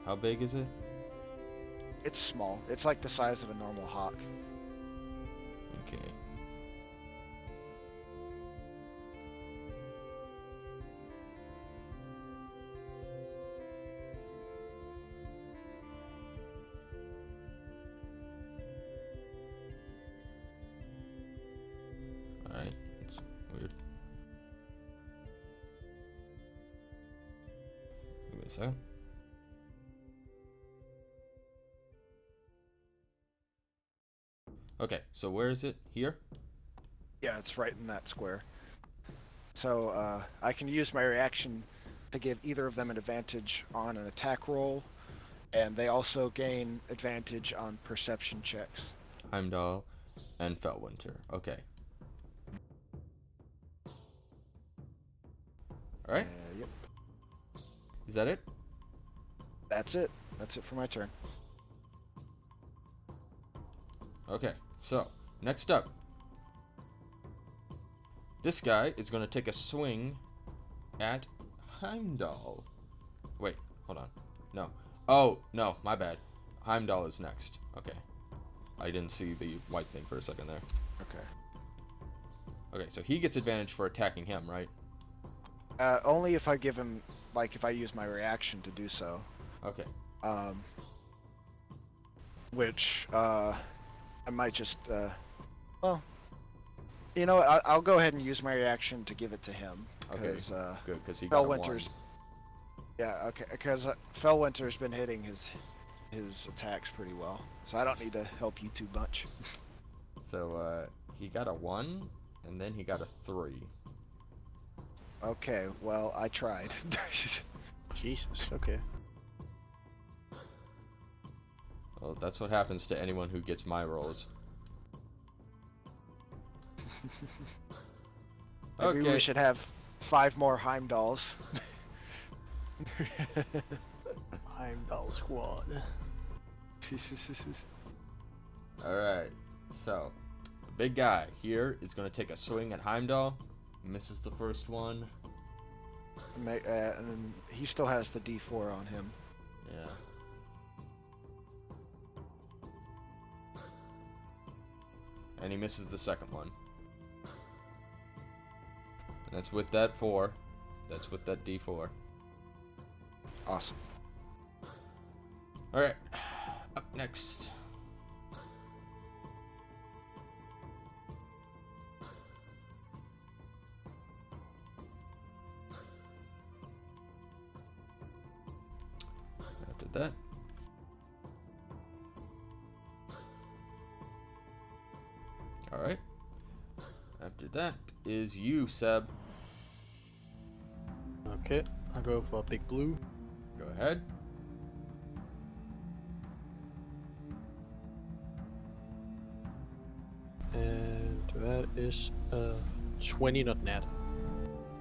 How big is it? It's small. It's like the size of a normal hawk. Okay. Alright, it's weird. Give me a second. Okay, so where is it? Here? Yeah, it's right in that square. So I can use my reaction to give either of them an advantage on an attack roll, and they also gain advantage on perception checks. Heimdall and Fellwinter. Okay. Alright, Yep. is that it? That's it. That's it for my turn. Okay, so next up, this guy is going to take a swing at Heimdall. Wait, hold on. No. Oh, no, my bad. Heimdall is next. Okay. I didn't see the white thing for a second there. Okay. Okay, so he gets advantage for attacking him, right? Only if I give him, like, if I use my reaction to do so. Okay. Which, I might just, well, you know what, I'll go ahead and use my reaction to give it to him. Okay, Cause, good, because he got a 1. Fellwinter's, yeah, okay, because Fellwinter's been hitting his attacks pretty well, so I don't need to help you too much. So, he got a 1, and then he got a 3. Okay, well, I tried. Jesus, okay. Well, that's what happens to anyone who gets my rolls. Maybe Okay. we should have 5 more Heimdalls. Heimdall squad. Alright, so the big guy here is going to take a swing at Heimdall. Misses the first one. And he still has the D4 on him. Yeah. And he misses the second one. And that's with that 4. That's with that D4. Awesome. Alright, up next. After that. Alright. After that is you, Seb. Okay, I'll go for big blue. Go ahead. And that is 20, not nat.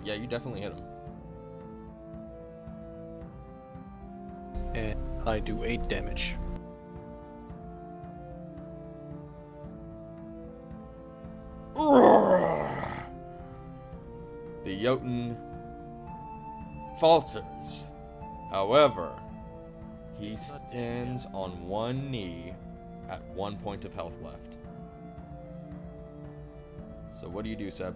Yeah, you definitely hit him. And I do 8 damage. The Jotun falters. However, he He's not dead stands on one knee at 1 point of health left. So what do you do, Seb?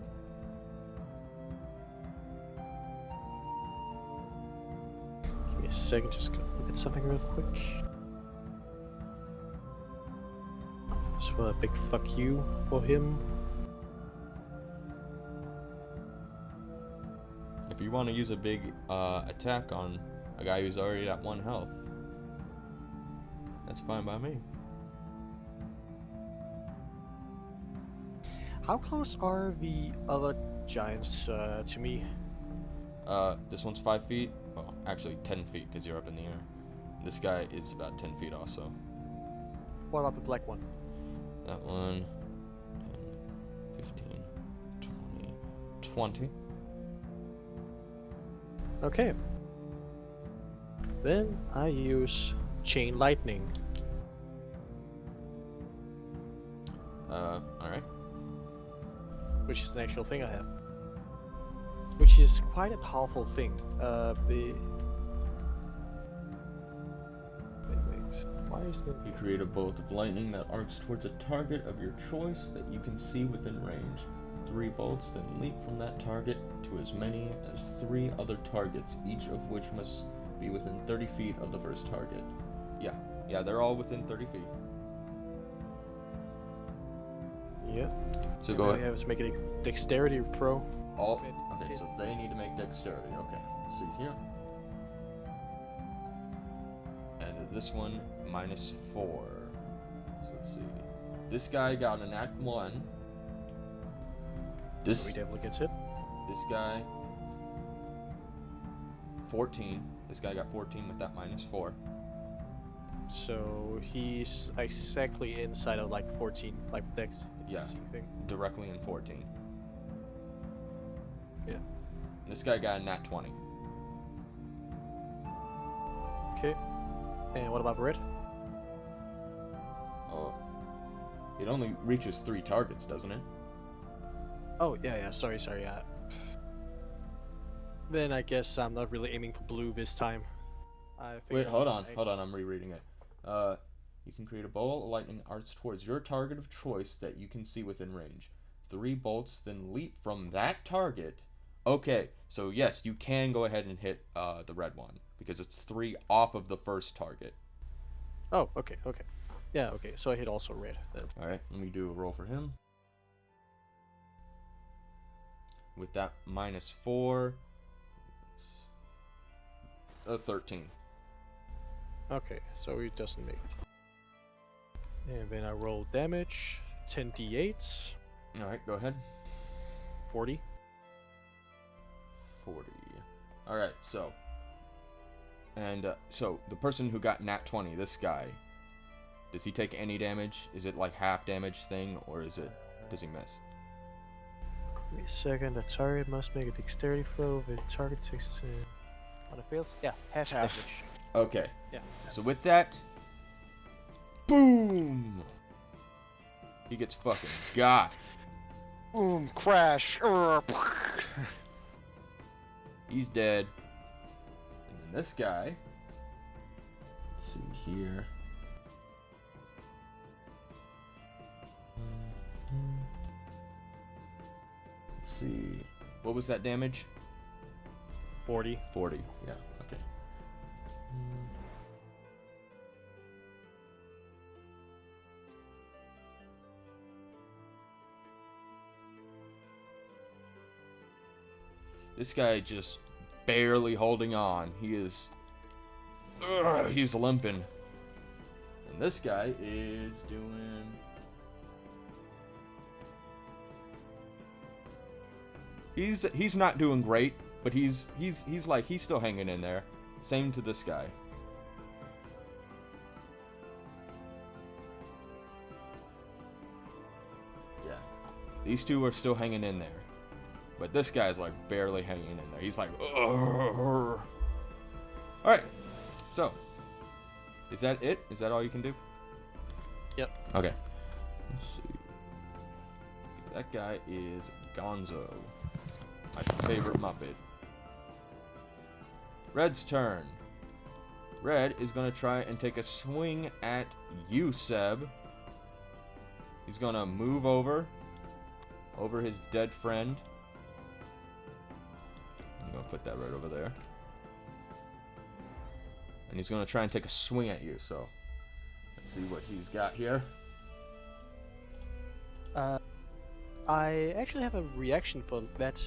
Give me a second, just gonna look at something real quick. Just for a big fuck you for him. If you want to use a big attack on a guy who's already at 1 health, that's fine by me. How close are the other giants to me? This one's 5 feet. Well, actually 10 feet because you're up in the air. This guy is about 10 feet also. What about the black one? That one. 10, 15, 20, 20. Okay. Then I use chain lightning. Alright. Which is an actual thing I have. Which is quite a powerful thing. Wait. Why is it? You create a bolt of lightning that arcs towards a target of your choice that you can see within range. 3 bolts then leap from that target to as many as 3 other targets, each of which must be within 30 feet of the first target. Yeah, they're all within 30 feet. Yeah. So And go then ahead. I have to make a dexterity throw. All okay. So they need to make dexterity. Okay. Let's see here. And this one -4. So let's see. This guy got a nat 1. So he definitely gets hit. This guy 14. This guy got 14 with that -4. So he's exactly inside of like 14, like dex. Yeah. Thing. Directly in 14. Yeah. This guy got a nat 20. Okay. And what about red? Oh. It only reaches 3 targets, doesn't it? Oh yeah. Sorry. Yeah. Then I guess I'm not really aiming for blue this time. Wait, hold on, I'm rereading it. You can create a bolt of lightning arcs towards your target of choice that you can see within range. 3 bolts then leap from that target. Okay, so yes, you can go ahead and hit the red one, because it's 3 off of the first target. Oh, okay. Yeah, okay, so I hit also red then. Alright, let me do a roll for him. With that -4, 13. Okay, so he doesn't make it. And then I roll damage, 10d8, Alright, go ahead. 40. 40. Alright, so. And, so, the person who got nat 20, this guy, does he take any damage? Is it like half damage thing, or is it, does he miss? Wait a second, the target must make a dexterity throw. The target takes. On a fails? Yeah, half Half. damage. Okay. Yeah. So with that, boom! He gets fucking got. Boom, crash. He's dead. And then this guy. Let's see here. Let's see. What was that damage? 40. 40. Yeah, okay. This guy just barely holding on. He is... he's limping. And this guy is doing... He's not doing great, but he's still hanging in there. Same to this guy. Yeah. These two are still hanging in there. But this guy's like barely hanging in there. He's like, ugh. Alright. So. Is that it? Is that all you can do? Yep. Okay. Let's see. That guy is Gonzo. My favorite Muppet. Red's turn. Red is going to try and take a swing at you, Seb. He's going to move over his dead friend. I'm going to put that right over there. And he's going to try and take a swing at you, so let's see what he's got here. I actually have a reaction for that.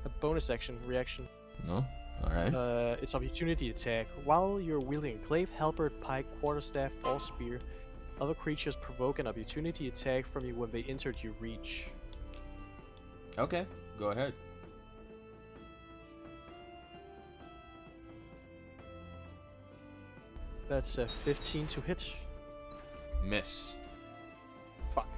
A bonus action reaction. No? Alright. It's opportunity attack. While you're wielding a glaive, halberd, pike, quarterstaff, or spear, other creatures provoke an opportunity attack from you when they entered your reach. Okay, go ahead. That's a 15 to hit. Miss. Fuck.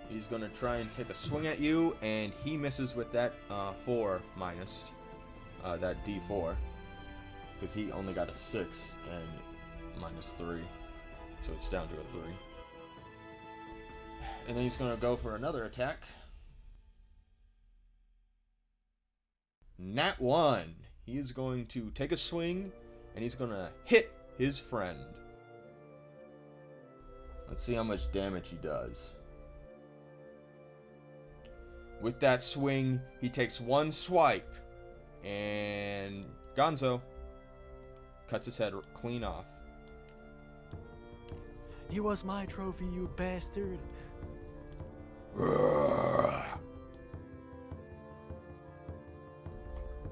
He's gonna try and take a swing at you, and he misses with that 4 minus that D4, because he only got a 6 and minus 3, so it's down to a 3. And then he's gonna go for another attack. Nat 1. He is going to take a swing, and he's gonna hit his friend. Let's see how much damage he does. With that swing, he takes 1 swipe, and Gonzo cuts his head clean off. He was my trophy, you bastard.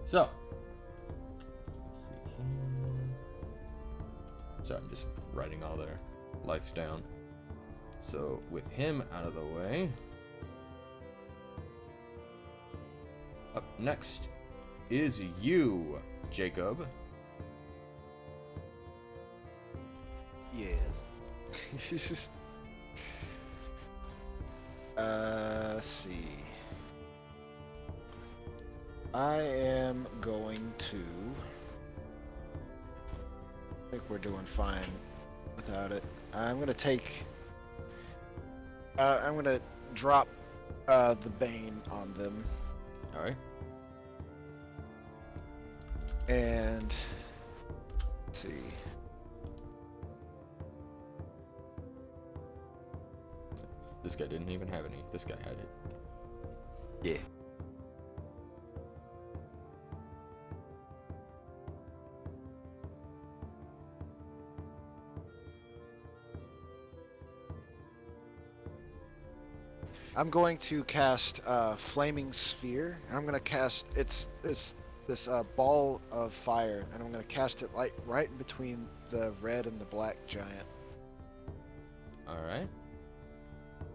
So, I'm just writing all their lives down. So, with him out of the way, up next is you, Jacob. Yes. Let's see. I am going to. I think we're doing fine without it. I'm gonna take. I'm gonna drop the Bane on them. All right. And let's see. This guy didn't even have any. This guy had it. Yeah. I'm going to cast Flaming Sphere, and I'm going to cast this ball of fire, and I'm going to cast it right in between the red and the black giant. All right.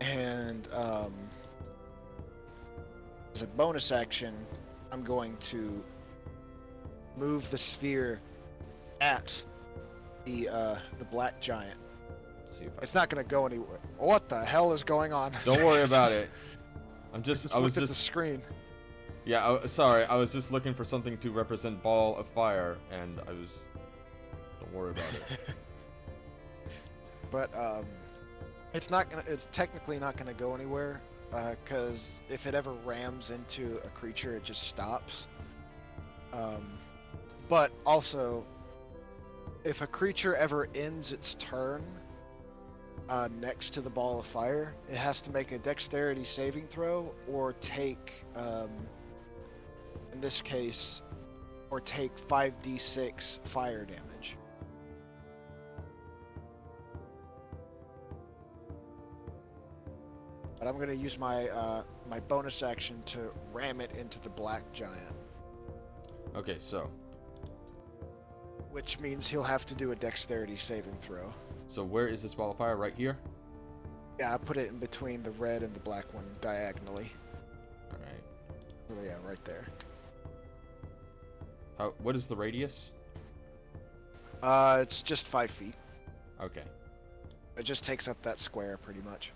And as a bonus action, I'm going to move the sphere at the black giant. See if I It's not going to go anywhere. What the hell is going on? Don't worry about it. I was Just looked at the screen. Yeah, sorry. I was just looking for something to represent ball of fire, and I was. Don't worry about it. But it's not gonna. It's technically not gonna go anywhere, because if it ever rams into a creature, it just stops. But also, if a creature ever ends its turn next to the ball of fire, it has to make a dexterity saving throw or take, in this case, or take 5d6 fire damage. But I'm going to use my my bonus action to ram it into the black giant, Okay, so which means he'll have to do a dexterity saving throw. where is this ball of fire? Right here. Yeah, I put it in between the red and the black one diagonally. All right. Oh yeah, right there. What is the radius? It's just 5 feet. Okay. It just takes up that square pretty much.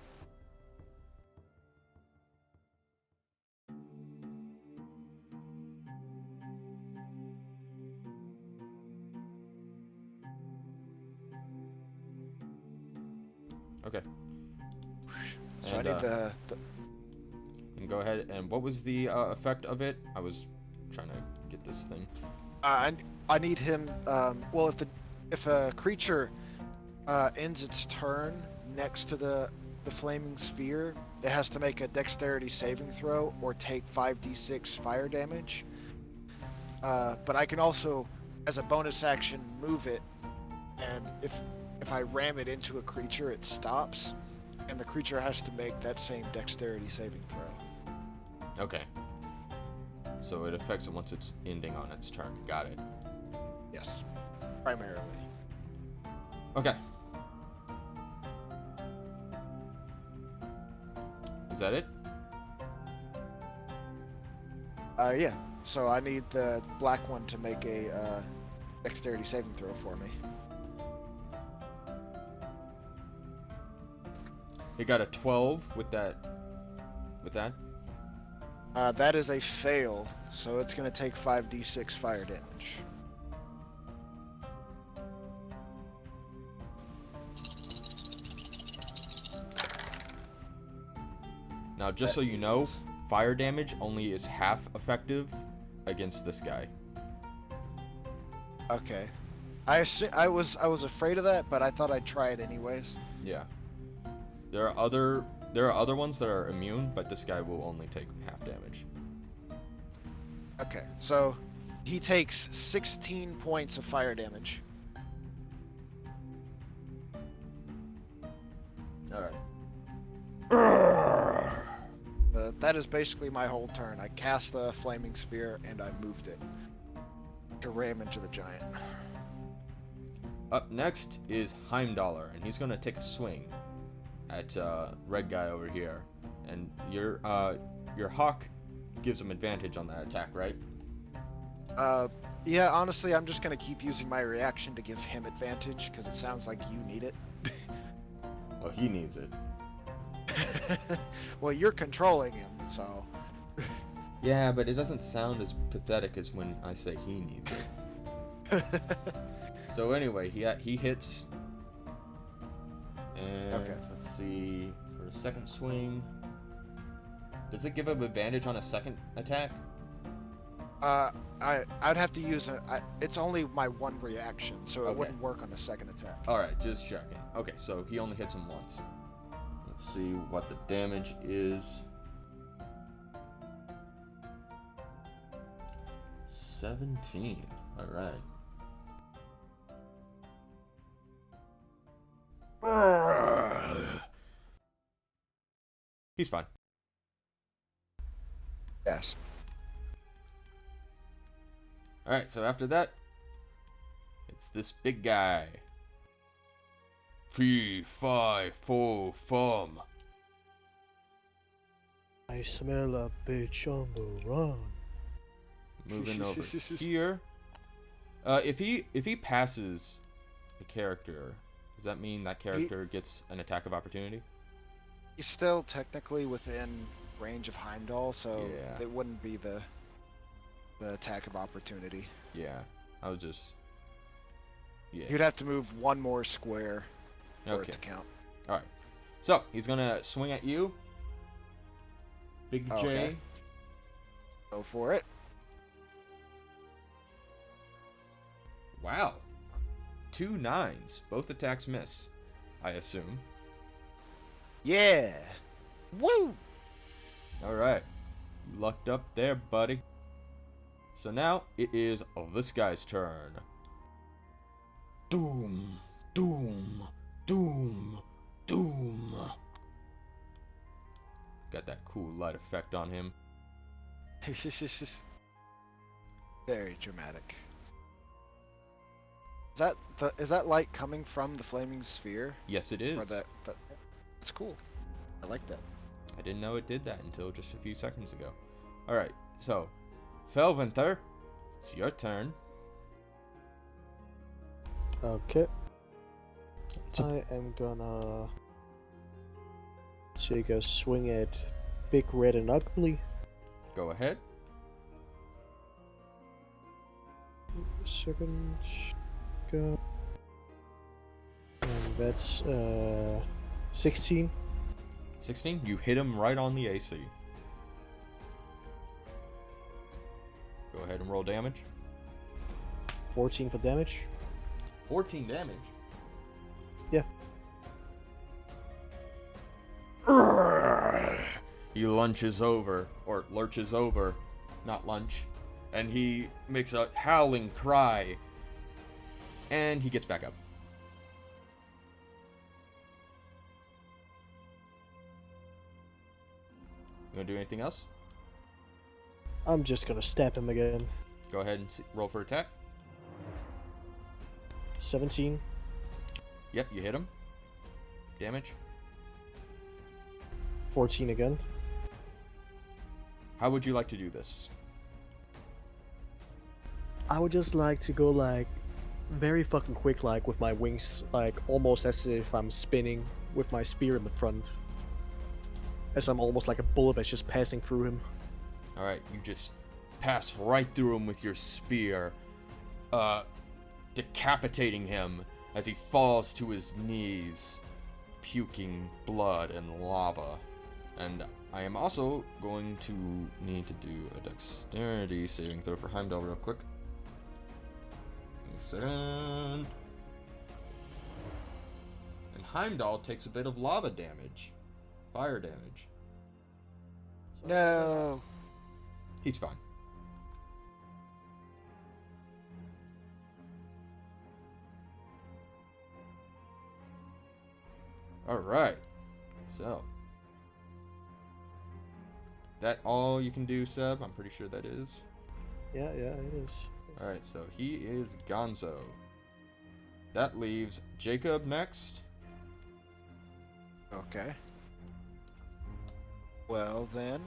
Okay. So And, I need the and go ahead. And what was the effect of it? I was trying to get this thing. I need him. Well, if a creature ends its turn next to the flaming sphere, it has to make a dexterity saving throw or take 5d6 fire damage. But I can also, as a bonus action, move it, and if I ram it into a creature, it stops, and the creature has to make that same dexterity saving throw. Okay. So it affects it once it's ending on its turn. Got it. Yes, primarily. Okay. Is that it? Yeah. So I need the black one to make a dexterity saving throw for me. He got a 12 with that. With that. That is a fail, so it's going to take 5d6 fire damage. Now, just so you know, fire damage only is half effective against this guy. Okay. I was afraid of that, but I thought I'd try it anyways. Yeah. There are other ones that are immune, but this guy will only take half damage. Okay, so he takes 16 points of fire damage. All right. That is basically my whole turn. I cast the flaming sphere and I moved it to ram into the giant. Up next is Heimdallr, and he's gonna take a swing at red guy over here, and your hawk gives him advantage on that attack, right? Yeah, honestly, I'm just gonna keep using my reaction to give him advantage because it sounds like you need it. Well, he needs it. Well, you're controlling him, so. Yeah, but it doesn't sound as pathetic as when I say he needs it. So anyway, he hits. And Okay. let's see, for a second swing. Does it give him advantage on a second attack? I'd have to use it's only my one reaction, so Okay. it wouldn't work on a second attack. Alright, just checking. Okay, so he only hits him once. Let's see what the damage is. 17. Alright. He's fine. Yes. Alright, so after that, it's this big guy. Fee, fi, fo, fum. I smell a bitch on the run. Moving over here. If he passes a character, does that mean that character gets an attack of opportunity? He's still technically within range of Heimdall, so Yeah. it wouldn't be the attack of opportunity. Yeah, I was just. Yeah. You'd have to move one more square for Okay. it to count. All right. So he's gonna swing at you. Big J. Okay. Go for it. Wow. 2 9s. Both attacks miss, I assume. Yeah. Woo! All right. You lucked up there, buddy. So now it is this guy's turn. Doom, doom, doom, doom. Got that cool light effect on him. Very dramatic. Is that light coming from the flaming sphere? Yes, it is. Or that's cool. I like that. I didn't know it did that until just a few seconds ago. All right. So, Felvinter, it's your turn. Okay. I am gonna take a swing at Big Red and Ugly. Go ahead. Second go. And that's 16. 16. You hit him right on the AC. Go ahead and roll damage. 14 for damage. 14 damage. Yeah. He lurches over, not lunch, and he makes a howling cry, and he gets back up. You gonna do anything else? I'm just gonna stab him again. Go ahead and roll for attack. 17. Yep, you hit him. Damage. 14 again. How would you like to do this? I would just like to go like very fucking quick, like with my wings, like almost as if I'm spinning with my spear in the front. as I'm almost like a bullet that's just passing through him. Alright, you just pass right through him with your spear, decapitating him as he falls to his knees, puking blood and lava. And I am also going to need to do a dexterity saving throw for Heimdall real quick. Give me a second. And Heimdall takes a bit of lava damage. Fire damage. No. He's fine. Alright. So. That all you can do, Seb? I'm pretty sure that is. Yeah, it is. Alright, so he is Gonzo. That leaves Jacob next. Okay. Well then,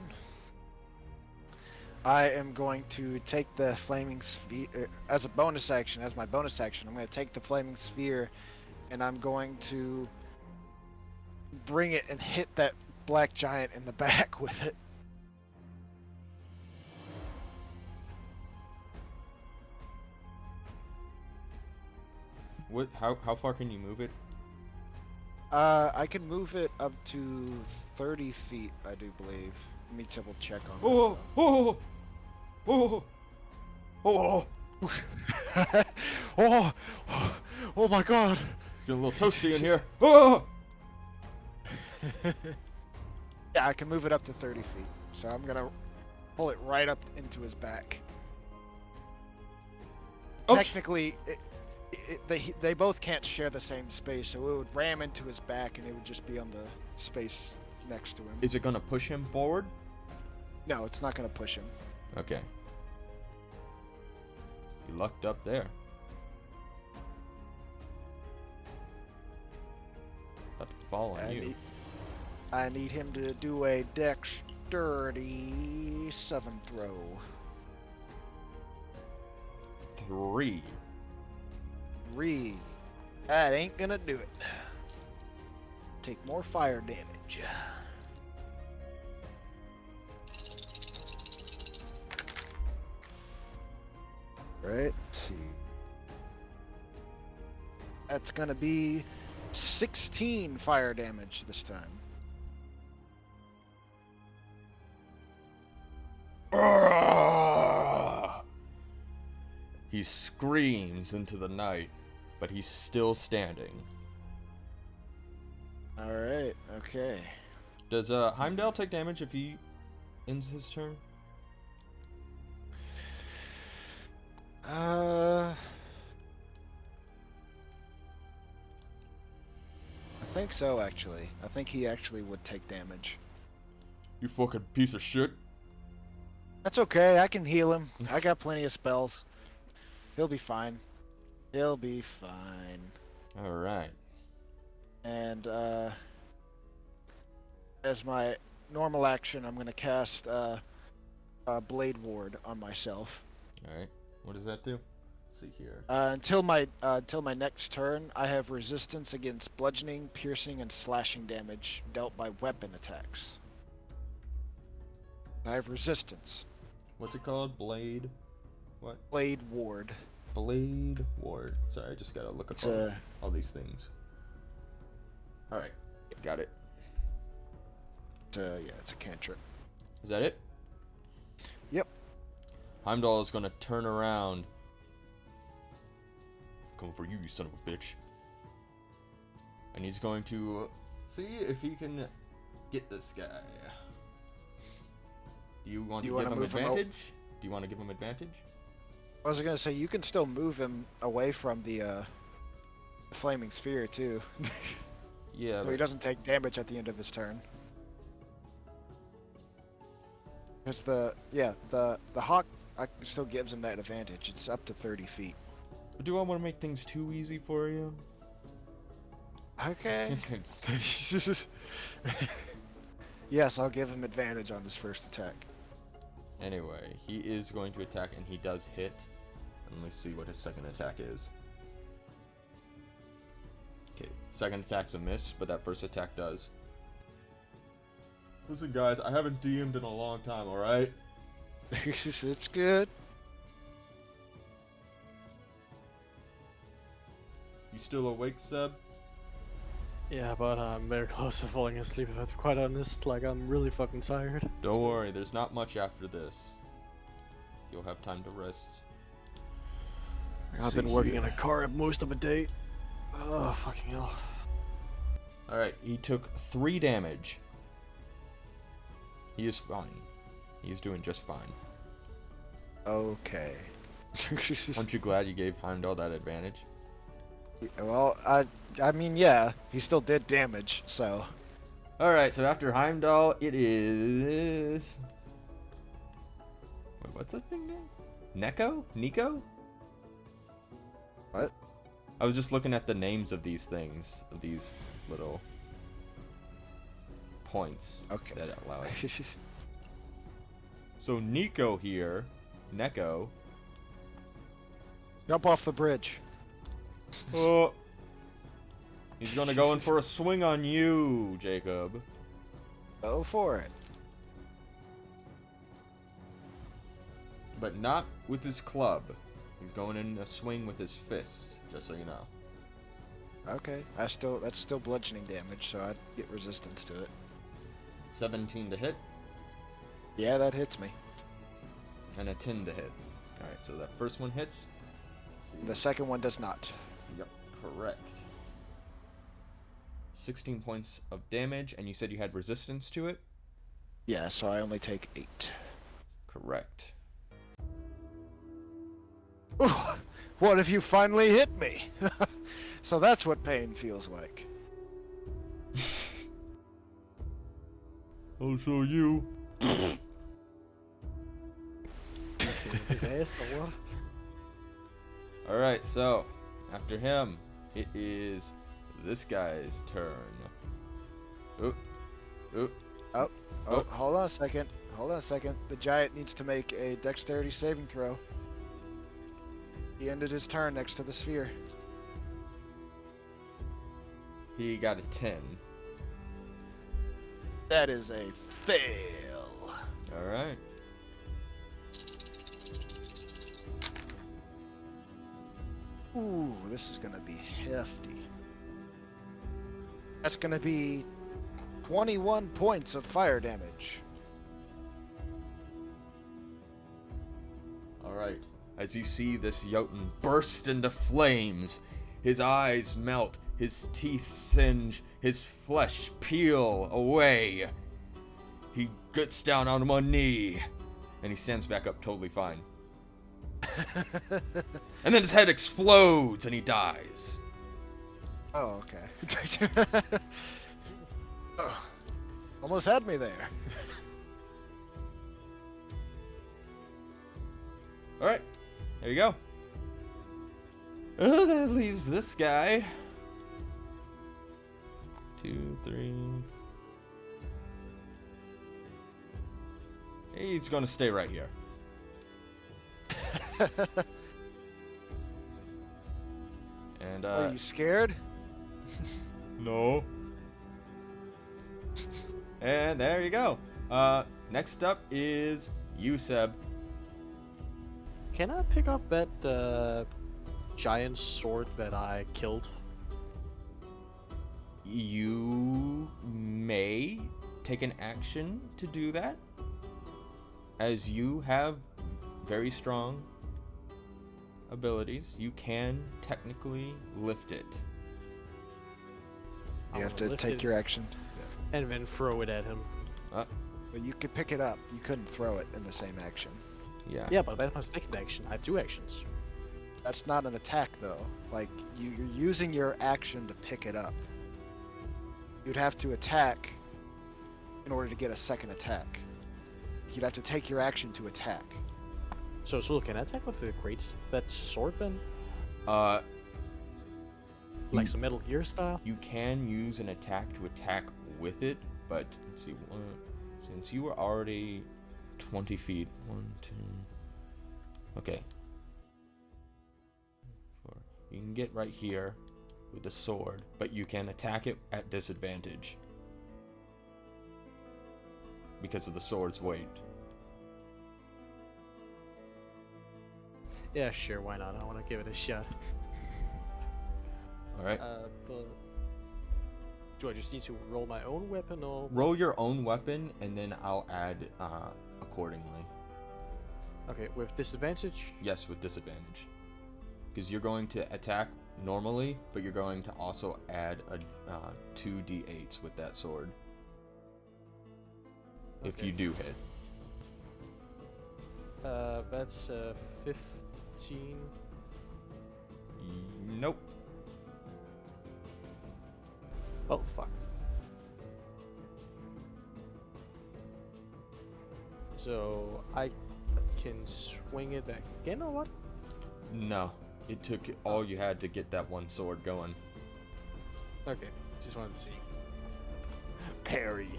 I am going to take the flaming sphere as a bonus action. As my bonus action, I'm going to take the flaming sphere, and I'm going to bring it and hit that black giant in the back with it. What? How far can you move it? I can move it up to 30 feet, I do believe. Let me double check on Oh! Oh! Oh! Oh! that. Oh! Oh my god! It's getting a little toasty in here. Oh! Yeah, I can move it up to 30 feet. So I'm gonna pull it right up into his back. Ouch. Technically, they both can't share the same space, so it would ram into his back and it would just be on the space next to him. Is it gonna push him forward? No, it's not gonna push him. Okay. You lucked up there. About to fall on you. I need him to do a dexterity 7 throw. 3. 3. That ain't gonna do it. Take more fire damage. Right, let's see. That's gonna be 16 fire damage this time. He screams into the night, but he's still standing. Alright, okay. Does Heimdall take damage if he ends his turn? I think so, actually. I think he actually would take damage. You fucking piece of shit. That's okay, I can heal him. I got plenty of spells. He'll be fine. He'll be fine. Alright. And, as my normal action, I'm gonna cast, Blade Ward on myself. Alright. What does that do? Let's see here. Until my next turn, I have resistance against bludgeoning, piercing, and slashing damage dealt by weapon attacks. I have resistance. What's it called? Blade? What? Blade Ward. Blade Ward. Sorry, I just gotta look up It's a... all these things. Alright. Got it. yeah, it's a cantrip. Is that it? Yep. Heimdall is gonna turn around. Come for you, you son of a bitch. And he's going to see if he can get this guy. Do you want to give him advantage? Do you want to give him advantage? I was gonna say, you can still move him away from the flaming sphere, too. Yeah, So he doesn't take damage at the end of his turn. Because the hawk still gives him that advantage. It's up to 30 feet. do I want to make things too easy for you? Okay. Yes, I'll give him advantage on his first attack. Anyway, he is going to attack, and he does hit. And let's see what his second attack is. Okay, second attack's a miss, but that first attack does. Listen, guys, I haven't DM'd in a long time, alright? It's good. You still awake, Seb? Yeah, but I'm very close to falling asleep, if I'm quite honest. Like, I'm really fucking tired. Don't worry, there's not much after this. You'll have time to rest. I've been working in a car most of the day. Oh, fucking hell. Alright, he took 3 damage. He is fine. He is doing just fine. Okay. Aren't you glad you gave Heimdall that advantage? Well, I mean, yeah, he still did damage, so. Alright, so after Heimdall, it is... Wait, what's that thing name? Neko? Nico? What? I was just looking at the names of these things, of these little points Okay. that it allows. So Nico here, Neko. Jump off the bridge. Oh, he's gonna go in for a swing on you, Jacob. Go for it. But not with his club. He's going in a swing with his fists, just so you know. Okay. That's still bludgeoning damage, so I'd get resistance to it. 17 to hit, Yeah, that hits me. and a 10 to hit. Alright, so that first one hits. Let's see. The second one does not. Yep, correct. 16 points of damage, and you said you had resistance to it? Yeah, so I only take 8. Correct. Ooh, what if you finally hit me? So that's what pain feels like. I'll show you. His ass or what? Alright, so after him, it is this guy's turn. Oop. Oop. Oh, Oh. hold on a second. Hold on a second. The giant needs to make a dexterity saving throw. He ended his turn next to the sphere. He got a 10. That is a fail. Alright. Ooh, this is gonna be hefty. That's gonna be 21 points of fire damage. Alright. As you see this Jotun burst into flames, his eyes melt, his teeth singe, his flesh peel away. He gets down on one knee, and he stands back up totally fine. And then his head explodes and he dies. Oh, okay. Ugh. Almost had me there. Alright, there you go. Oh, that leaves this guy. 2, 3. He's gonna stay right here. And Are you scared? no. And there you go. Next up is you, Seb. Can I pick up that giant sword that I killed? You may take an action to do that, as you have very strong abilities. You can technically lift it. You have I'll to lift take it your action. and then throw it at him. But you could pick it up. You couldn't throw it in the same action. Yeah. Yeah, but that's my second action. I have 2 actions. That's not an attack, though. Like, you're using your action to pick it up. You'd have to attack in order to get a second attack. You'd have to take your action to attack. So, can I attack with that sword then? Like some Metal Gear style? You can use an attack to attack with it, but let's see. Since you were already 20 feet, 1, 2. Okay. 4. You can get right here with the sword, but you can attack it at disadvantage. because of the sword's weight. Yeah, sure, why not? I want to give it a shot. Alright. But do I just need to roll my own weapon or? Roll your own weapon, and then I'll add accordingly. Okay, with disadvantage. Yes, with disadvantage. Because you're going to attack normally, but you're going to also add a 2d8s with that sword. If Okay. you do hit. That's 15. Nope. Oh fuck. So I can swing it back again or what? No. It took all you had to get that one sword going. Okay, just wanted to see. Parry.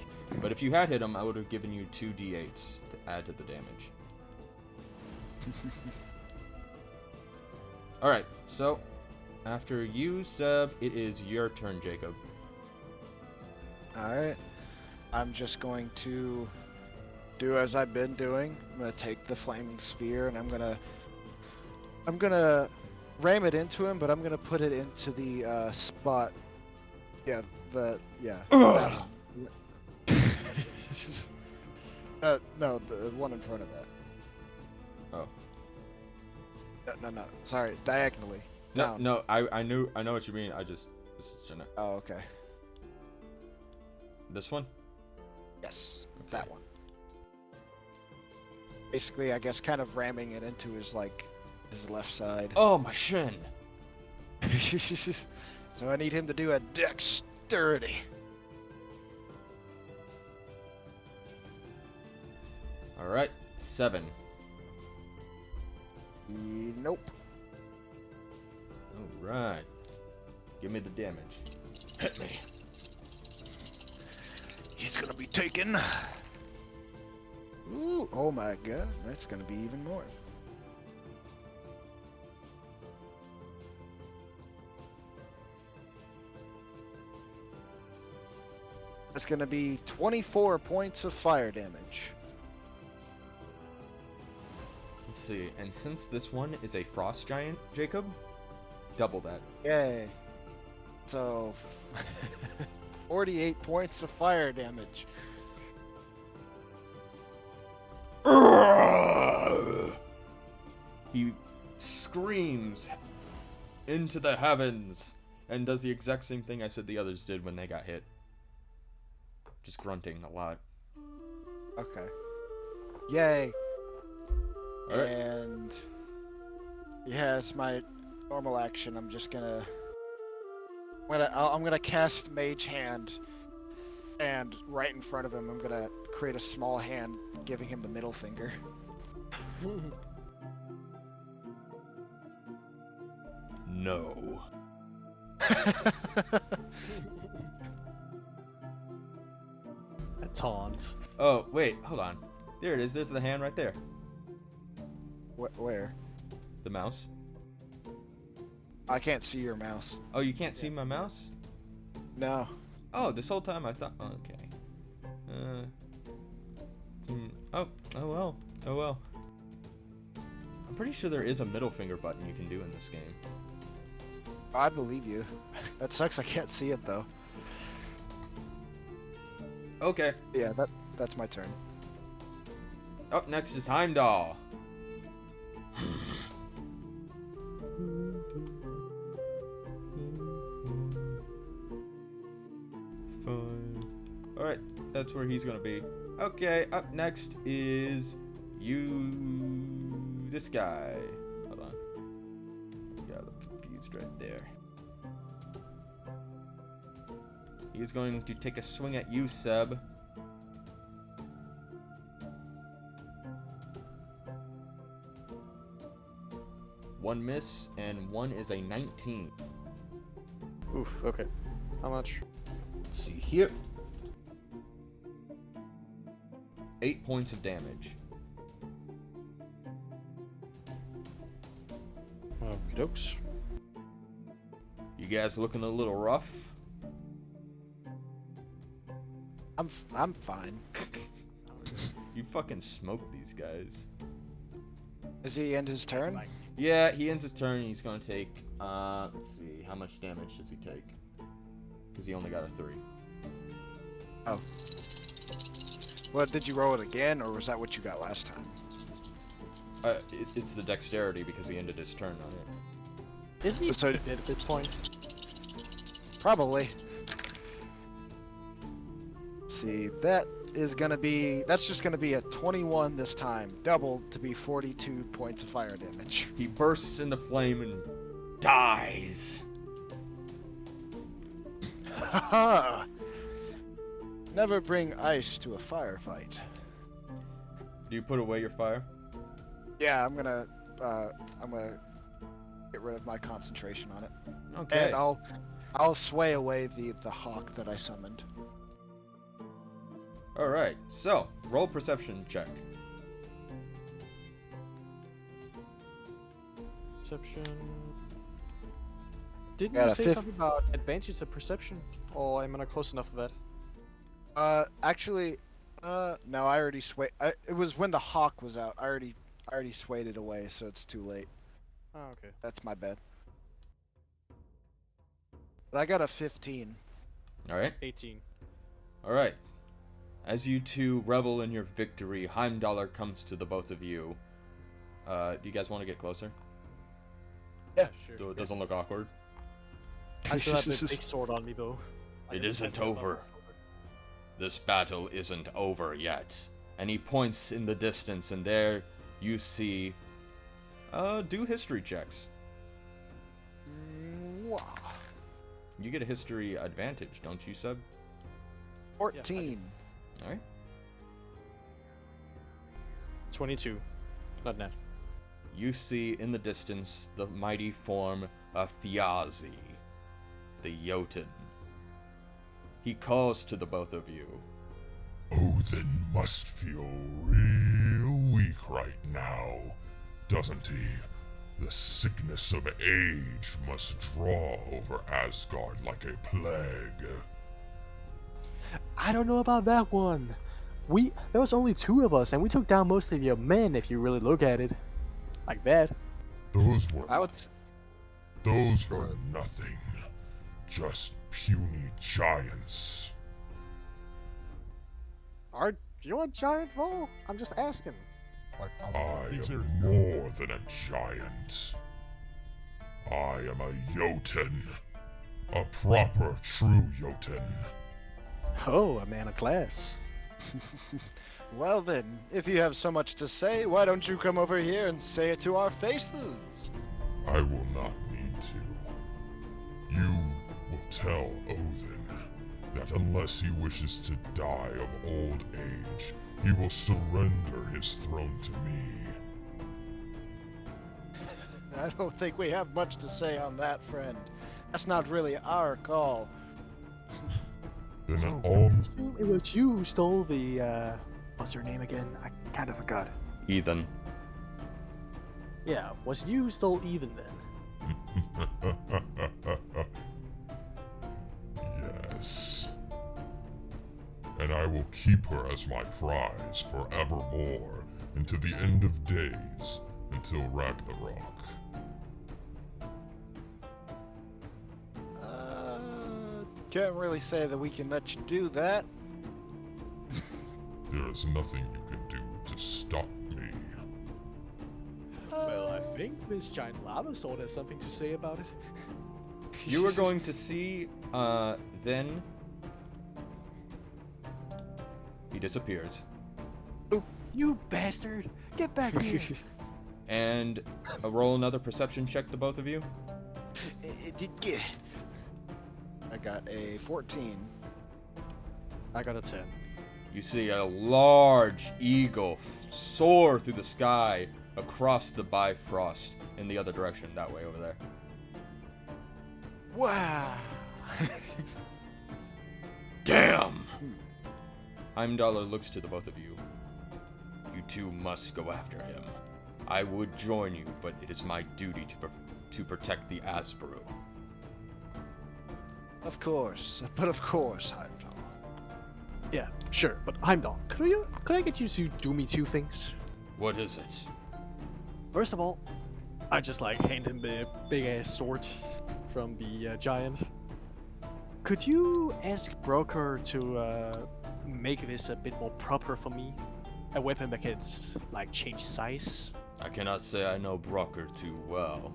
But if you had hit him, I would have given you 2d8s to add to the damage. Alright, so after you, Seb, it is your turn, Jacob. Alright. I'm just going to do as I've been doing. I'm gonna take the flaming sphere and I'm gonna ram it into him, but I'm gonna put it into the spot. Yeah, that one. No, the one in front of that. Oh. No. Sorry, diagonally. No, Down. no, I know what you mean. This is gonna. Oh, okay. This one? Yes, that one. Basically, I guess kind of ramming it into his left side. Oh, my shin! So I need him to do a dexterity. Alright, 7. Nope. Alright. Give me the damage. Hit me. He's gonna be taken. Ooh, oh my god, that's gonna be even more. That's gonna be 24 points of fire damage. Let's see, and since this one is a frost giant, Jacob, double that. Yay. So, 48 points of fire damage. He screams into the heavens and does the exact same thing I said the others did when they got hit. Just grunting a lot. Okay. Yay. Alright. And yeah, it's my normal action. I'm just gonna I'm gonna cast Mage Hand, and right in front of him, I'm gonna create a small hand, giving him the middle finger. No. A taunt. Oh, wait, hold on. There it is. There's the hand right there. Where? The mouse. I can't see your mouse. Oh, you can't see my mouse? No. Oh, this whole time I thought. Oh, okay. Oh well. Oh well. I'm pretty sure there is a middle finger button you can do in this game. I believe you. That sucks. I can't see it though. Okay. Yeah, that's my turn. Up next is Heimdall. Fine. Alright, that's where he's gonna be. Okay, up next is this guy. Hold on. Got a little confused right there. He's going to take a swing at you, Seb. One miss, and one is a 19. Oof, okay. How much? Let's see here. 8 points of damage. Okie dokes. You guys looking a little rough? I'm fine. You fucking smoked these guys. Is he end his turn? Yeah, he ends his turn. He's gonna take. Let's see. How much damage does he take? Because he only got a 3. Oh. Well, did you roll it again, or was that what you got last time? It's the dexterity because he ended his turn on it. Isn't he So- dead at this point? Probably. See, that's just gonna be a 21 this time, doubled to be 42 points of fire damage. He bursts into flame and dies. Haha! Never bring ice to a firefight. Do you put away your fire? Yeah, I'm gonna get rid of my concentration on it, Okay. and I'll sway away the hawk that I summoned. All right. So roll perception check. Perception. Didn't Got you a say fifth- something about advantage of perception? Or am I not close enough of that? Actually, no, I already swayed. It was when the hawk was out. I already swayed it away, so it's too late. Oh, okay. That's my bad. But I got a 15. All right. 18. All right. As you two revel in your victory, Heimdallr comes to the both of you. Do you guys want to get closer? Yeah, sure. So it doesn't look awkward. I still have the big sword on me, though. It isn't over. This battle isn't over yet. And he points in the distance, and there you see. Do history checks. Mwah. You get a history advantage, don't you, Seb? 14. All right. 22. Not net. You see in the distance the mighty form of Thiazi, the Jotun. He calls to the both of you. Odin must feel real weak right now, doesn't he? The sickness of age must draw over Asgard like a plague. I don't know about that one. There was only 2 of us, and we took down most of your men if you really look at it. Like that. Those were I would. nothing. Just puny giants. Are you a giant, Vol? I'm just asking. I am more than a giant. I am a Jotun. A proper, true Jotun. Oh, a man of class. Well then, if you have so much to say, why don't you come over here and say it to our faces? I will not need to. You will tell Odin that unless he wishes to die of old age, he will surrender his throne to me. I don't think we have much to say on that, friend. That's not really our call. Then all It was you who stole the, what's her name again? I kind of forgot. Iðunn. Yeah, was it you who stole Iðunn then? Yes. And I will keep her as my prize forevermore into the end of days, until Ragnarok. Can't really say that we can let you do that. There is nothing you can do to stop me. Well, I think this giant lava sword has something to say about it. You are going to see, then he disappears. You bastard! Get back here! And roll another perception check, the both of you. I got a 14. I got a 10. You see a large eagle soar through the sky across the Bifrost in the other direction, that way over there. Wow. Damn! Heimdallr looks to the both of you. You two must go after him. I would join you, but it is my duty to protect the Asbru. Of course, Heimdall. Yeah, sure, but Heimdall, could I get you to do me two things? What is it? First of all, I just like hand him the big ass sword from the giant. Could you ask Broker to make this a bit more proper for me? A weapon that can like change size? I cannot say I know Brocker too well.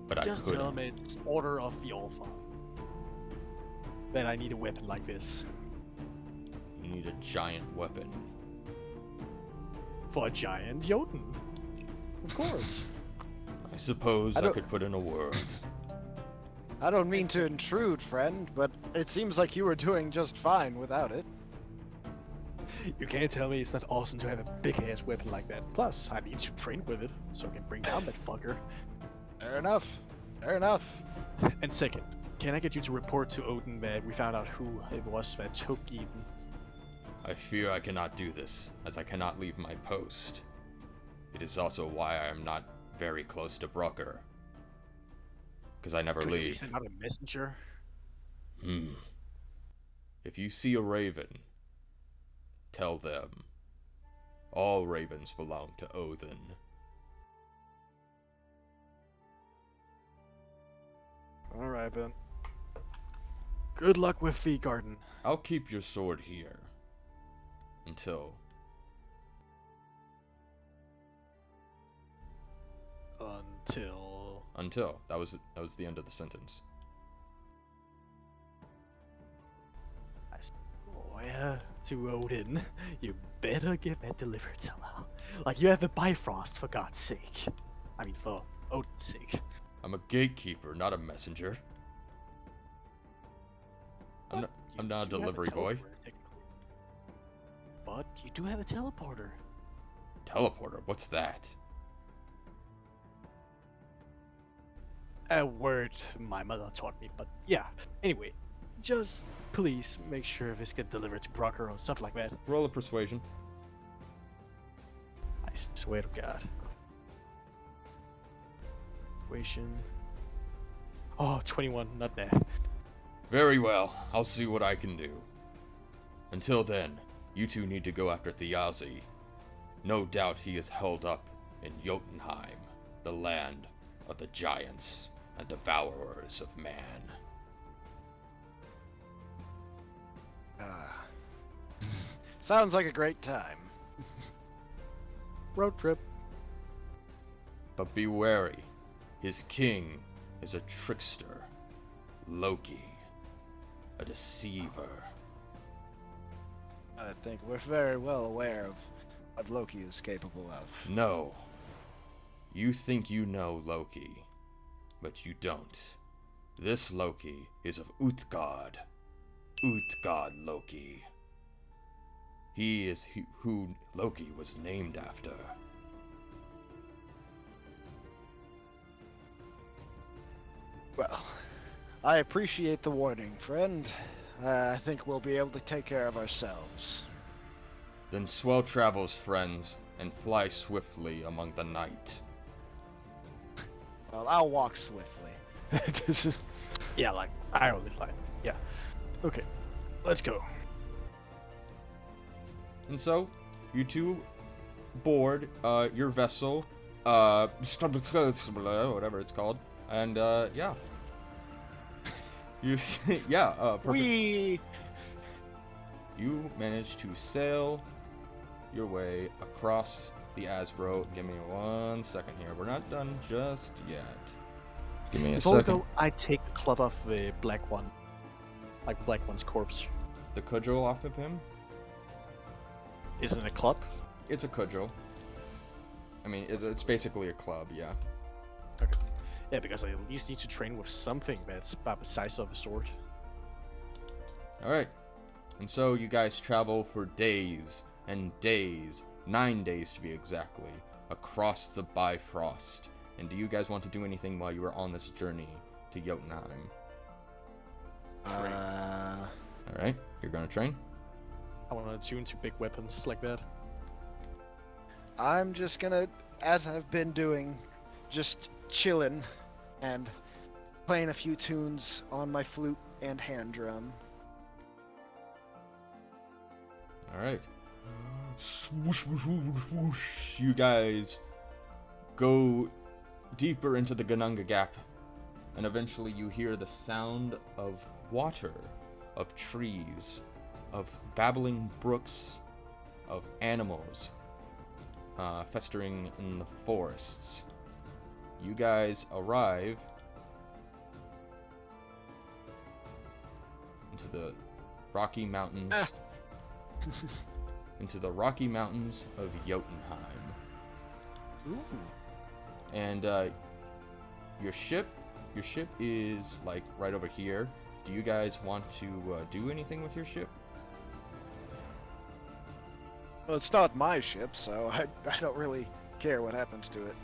But Just I could. tell him it's Order of the Alpha. That I need a weapon like this. You need a giant weapon. For a giant Jotun. Of course. I suppose I don't- could put in a word. I don't mean to intrude, friend, but it seems like you were doing just fine without it. You can't tell me it's not awesome to have a big ass weapon like that. Plus, I need to train with it so I can bring down that fucker. Fair enough. Fair enough. And second, can I get you to report to Odin that we found out who it was that took Iðunn? I fear I cannot do this, as I cannot leave my post. It is also why I am not very close to Brocker. Because I never Could you leave. send out a messenger? If you see a raven, tell them all ravens belong to Odin. Alright then. Good luck with the garden. I'll keep your sword here. Until Until... that was the end of the sentence. I swear to Odin, you better get that delivered somehow. Like you have a Bifrost, for God's sake. I mean, for Odin's sake. I'm a gatekeeper, not a messenger. I'm not a You have delivery boy. teleporter, technically. But you do have a teleporter. Teleporter, what's that? A word my mother taught me, but yeah. Anyway, just please make sure this gets delivered to Brocker or stuff like that. Roll a persuasion. I swear to God. Persuasion. Oh, 21, not bad. Very well, I'll see what I can do. Until then, you two need to go after Thiazi. No doubt he is held up in Jotunheim, the land of the giants and devourers of man. Sounds like a great time. Road trip. But be wary, his king is a trickster, Loki, a deceiver. I think we're very well aware of what Loki is capable of. No, you think you know Loki, but you don't. This Loki is of Utgard. Utgard Loki. He is who Loki was named after. Well, I appreciate the warning, friend. I think we'll be able to take care of ourselves. Then swell travels, friends, and fly swiftly among the night. Well, I'll walk swiftly. This is... Yeah, like, I only fly. Yeah. Okay, let's go. And so, you two board your vessel, whatever it's called, and yeah. You see, yeah, perfect. We... You manage to sail your way across the Asbro. Give me 1 second here. We're not done just yet. Give me a Before we second. go, I take the club off the black one. Like black one's corpse. The cudgel off of him. Isn't it a club? It's a cudgel. I mean, it's basically a club, yeah. Okay. Yeah, because I at least need to train with something that's about the size of a sword. Alright. And so you guys travel for days and days, 9 days to be exactly, across the Bifrost. And do you guys want to do anything while you are on this journey to Jotunheim? Alright, you're gonna train? I want to tune to big weapons like that. I'm just gonna, as I've been doing, just chillin' and playing a few tunes on my flute and hand drum. Alright. Swoosh, whoosh, whoosh, whoosh. You guys go deeper into the Ganunga Gap, and eventually you hear the sound of water, of trees, of babbling brooks, of animals festering in the forests. You guys arrive into the Rocky Mountains. Into the Rocky Mountains of Jotunheim. Ooh. And your ship is like right over here. Do you guys want to do anything with your ship? Well, it's not my ship, so I don't really care what happens to it.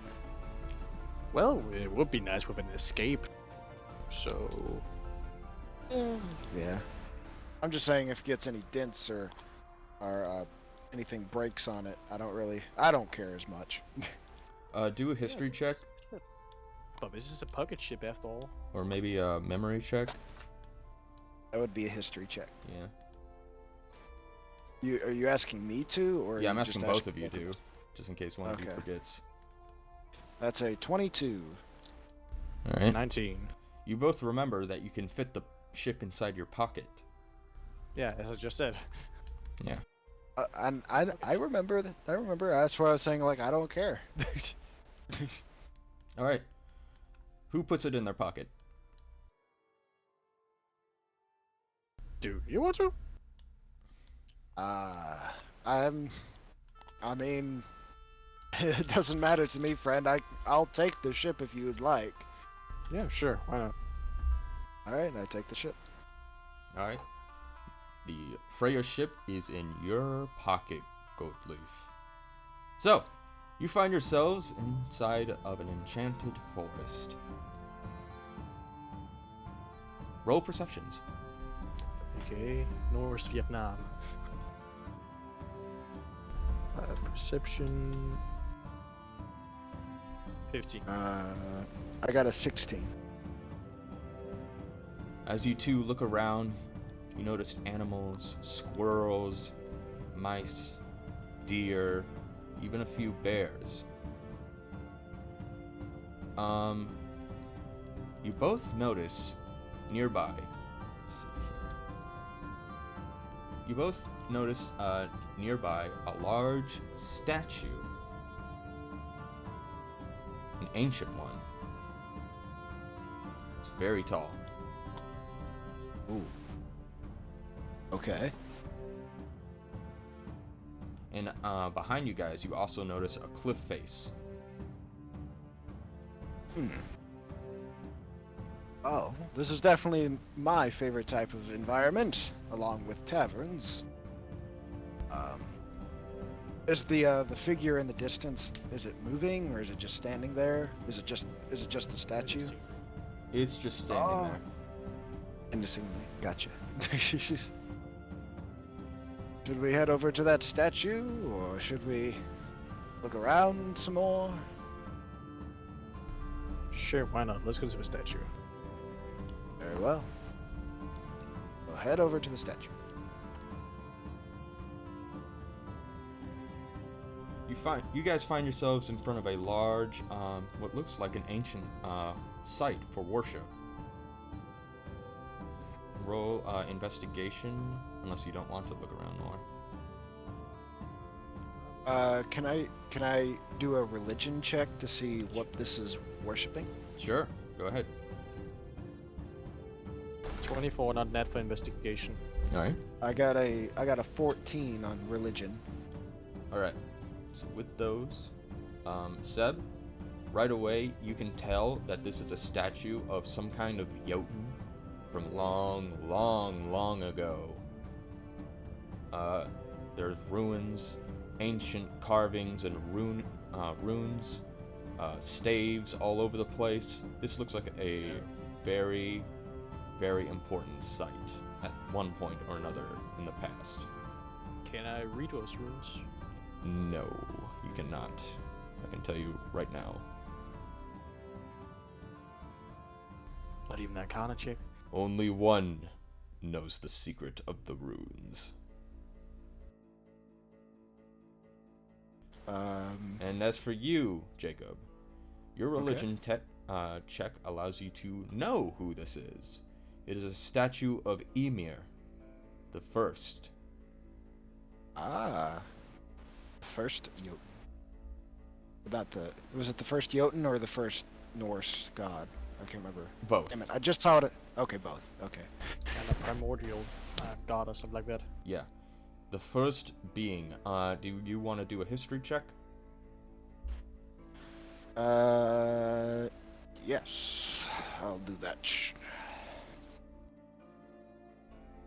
Well, it would be nice with an escape. So, Yeah. I'm just saying if it gets any dents or anything breaks on it, I don't care as much. Do a history check, but this is a pocket ship after all. or maybe a memory check. That would be a history check. Yeah. Are you asking me to, or? Yeah, are I'm you asking just both of you to, just in case one of you Okay. forgets. That's a 22. All right. 19. You both remember that you can fit the ship inside your pocket. Yeah, as I just said. Yeah. And I remember that. I remember. That's why I was saying, like, I don't care. All right. Who puts it in their pocket? Do you want to? I mean, it doesn't matter to me, friend. I'll take the ship if you'd like. Yeah, sure. Why not? All right, I take the ship. All right. The Freya ship is in your pocket, Goatleaf. So, you find yourselves inside of an enchanted forest. Roll perceptions. Okay, North Vietnam. Perception. 15. I got a 16. As you two look around, you notice animals, squirrels, mice, deer, even a few bears. You both notice nearby. Let's see here. You both notice nearby a large statue, an ancient one. It's very tall. Ooh. Okay. And behind you guys, you also notice a cliff face. Oh, this is definitely my favorite type of environment, along with taverns. Is the figure in the distance? Is it moving, or is it just standing there? Is it just the statue? It's just standing there. Innocently, gotcha. Should we head over to that statue, or should we look around some more? Sure, why not? Let's go to the statue. Very well. We'll head over to the statue. You guys find yourselves in front of a large, what looks like an ancient site for worship. Roll investigation, unless you don't want to look around more. Can I do a religion check to see what this is worshiping? Sure, go ahead. 24, not net for investigation. All right. I got a 14 on religion. All right. So with those, Seb, right away you can tell that this is a statue of some kind of Jotun from long, long, long ago. There's ruins, ancient carvings and runes, staves all over the place. This looks like a very, very important site at one point or another in the past. Can I read those runes? No, you cannot. I can tell you right now. Not even Arcana check? Only one knows the secret of the runes. And as for you, Jacob, your religion check allows you to know who this is. It is a statue of Ymir, the first. First Jotun. Was it the first Jotun or the first Norse god? I can't remember. Both. Damn it, I just saw it. Okay, both. Okay. And a primordial god or something like that. Yeah. The first being. Do you want to do a history check? Yes. I'll do that.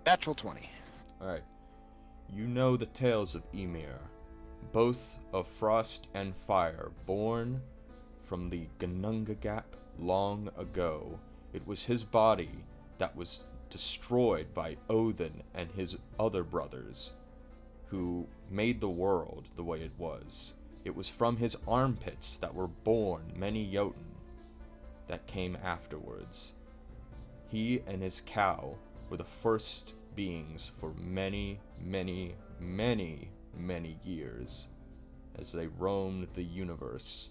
Natural 20. Alright. You know the tales of Ymir, both of frost and fire, born from the Gununga Gap long ago. It was his body that was destroyed by Odin and his other brothers, who made the world the way it was. It was from his armpits that were born many Jotun that came afterwards. He and his cow were the first beings for many, many, many, many years as they roamed the universe.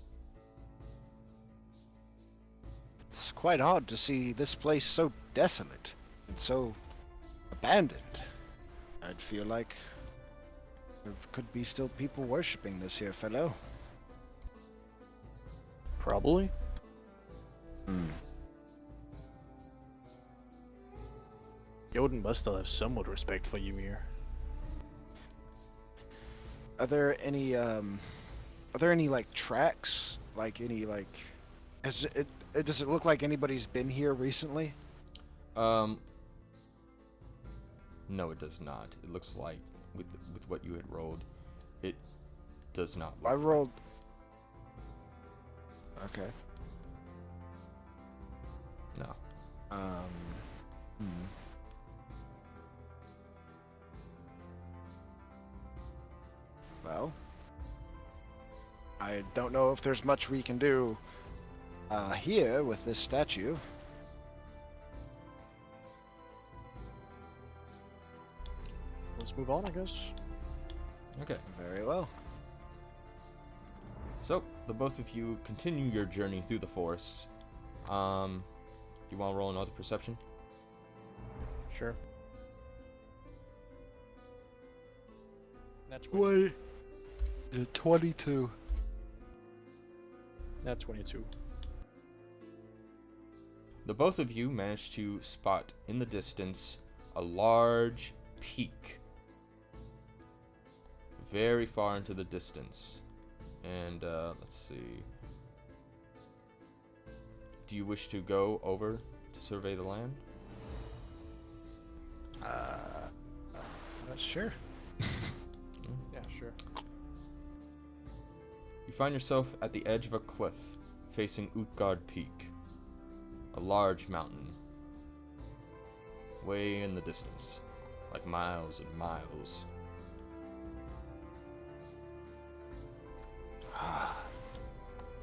It's quite odd to see this place so desolate and so abandoned. I'd feel like there could be still people worshipping this here fellow. Probably. Jotun must still have somewhat respect for Ymir. Are there any like tracks? Like any like does it look like anybody's been here recently? No, it does not. It looks like with what you had rolled, it does not look I rolled. Okay. No. Well, I don't know if there's much we can do here with this statue. Let's move on, I guess. Okay. Very well. So, the both of you continue your journey through the forest. You want to roll another perception? Sure. That's 20. 22. That's 22. The both of you manage to spot in the distance a large peak. Very far into the distance. And, let's see. Do you wish to go over to survey the land? Sure. Yeah, sure. You find yourself at the edge of a cliff, facing Utgard Peak. A large mountain. Way in the distance. Like miles and miles.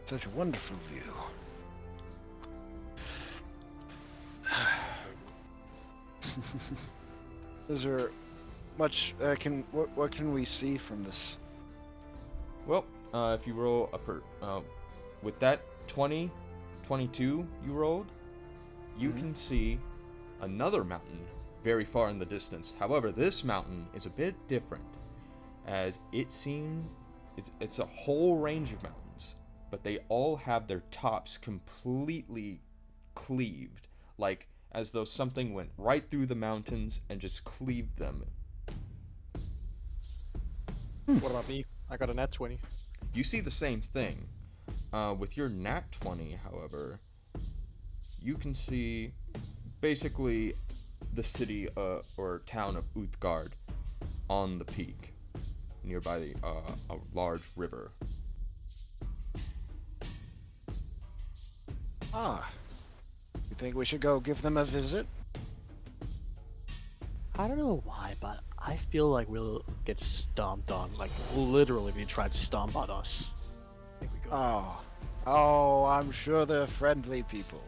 Such a wonderful view. Is there much what can we see from this? Well, if you roll with that 22 you rolled, you can see another mountain very far in the distance. However, this mountain is a bit different, as it's a whole range of mountains, but they all have their tops completely cleaved, like as though something went right through the mountains and just cleaved them. What about me? I got a nat 20. You see the same thing. With your nat 20, however, you can see basically the city or town of Utgard on the peak, nearby a large river. You think we should go give them a visit? I don't know why, but I feel like we'll get stomped on. Like, literally, they tried to stomp on us. I think we go. Oh, I'm sure they're friendly people.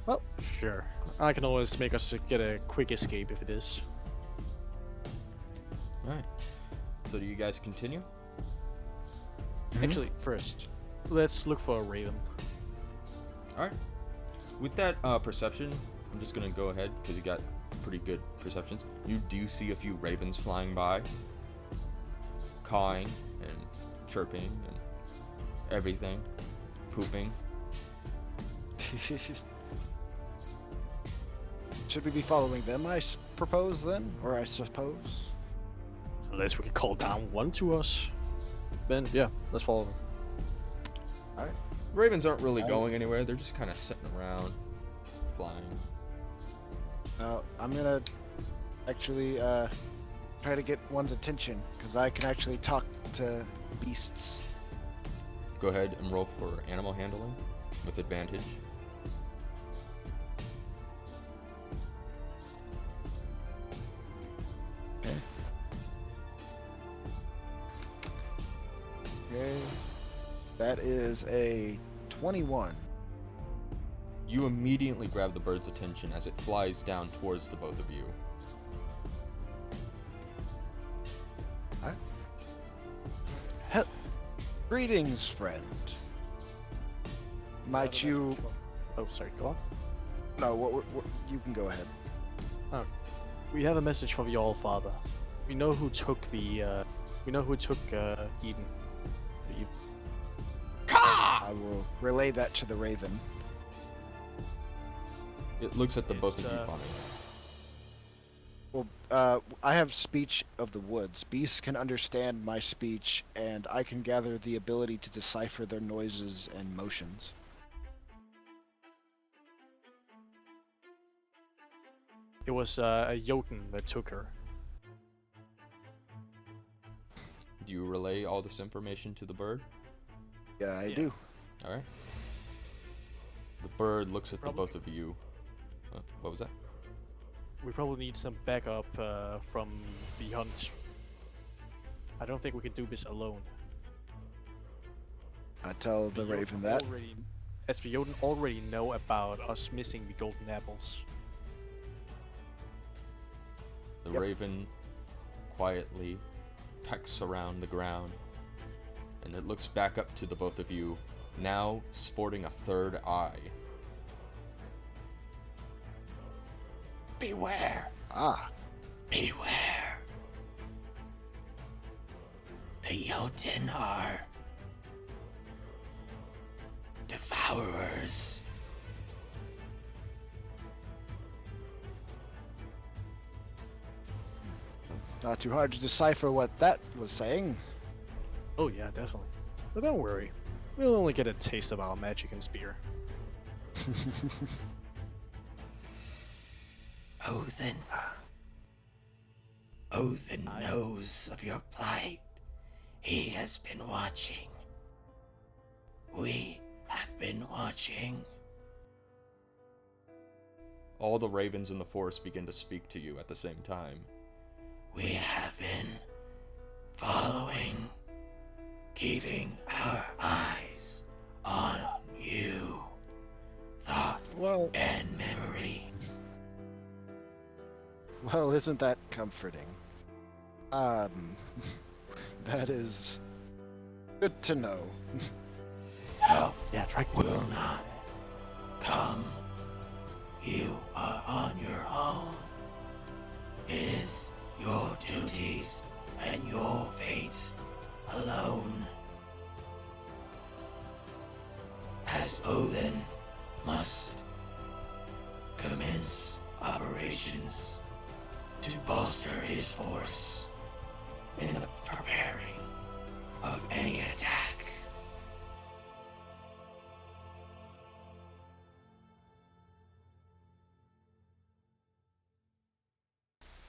Well, sure. I can always make us get a quick escape if it is. Alright. So do you guys continue? Actually, first, let's look for a raven. Alright. With that perception, I'm just gonna go ahead because you got pretty good perceptions. You do see a few ravens flying by, cawing and chirping and everything, pooping. Should we be following them, I propose then? Or I suppose? Unless we can call down one to us. Then, yeah, let's follow them. Alright. Ravens aren't really going anywhere. They're just kind of sitting around, flying. I'm gonna actually try to get one's attention, because I can actually talk to beasts. Go ahead and roll for animal handling with advantage. Okay. That is a 21. You immediately grab the bird's attention as it flies down towards the both of you. Greetings, friend. Might you... Oh, sorry, go on. No, what you can go ahead. We have a message from your father. We know who took the, Eden. I will relay that to the raven. It looks at the both of It's, you funny. Well, I have speech of the woods. Beasts can understand my speech, and I can gather the ability to decipher their noises and motions. It was a Jotun that took her. Do you relay all this information to the bird? Yeah, I Yeah. do. Alright. The bird looks at Probably- the both of you. What was that? We probably need some backup from the hunt. I don't think we can do this alone. I tell the raven that. As the Jotun already know about us missing the golden apples. The Yep. raven quietly pecks around the ground, and it looks back up to the both of you, now sporting a third eye. Beware! Ah, Beware! The Jotun are devourers. not too hard to decipher what that was saying. Oh yeah, definitely. But don't worry. We'll only get a taste of our magic and spear. Odin. Odin knows of your plight. He has been watching. We have been watching. All the ravens in the forest begin to speak to you at the same time. We have been following, keeping our eyes on you. Thought Well, and memory. well, isn't that comforting? That is good to know. Help Yeah, try. will not come. You are on your own. It is your duties and your fate alone. As Odin must commence operations to bolster his force in the preparing of any attack.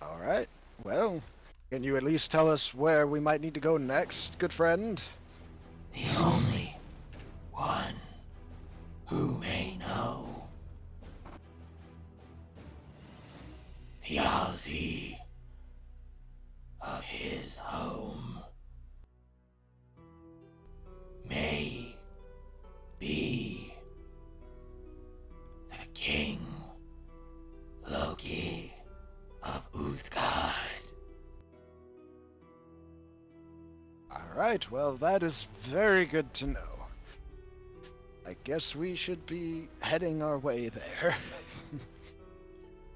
All right. Well, can you at least tell us where we might need to go next, good friend? The only one who may know. The Aussie of his home may be the King Loki of Uthgard. Alright, well, that is very good to know. I guess we should be heading our way there.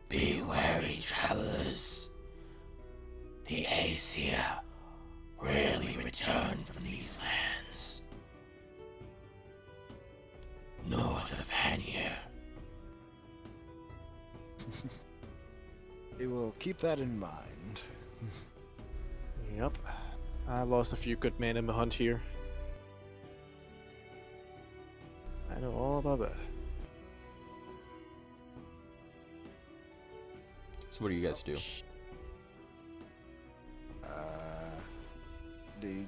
Be wary, travelers. The Aesir rarely return from these lands. North of Hanier. We will keep that in mind. Yep. I lost a few good men in the hunt here. I know all about that. So what do you guys do?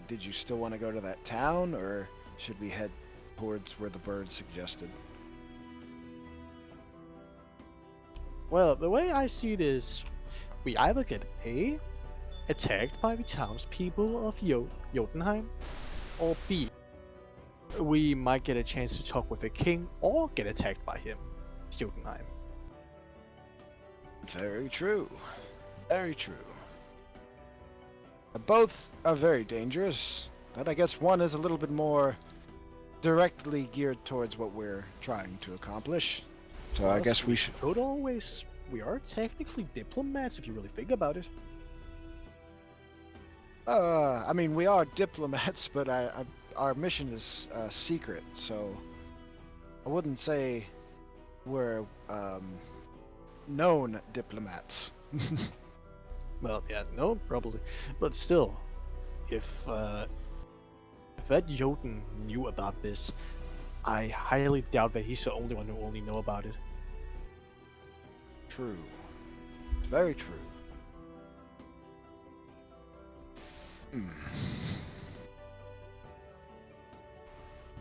Did you still want to go to that town, or should we head towards where the bird suggested? Well, the way I see it is, we either get A, attacked by the townspeople of Jotunheim, or B, we might get a chance to talk with the king or get attacked by him, Jotunheim. Very true. Very true. Both are very dangerous, but I guess one is a little bit more directly geared towards what we're trying to accomplish. So I guess we should... Could always... We are technically diplomats if you really think about it. I mean, we are diplomats, but our mission is secret, so I wouldn't say we're known diplomats. Well, yeah, no, probably. But still, if that Jotun knew about this, I highly doubt that he's the only one who only know about it. True. Very true. I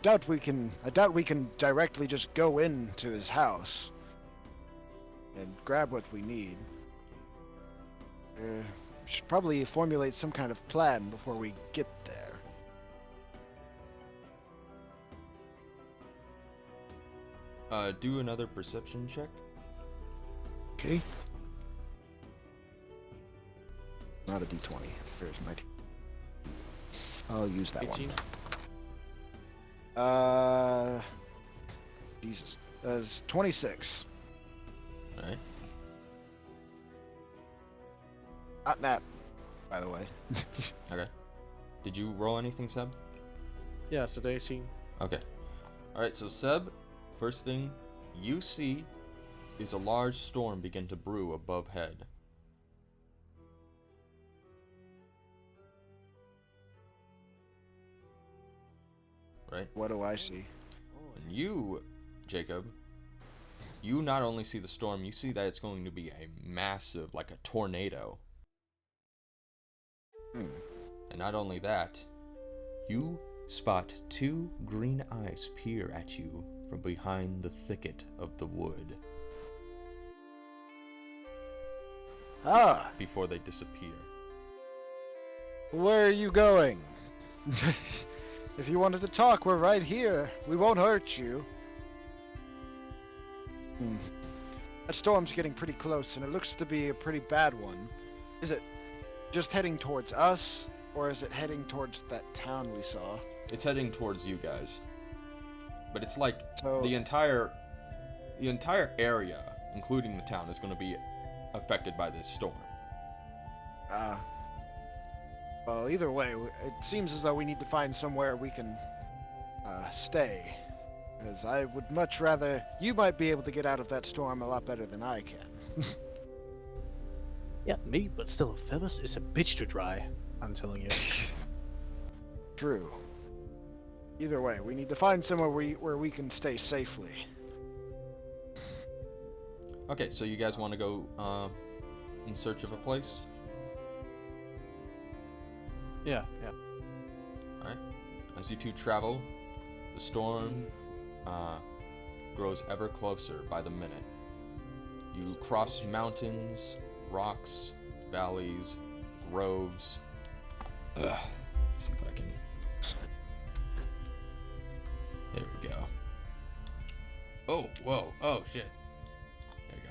doubt we can directly just go into his house and grab what we need. We should probably formulate some kind of plan before we get there. Do another perception check. Okay. Not a D20. There's my I'll use that 18. one. Jesus. That's 26. Alright. Not Nat, by the way. Okay. Did you roll anything, Seb? Yeah, so 18. Okay. Alright, so Seb, first thing you see is a large storm begin to brew above head. Right? What do I see? And you, Jacob, you not only see the storm, you see that it's going to be a massive, like a tornado. And not only that, you spot two green eyes peer at you from behind the thicket of the wood. Ah! Before they disappear. Where are you going? If you wanted to talk, we're right here. We won't hurt you. That storm's getting pretty close, and it looks to be a pretty bad one. Is it just heading towards us, or is it heading towards that town we saw? It's heading towards you guys. But it's like So- the entire area, including the town, is going to be affected by this storm. Well, either way, it seems as though we need to find somewhere we can stay. Because I would much rather... You might be able to get out of that storm a lot better than I can. Yeah, me, but still, feathers is a bitch to dry, I'm telling you. True. Either way, we need to find somewhere where we can stay safely. Okay, so you guys want to go in search of a place? Yeah. Alright. As you two travel, the storm grows ever closer by the minute. You cross mountains, rocks, valleys, groves. See if I can... There we go. Oh, whoa, oh shit. There you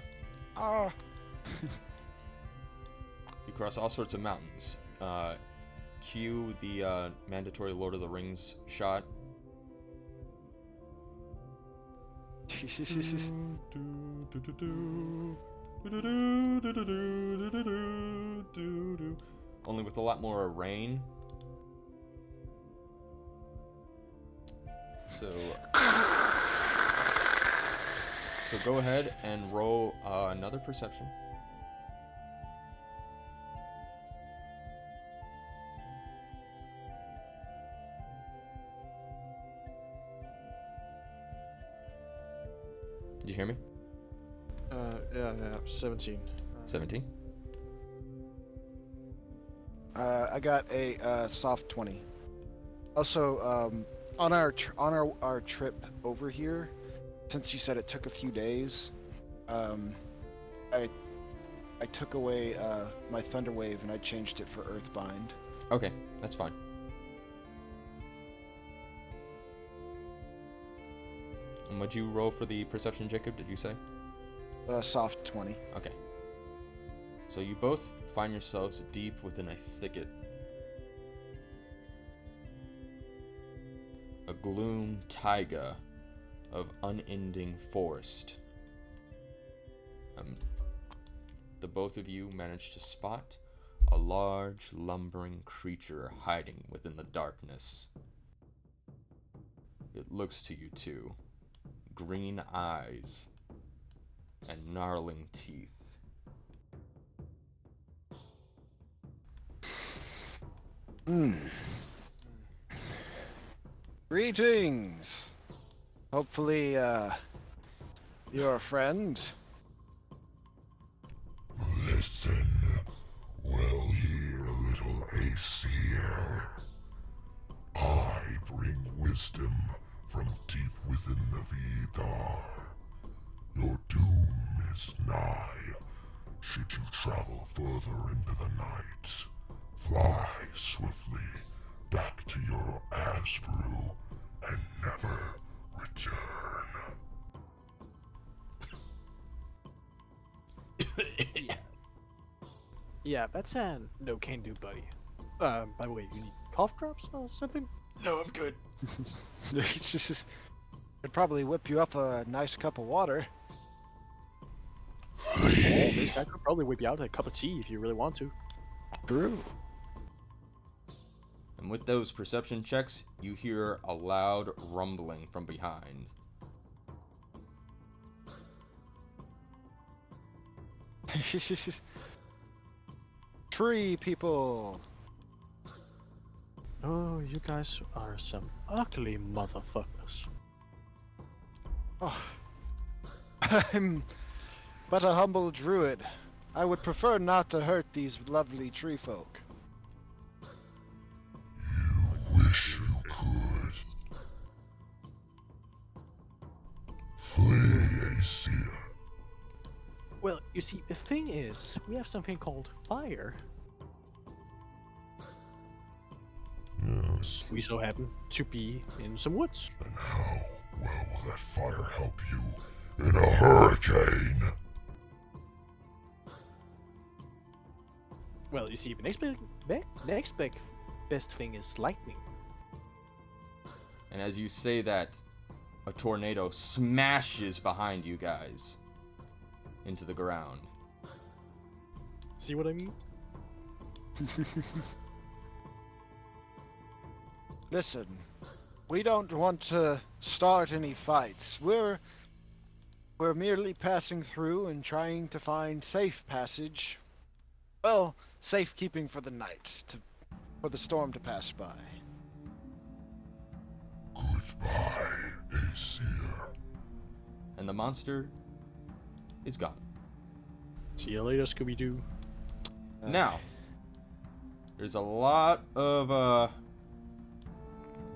go. You cross all sorts of mountains. cue the mandatory Lord of the Rings shot? Only with a lot more rain. So go ahead and roll another perception. Did you hear me? Yeah, 17. 17? I got a soft 20. Also, on our trip over here, since you said it took a few days, I took away my Thunder Wave and I changed it for Earthbind. Okay, that's fine. And what'd you roll for the perception, Jacob, did you say? Soft 20. Okay. So you both find yourselves deep within a thicket. A gloom taiga of unending forest. The both of you manage to spot a large, lumbering creature hiding within the darkness. It looks to you two. Green eyes and gnarling teeth. Greetings. Hopefully, you're a friend. Listen, well ye little Aesir. I bring wisdom from deep within the Vidar. Your doom is nigh. Should you travel further into the night, fly swiftly back to your Asbrew and never return. Yeah, that's a no can do, buddy. By the way, you need cough drops or something? No, I'm good. It'd probably whip you up a nice cup of water. This guy could probably whip you out a cup of tea if you really want to. True. And with those perception checks, you hear a loud rumbling from behind. Tree people. Oh, you guys are some ugly motherfuckers. Oh, I'm but a humble druid. I would prefer not to hurt these lovely tree folk. You wish you could. Flee, Aesir. Well, you see, the thing is, we have something called fire. Yes. We so happen to be in some woods. And how well will that fire help you in a hurricane? Well, you see, the next best thing is lightning. And as you say that, a tornado smashes behind you guys into the ground. See what I mean? Listen, we don't want to start any fights. We're merely passing through and trying to find safe passage. Well, safekeeping for the night, for the storm to pass by. Goodbye, Aesir. And the monster is gone. See you later, Scooby-Doo. Now, there's a lot of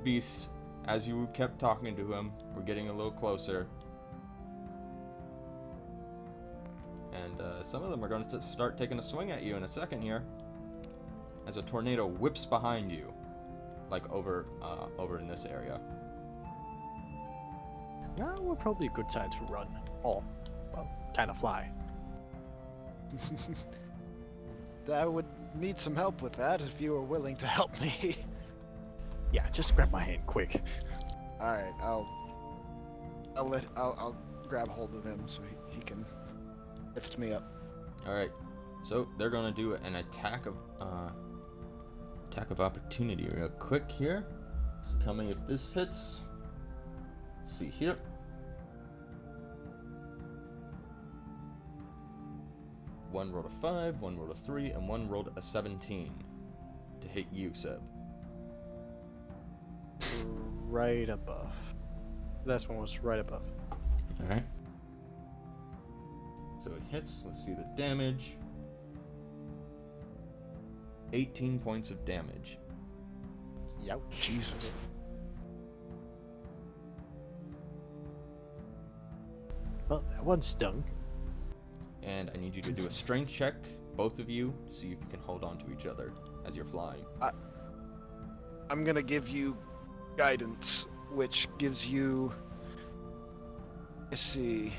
beasts. As you kept talking to him, we're getting a little closer. And some of them are going to start taking a swing at you in a second here. As a tornado whips behind you. Like over in this area. Now we're probably a good time to run. Or, well, kind of fly. That would need some help with that if you are willing to help me. Yeah, just grab my hand quick. All right, I'll grab hold of him so he can lift me up. All right. So they're gonna do an attack of opportunity real quick here. So tell me if this hits. Let's see here. One rolled a 5, one rolled a 3, and one rolled a 17 to hit you, Seb. Right above. Last one was right above. All right. So it hits. Let's see the damage. 18 points of damage. Yep. Jesus. Well, that one stung. And I need you to do a strength check, both of you, to see if you can hold on to each other as you're flying. I'm gonna give you guidance, which gives you. Let's see.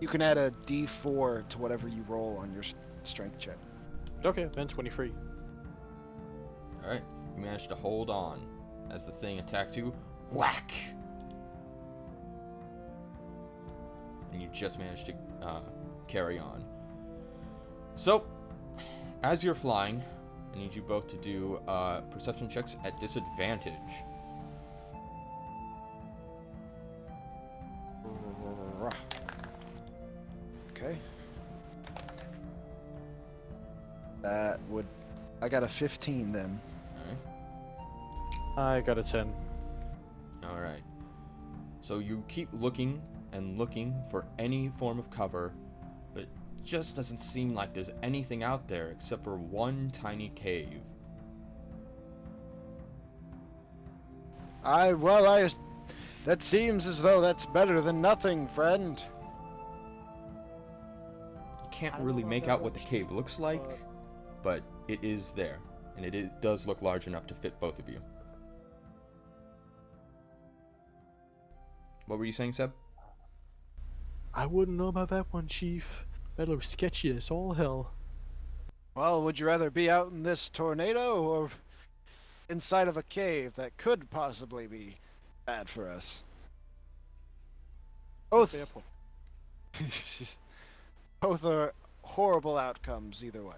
You can add a D4 to whatever you roll on your strength check. Okay, then 23. Alright, you manage to hold on as the thing attacks you. Whack! And you just managed to carry on. So, as you're flying, I need you both to do perception checks at disadvantage. Okay. That would. I got a 15 then. Alright. I got a 10. Alright. So you keep looking and looking for any form of cover, but it just doesn't seem like there's anything out there except for one tiny cave. That seems as though that's better than nothing, friend. You can't really make out what the cave looks like, but it is there, and it does look large enough to fit both of you. What were you saying, Seb? I wouldn't know about that one, Chief. That looks sketchy as all hell. Well, would you rather be out in this tornado or inside of a cave that could possibly be bad for us? Both. Both are horrible outcomes either way.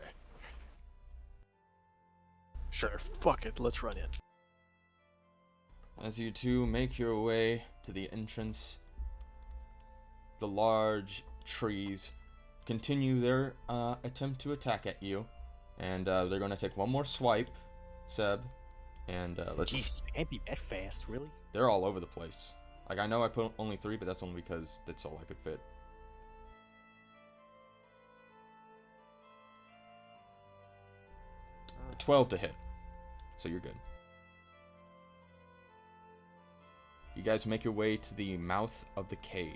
Sure, fuck it, let's run in. As you two make your way to the entrance, the large trees continue their attempt to attack at you, and they're going to take one more swipe, Seb, and let's... Jeez, it can't be that fast, really? They're all over the place. Like, I know I put only 3, but that's only because that's all I could fit. A 12 to hit, so you're good. You guys make your way to the mouth of the cave.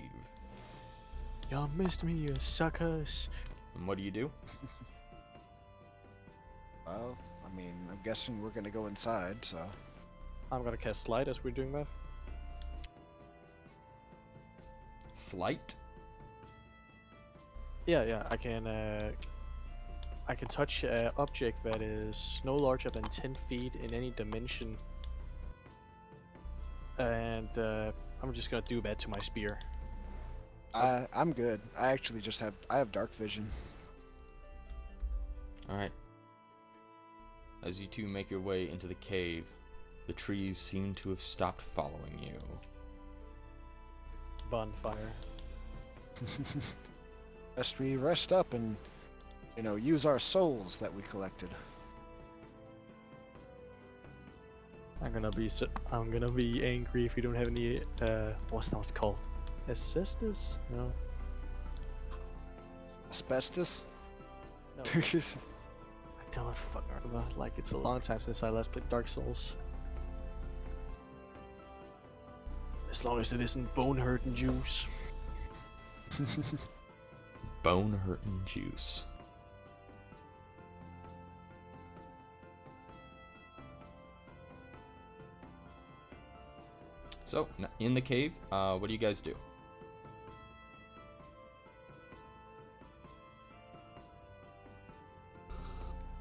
Y'all missed me, you suckers. And what do you do? Well, I mean, I'm guessing we're gonna go inside, so. I'm gonna cast Slide as we're doing that. Slight? Yeah, I can touch an object that is no larger than 10 feet in any dimension. And I'm just gonna do that to my spear. I'm good. I actually just have dark vision. Alright. As you two make your way into the cave, the trees seem to have stopped following you. Bonfire. Best we rest up and, use our souls that we collected. I'm gonna be angry if you don't have any what's that called? Asbestos? No. Asbestos? No. I don't fucking remember. Like, it's a long time since I last played Dark Souls. As long as it isn't bone hurting juice. Bone hurting juice. So, in the cave, what do you guys do?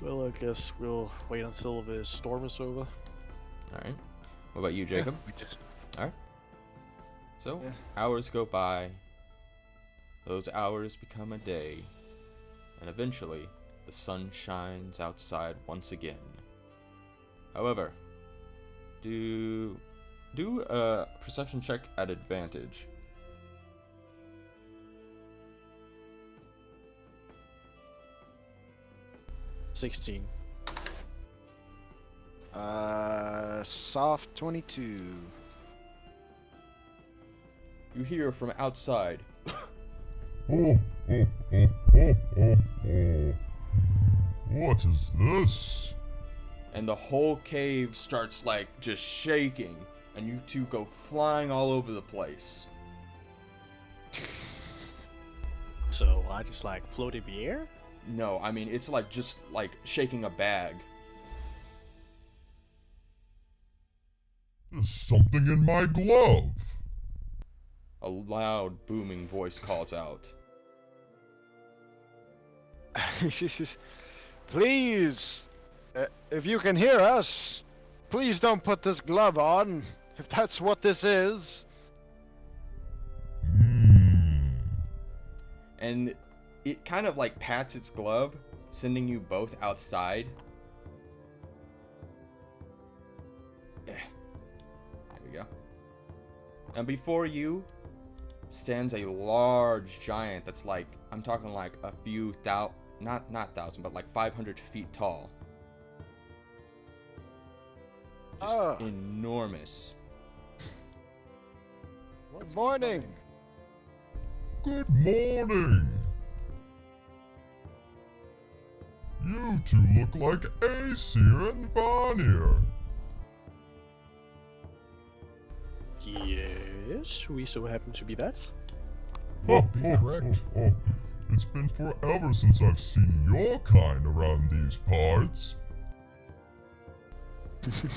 Well, I guess we'll wait until the storm is over. All right. What about you, Jacob? We just All right. So Yeah. hours go by. Those hours become a day, and eventually the sun shines outside once again. However, do a perception check at advantage. 16. Soft 22. You hear from outside. Oh, oh, oh, oh, oh, oh. What is this? And the whole cave starts like just shaking, and you two go flying all over the place. So I just like float in the air? No, I mean it's like just like shaking a bag. There's something in my glove. A loud booming voice calls out. Please, if you can hear us, please don't put this glove on, if that's what this is. And it kind of like pats its glove, sending you both outside. There we go. And before you stands a large giant that's like, I'm talking like a few not thousand, but like 500 feet tall. Just Oh. enormous. Good morning. Good morning. You two look like Aesir and Vanir. Yes, we so happen to be that. Be correct. It's been forever since I've seen your kind around these parts.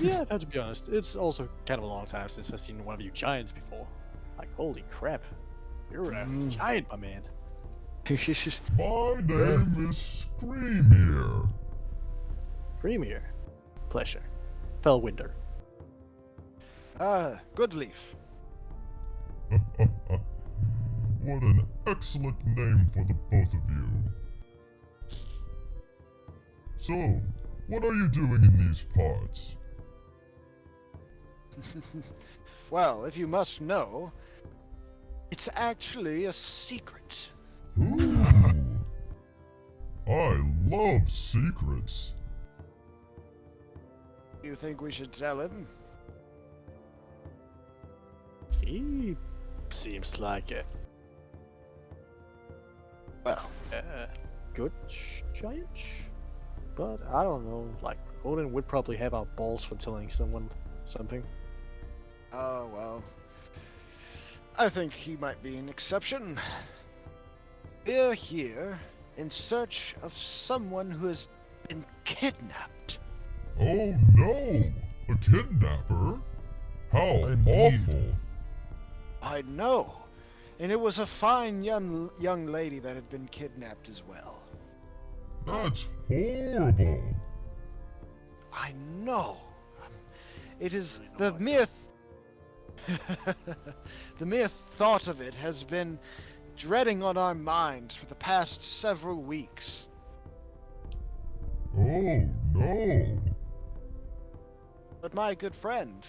Yeah, to be honest, it's also kind of a long time since I've seen one of you giants before. Like, holy crap. You're a giant, my man. My name is Screamir. Premier. Pleasure. Fellwinder. Good leaf. What an excellent name for the both of you. So, what are you doing in these parts? Well, if you must know, it's actually a secret. Ooh. I love secrets. You think we should tell him? He seems like a Well, good giant. But I don't know, like, Odin would probably have our balls for telling someone something. oh well. I think he might be an exception. We're here in search of someone who has been kidnapped. Oh no! A kidnapper? How awful! I know. And it was a fine young lady that had been kidnapped as well. That's horrible! I know. It is the mere the mere thought of it has been dreading on our minds for the past several weeks. Oh no! But my good friend,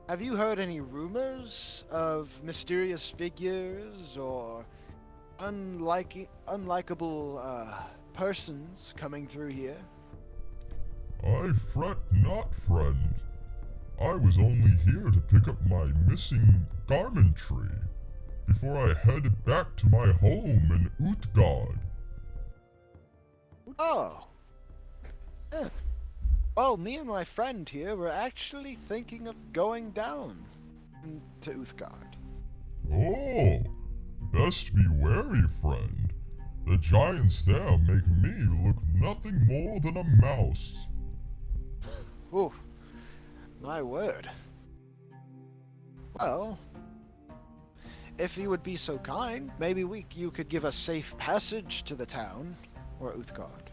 have you heard any rumors of mysterious figures or unlikable persons coming through here? I fret not, friend. I was only here to pick up my missing garmentry before I headed back to my home in Utgard. Oh. Yeah. Well, me and my friend here were actually thinking of going down to Uthgard. Oh, best be wary, friend. The giants there make me look nothing more than a mouse. Ooh, my word. Well, if you would be so kind, maybe you could give us safe passage to the town, or Uthgard.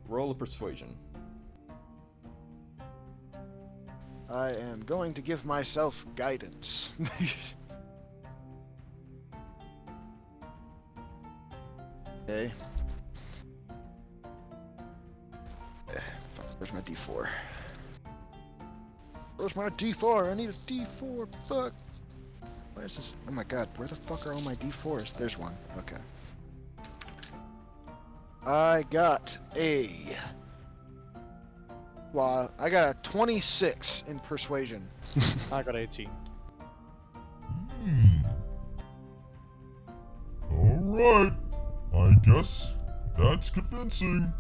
roll a persuasion. I am going to give myself guidance. Okay. Where's my D4? Where's my D4? I need a D4. Fuck. Where is this? Oh my god, where the fuck are all my D4s? There's one. Okay. I got a... Well, I got a 26 in persuasion. I got 18. Alright. I guess that's convincing.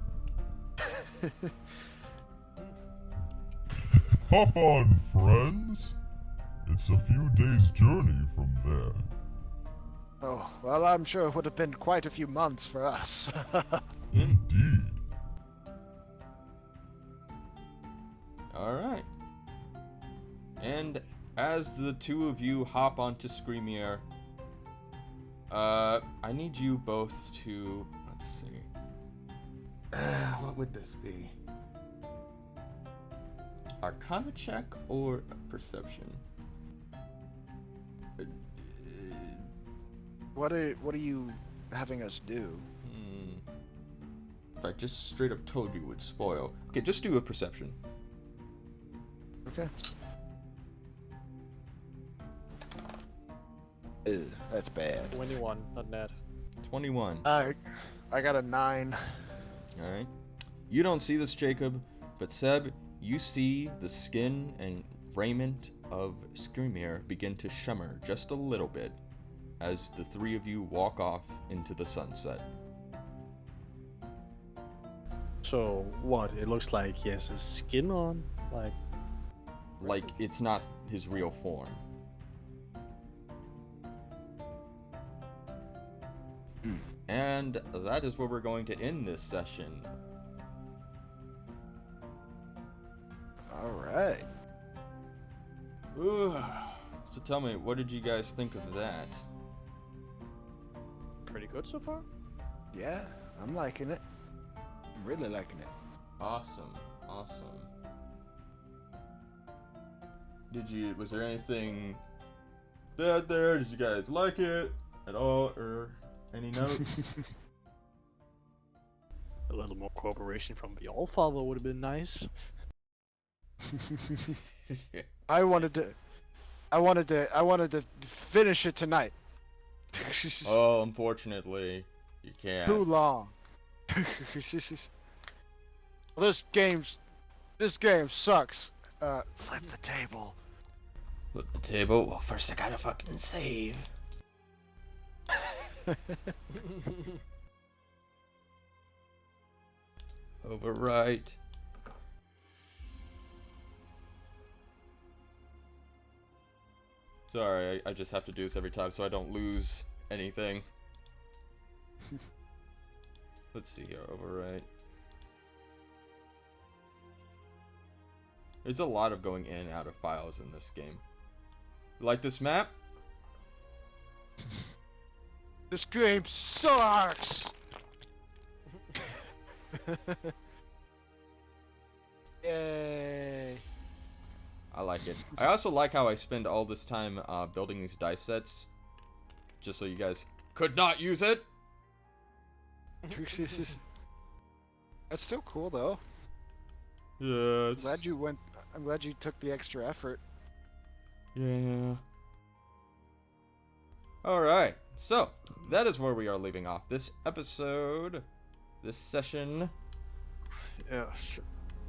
Hop on, friends. It's a few days' journey from there. Oh, well, I'm sure it would have been quite a few months for us. Indeed. Alright. And as the two of you hop onto Screamier, I need you both to... Let's see. What would this be? Arcana check or perception? What are you having us do? If I just straight up told you it would spoil. Okay, just do a perception. Okay. Ew, that's bad. 21, not net. 21. I got a 9. Alright. You don't see this, Jacob, but Seb, you see the skin and raiment of Screamier begin to shimmer just a little bit as the three of you walk off into the sunset. So, what? It looks like he has his skin on? Like it's not his real form. And that is where we're going to end this session. Alright. Ooh. So tell me, what did you guys think of that? Pretty good so far? Yeah, I'm liking it. I'm really liking it. Awesome. Awesome. Was there anything bad there? Did you guys like it at all, or any notes? A little more cooperation from the Allfather would have been nice. I wanted to finish it tonight. Oh, unfortunately, you can't. Too long. This game sucks. Flip the table. Flip the table. Well, first I gotta fucking save. Overwrite. Sorry, I just have to do this every time so I don't lose anything. Let's see here, overwrite. There's a lot of going in and out of files in this game. You like this map? This game sucks. Yay. I like it. I also like how I spend all this time building these dice sets, just so you guys could not use it. That's still cool though. Yeah, it's... I'm glad you took the extra effort. Yeah. Alright, so that is where we are leaving off this episode, this session. Yeah,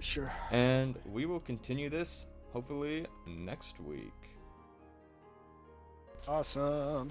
sure. And we will continue this hopefully next week. Awesome.